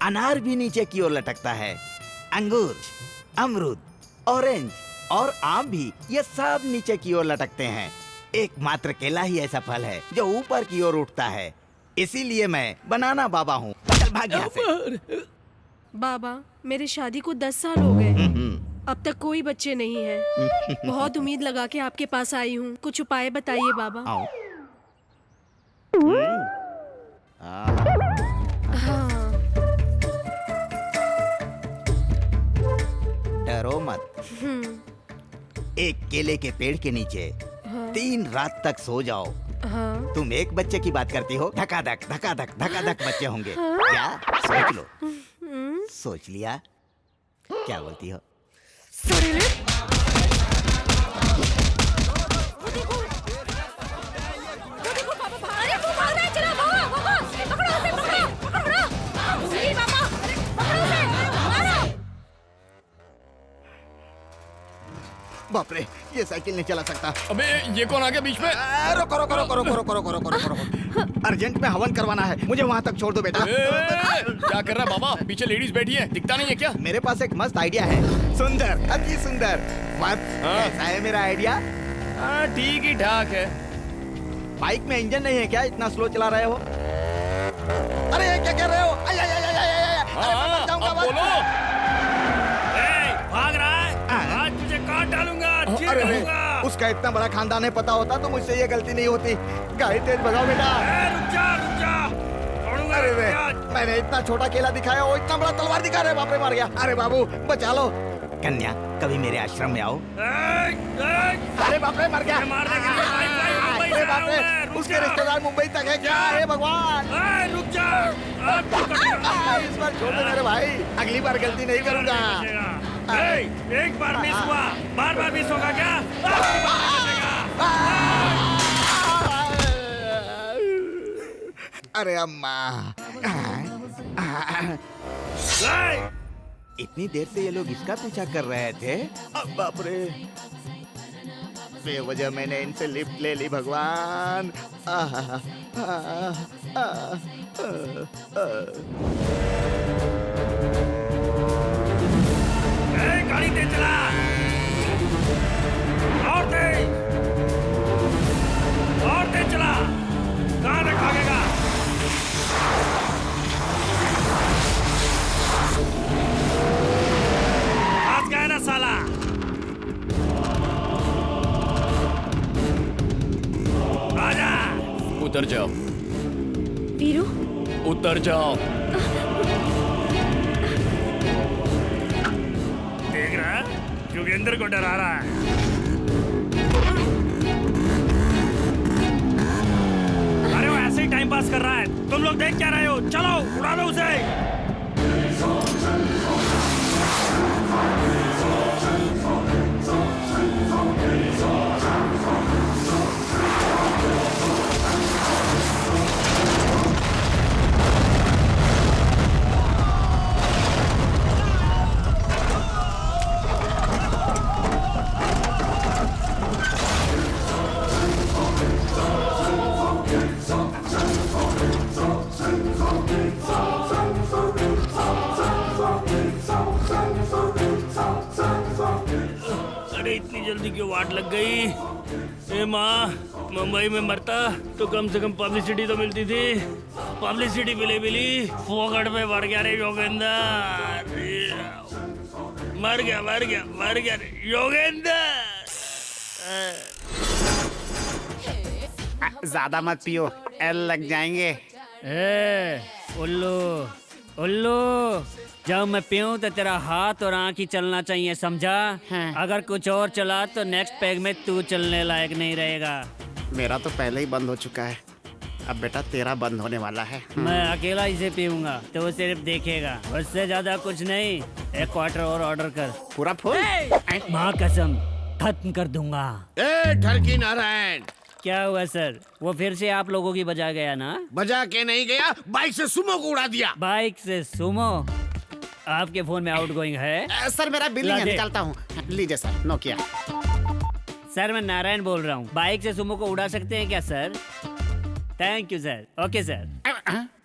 अनार भी नीचे की ओर लटकता है, अंगूर, अमरूद, ऑरेंज और आम भी, ये सब नीचे की ओर लटकते हैं। एकमात्र केला ही ऐसा फल है जो ऊपर की ओर उठता है। इसीलिए मैं बनाना बाबा हूँ। चल भाग यहाँ से। बाबा मेरे शादी को 10 साल हो गए, अब तक कोई बच्चे नहीं हैं। बहुत उम्मीद लगा के आपके पास आई हूँ, कुछ उपाय बताइए बाबा। आओ। हाँ। डरो मत। एक केले के पेड़ के नीचे 3 रात तक सो जाओ। हाँ। तुम एक बच्चे की बात करती हो, धकाधक धकाधक धकाधक बच्चे होंगे। क्या सोच लो। सोच लिया? क्या बोलती हो? बाप रे, ये साइकिल नहीं चला सकता। अबे ये कौन आ गया बीच में? रुको रुको रुको रुको रुको रुको रुको रुको। अर्जेंट में हवन करवाना है, मुझे वहाँ तक छोड़ दो बेटा। क्या कर रहा है बाबा? पीछे लेडीज बैठी है, दिखता नहीं है क्या? मेरे पास एक मस्त आइडिया है, सुंदर, अति सुंदर। कैसा है मेरा आइडिया? ठीक ही ठाक है। बाइक में इंजन नहीं है क्या, इतना स्लो चला रहे हो? अरे क्या कर रहे हो? भाग रहा है? आज तुझे काट डालूंगा, चीर डालूंगा। उसका इतना बड़ा खानदान है, पता होता तो मुझसे ये गलती नहीं होती। गाड़ी तेज भगाओ बेटा। रुक जा रुक जा। अरे रे, मैंने इतना छोटा केला दिखाया, वो इतना बड़ा तलवार दिखा रहे, बाप रे मार गया। अरे बाबू बचा लो। कन्या कभी मेरे आश्रम में आओ। अरे बाप रे मर गया। अरे बाप रे, उसके रिश्तेदार मुंबई तक है क्या? हे भगवान, रुक जा। इस बार छोड़ दे मेरे भाई, अगली बार गलती नहीं करूंगा। एक बार मिस हुआ, बार बार मिस होगा क्या? अरे अम्मा, इतनी देर से ये लोग इसका पीछा कर रहे थे। अब बाप रे, बेवजह मैंने इनसे लिफ्ट ले ली। भगवान, गाड़ी तेज चला, और तेज चला। कहाँ तक भागेगा? आज गया ना साला। आजा। उतर जाओ वीरू, उतर जाओ। देख रहा है, योगेंद्र को डरा रहा है। अरे वो ऐसे ही टाइम पास कर रहा है, तुम लोग देख क्या रहे हो? चलो उड़ा दो उसे। अरे इतनी जल्दी क्यों वाट लग गई? ए माँ, मुंबई में मरता तो कम से कम पब्लिसिटी तो मिलती थी। पब्लिसिटी मिली फोकट में बढ़ गया रे योगेंद्र। मर गया रे योगेंद्र। ज्यादा मत पियो, एल लग जाएंगे। उल्लू, जब मैं पीऊं तो तेरा हाथ और आँख ही चलना चाहिए, समझा? अगर कुछ और चला तो नेक्स्ट पैग में तू चलने लायक नहीं रहेगा। मेरा तो पहले ही बंद हो चुका है, अब बेटा तेरा बंद होने वाला है। मैं अकेला इसे पीऊंगा तो वो सिर्फ देखेगा, उससे ज्यादा कुछ नहीं। एक क्वार्टर और ऑर्डर कर। पूरा फुल? माँ कसम खत्म कर दूंगा। ठरकी नारायण, क्या हुआ सर? वो फिर से आप लोगों की बजा गया ना? बजा के नहीं गया, बाइक से सुमो को उड़ा दिया। बाइक से सुमो? आपके फोन में आउटगोइंग है? सर मेरा बिल है, निकालता हूँ। लीजिए सर, नोकिया। सर मैं नारायण बोल रहा हूँ, बाइक से सुमो को उड़ा सकते हैं क्या sir? Thank you sir. Okay sir,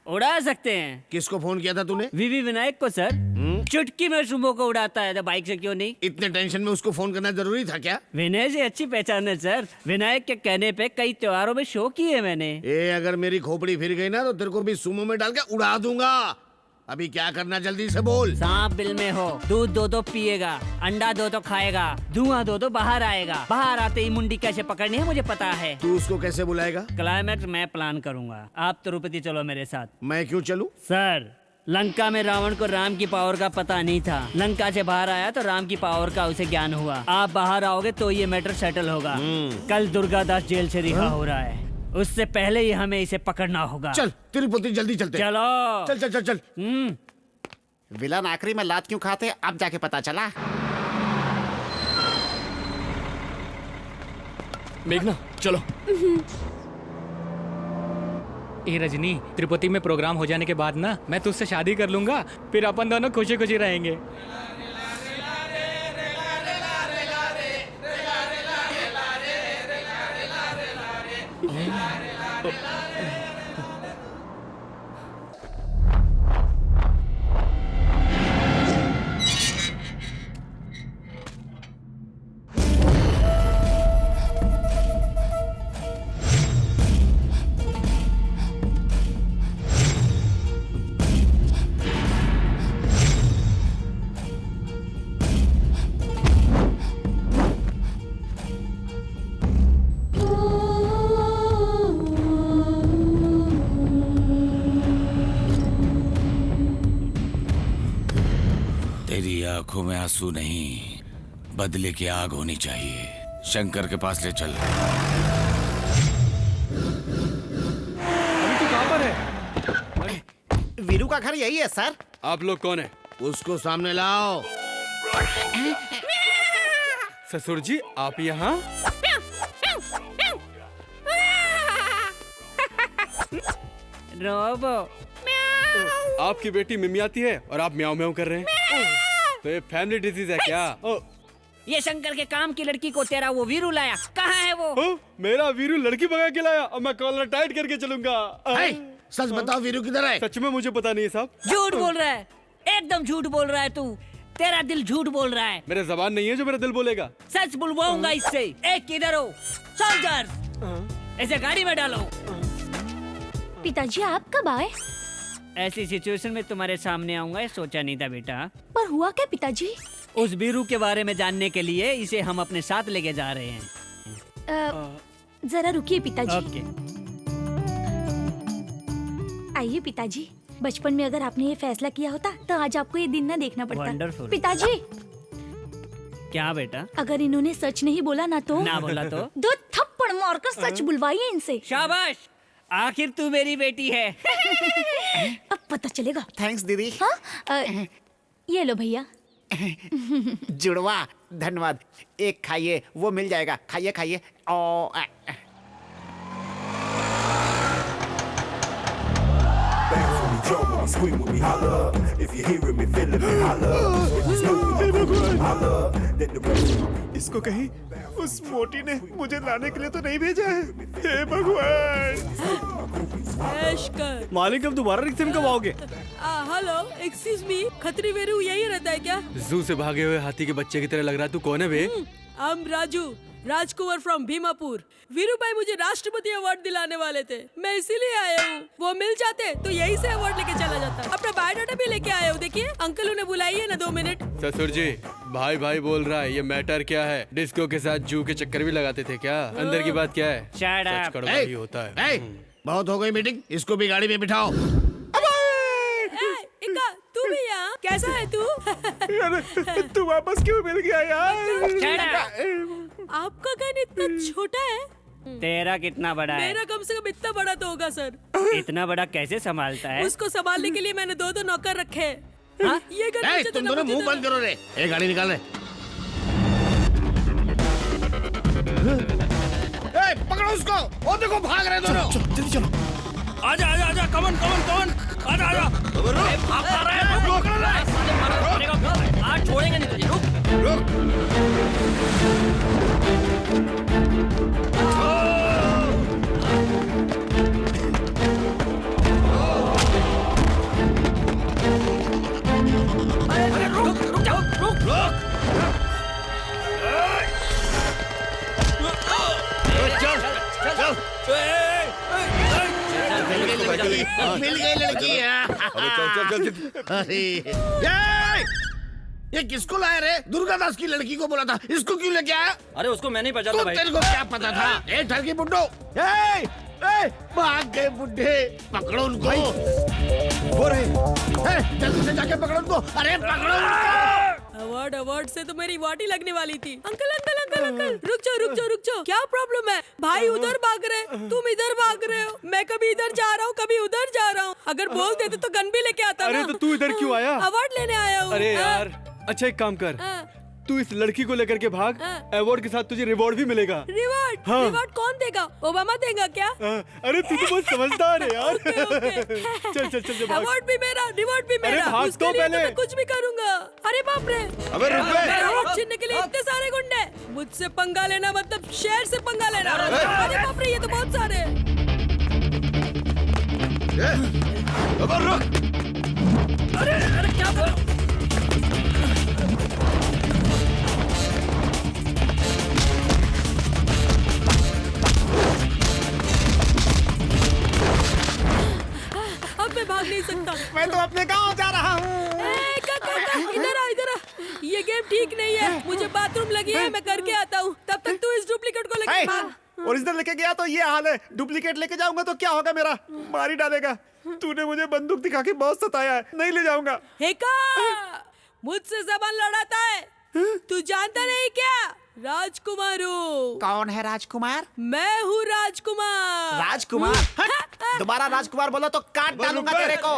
उड़ा सकते हैं। किसको फोन किया था तूने? वीवी विनायक को सर। चुटकी में सुमो को उड़ाता है तो बाइक से क्यों नहीं? इतने टेंशन में उसको फोन करना जरूरी था क्या? विनय जी अच्छी पहचान है सर, विनायक के कहने पे कई त्योहारों में शो किए मैंने। अगर मेरी खोपड़ी फिर गई ना तो तेरे को भी सुमो में डाल के उड़ा दूंगा। अभी क्या करना, जल्दी से बोल। सांप बिल में हो, दूध दो तो पिएगा, अंडा दो तो खाएगा, धुआं दो तो बाहर आएगा। बाहर आते ही मुंडी कैसे पकड़नी है मुझे पता है। तू उसको कैसे बुलाएगा? क्लाइमैक्स मैं प्लान करूंगा, आप तिरुपति चलो मेरे साथ। मैं क्यों चलूं? सर, लंका में रावण को राम की पावर का पता नहीं था, लंका से बाहर आया तो राम की पावर का उसे ज्ञान हुआ। आप बाहर आओगे तो ये मैटर सेटल होगा। कल दुर्गादास जेल से रिहा हो रहा है, उससे पहले ही हमें इसे पकड़ना होगा। चल तिरुपति जल्दी चलते। चलो चल चल चल चल। विलन आखिरी में लात क्यों खाते, अब जाके पता चला। मेघना चलो। ए रजनी, तिरुपति में प्रोग्राम हो जाने के बाद ना मैं तुझसे शादी कर लूंगा, फिर अपन दोनों खुशी खुशी रहेंगे। आंखों में आंसू नहीं, बदले की आग होनी चाहिए। शंकर के पास ले चल। अभी तू कहाँ पर है? वीरू का घर यही है सर। आप लोग कौन है? उसको सामने लाओ। ससुर जी आप यहाँ? रोबो आपकी बेटी मिमियाती है और आप म्याऊं म्याऊं कर रहे हैं। तो ये फैमिली डिजीज है क्या? ये शंकर के काम की लड़की को तेरा वो वीरू लाया, कहाँ है वो? मेरा वीरू लड़की भगा के लाया और मैं कॉलर टाइट करके चलूंगा। सच बताओ वीरू किधर है? सच में मुझे पता नहीं है साहब। झूठ बोल रहा है, एकदम झूठ बोल रहा है तू। तेरा दिल झूठ बोल रहा है। मेरे जबान नहीं है जो मेरा दिल बोलेगा। सच बुलवाऊंगा इससे। एक किधर हो? सोल्जर ऐसे गाड़ी में डालो। पिताजी आप कब आए? ऐसी सिचुएशन में तुम्हारे सामने आऊंगा ये सोचा नहीं था बेटा। पर हुआ क्या पिताजी? उस बीरू के बारे में जानने के लिए इसे हम अपने साथ लेके जा रहे हैं। जरा रुकिए पिताजी। ओके। आइए पिताजी, बचपन में अगर आपने ये फैसला किया होता तो आज आपको ये दिन न देखना पड़ता। Wonderful। पिताजी क्या बेटा? अगर इन्होंने सच नहीं बोला ना तो? ना बोला तो? 2 थप्पड़ मारकर सच बुलवाइए इनसे। शाबाश, आखिर तू मेरी बेटी है। अब पता चलेगा। थैंक्स दीदी। हाँ? ये लो भैया। जुड़वा धन्यवाद। एक खाइए, वो मिल जाएगा। खाइए खाइए। Scream with me, holla. If you're hearing me, feeling me, holla. If you know me, holla. Then the इसको कहीं उस मोटी ने मुझे लाने के लिए तो नहीं भेजा है। हे भगवान। मालिक अब दोबारा रिक्शे में कब आओगे? Hello excuse me, Khatri Veeru यही रहता है क्या? जू से भागे हुए हाथी के बच्चे की तरह लग रहा है। तू कौन है बे? I'm Raju, Rajkumar from Bhimapur. वीरू भाई मुझे राष्ट्रपति अवार्ड दिलाने वाले थे, मैं इसीलिए आया हूँ। वो मिल जाते तो यही से अवार्ड लेके चला जाता। अपना बायोडाटा भी लेके आया हूँ। देखिए अंकल उन्हें बुलाइए ना 2 मिनट। ससुर जी भाई भाई बोल रहा है, ये मैटर क्या है? डिस्को के साथ जू के चक्कर भी लगाते थे क्या? अंदर की बात क्या है? सच कड़वा ही होता है। बहुत हो गई मीटिंग, इसको भी गाड़ी में बिठाओ। इक्का तू भी यहाँ? कैसा है तू? तू वापस क्यों मिल गया यार? आपका गन इतना छोटा है? तेरा कितना बड़ा है? मेरा कम से कम इतना बड़ा तो होगा सर। इतना बड़ा कैसे संभालता है? उसको संभालने के लिए मैंने 2 नौकर रखे हैं। हाँ? ये गन तुम दोनों मुंह बंद करो रे। एक गाड़ी निकाल रहे। पकड़ो उसको। वो देखो भाग रहे दोनों। जल्दी चलो। आजा आजा आजा, कमन कमन कमन, आजा आजा। भाग रहा है, आज छोड़ेंगे नहीं तुझे। रुक। अरे रुक जाओ, रुक। मिल गई लड़की। अरे ये किसको लाया रे? दुर्गादास की लड़की को बोला था, इसको क्यों लेके आया? अरे उसको मैं नहीं पहचानता भाई। तेरे को क्या पता था? ए ठरकी बुड्ढो, भाग गए बुड्ढे। पकड़ो उनको। वो रहे। जल्दी से जाके पकड़ो उनको। अरे पकड़ो उनको। अवार्ड से तो मेरी वाटी लगने वाली थी। अंकल अंकल अंकल अंकल, रुक जाओ। क्या प्रॉब्लम है? भाई उधर भाग रहे, तुम इधर भाग रहे हो। मैं कभी इधर जा रहा हूँ, कभी उधर जा रहा हूँ। अगर बोल देते तो गन भी लेके आता। अरे तो तू इधर क्यों आया? अवार्ड लेने आया हूँ। अरे यार, अच्छा एक काम कर, तू इस लड़की को लेकर के भाग। अवार्ड के साथ तुझे रिवॉर्ड भी मिलेगा। रिवॉर्ड? हाँ। रिवॉर्ड कौन देगा? ओबामा देगा क्या? अरे तू तो बहुत समझदार है यार। चल अवार्ड भी मेरा, रिवॉर्ड भी मेरा। अरे भाग उसके तो लिए पहले। मैं कुछ भी करूंगा। अरे बाप रे, अबे रुक बे। अवार्ड छीनने के लिए इतने सारे गुंडे। मुझसे पंगा लेना मतलब शहर से पंगा लेना। अरे बाप रे, ये तो बहुत सारे हैं। अरे क्या बोल? अब मैं भाग नहीं सकता। मैं तो अपने गांव जा रहा हूँ। इधर आ। ये गेम ठीक नहीं है। मुझे बाथरूम लगी है, मैं करके आता हूँ। तब तक तू इस डुप्लीकेट को लेके भाग। ओरिजिनल लेके गया तो ये हाल है, डुप्लीकेट लेके जाऊंगा तो क्या होगा? मेरा मार ही डालेगा। तूने मुझे बंदूक दिखा के बहुत सताया है, नहीं ले जाऊंगा। हेका, मुझसे जबान लड़ाता है? तू जानता नहीं क्या? राजकुमार हूँ। कौन है राजकुमार? मैं हूँ राजकुमार। राजकुमार? दोबारा राजकुमार बोलो तो काट डालूंगा तेरे को।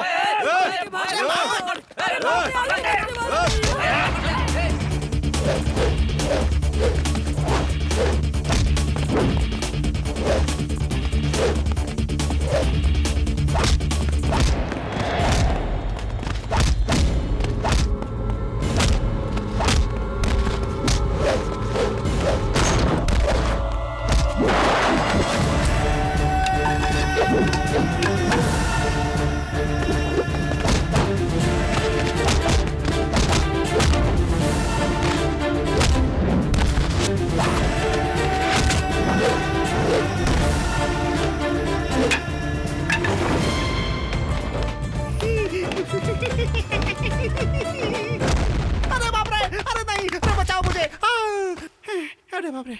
अरे बाप रे, अरे नहीं, अरे बचाओ मुझे। अरे बाप रे।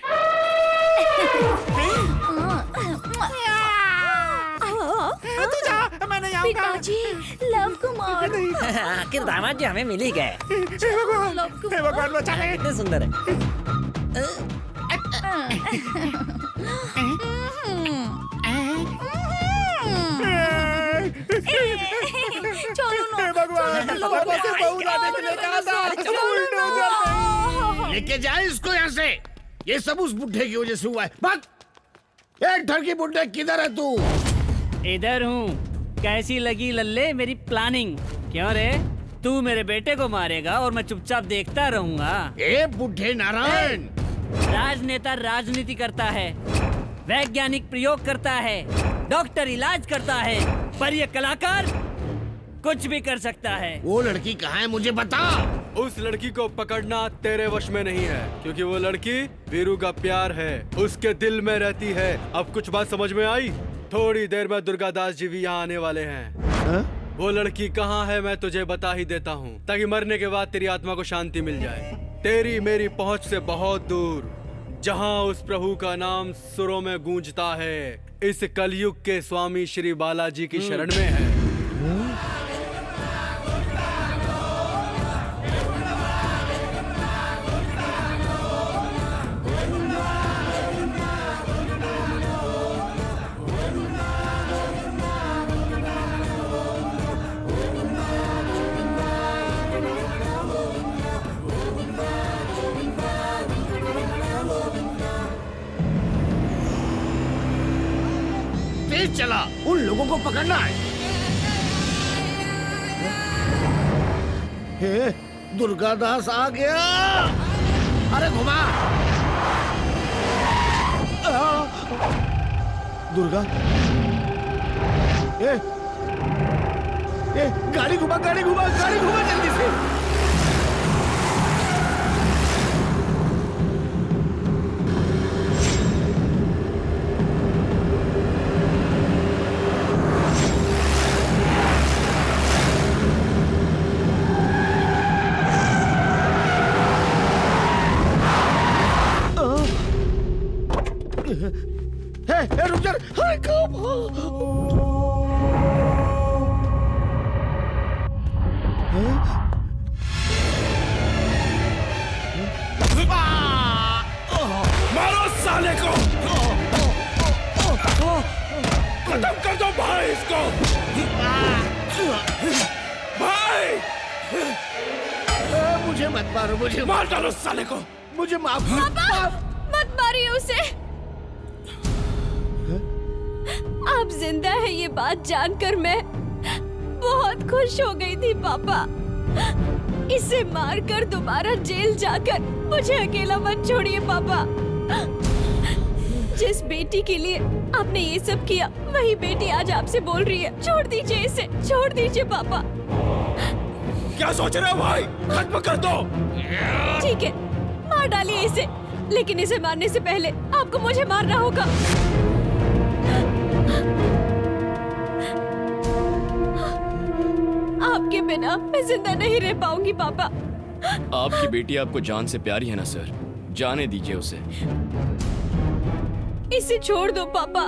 तू जा, मैं नहीं आऊंगा। पिताजी, लव कुमार। आखिर दामाद जी हमें मिल ही गए। हे भगवान बचा ले। कितने सुंदर है। लेके जाए इसको यहाँ से। ये सब उस बुढ़े की वजह से हुआ है। भाग! एक ठरकी बुढ़े, किधर है तू? इधर हूँ। कैसी लगी लल्ले मेरी प्लानिंग? क्यों रे, तू मेरे बेटे को मारेगा और मैं चुपचाप देखता रहूंगा? ए बुढ़े नारायण! राजनेता राजनीति करता है, वैज्ञानिक प्रयोग करता है, डॉक्टर इलाज करता है, पर ये कलाकार कुछ भी कर सकता है। वो लड़की कहाँ है, मुझे बता। उस लड़की को पकड़ना तेरे वश में नहीं है, क्योंकि वो लड़की वीरू का प्यार है, उसके दिल में रहती है। अब कुछ बात समझ में आई? थोड़ी देर में दुर्गादास जी भी यहाँ आने वाले हैं। वो लड़की कहाँ है मैं तुझे बता ही देता हूँ, ताकि मरने के बाद तेरी आत्मा को शांति मिल जाए। तेरी मेरी पहुँच से बहुत दूर, जहाँ उस प्रभु का नाम सुरों में गूंजता है, इस कलयुग के स्वामी श्री बालाजी की शरण में है। तेज चला, उन लोगों को पकड़ना है। हे, दुर्गादास आ गया। अरे घुमा। दुर्गा, गाड़ी घुमा, गाड़ी घुमा, गाड़ी घुमा जल्दी से। रुक जा। मारो साले को, खत्म कर दो भाई इसको। भाई मुझे मत मारो, मुझे मार डालो साले को। मुझे माफ। मत मारिए उसे। आप जिंदा है ये बात जानकर मैं बहुत खुश हो गई थी पापा। इसे मारकर दोबारा जेल जाकर मुझे अकेला मत छोड़िए पापा। जिस बेटी के लिए आपने ये सब किया, वही बेटी आज आपसे बोल रही है छोड़ दीजिए इसे, छोड़ दीजिए पापा। क्या सोच रहे हो भाई? खत्म कर दो। ठीक है, मार डालिए इसे, लेकिन इसे मारने से पहले आपको मुझे मारना होगा। आपके बिना मैं जिंदा नहीं रह पाऊंगी पापा। आपकी बेटी आपको जान से प्यारी है ना सर, जाने दीजिए उसे। इसे छोड़ दो पापा।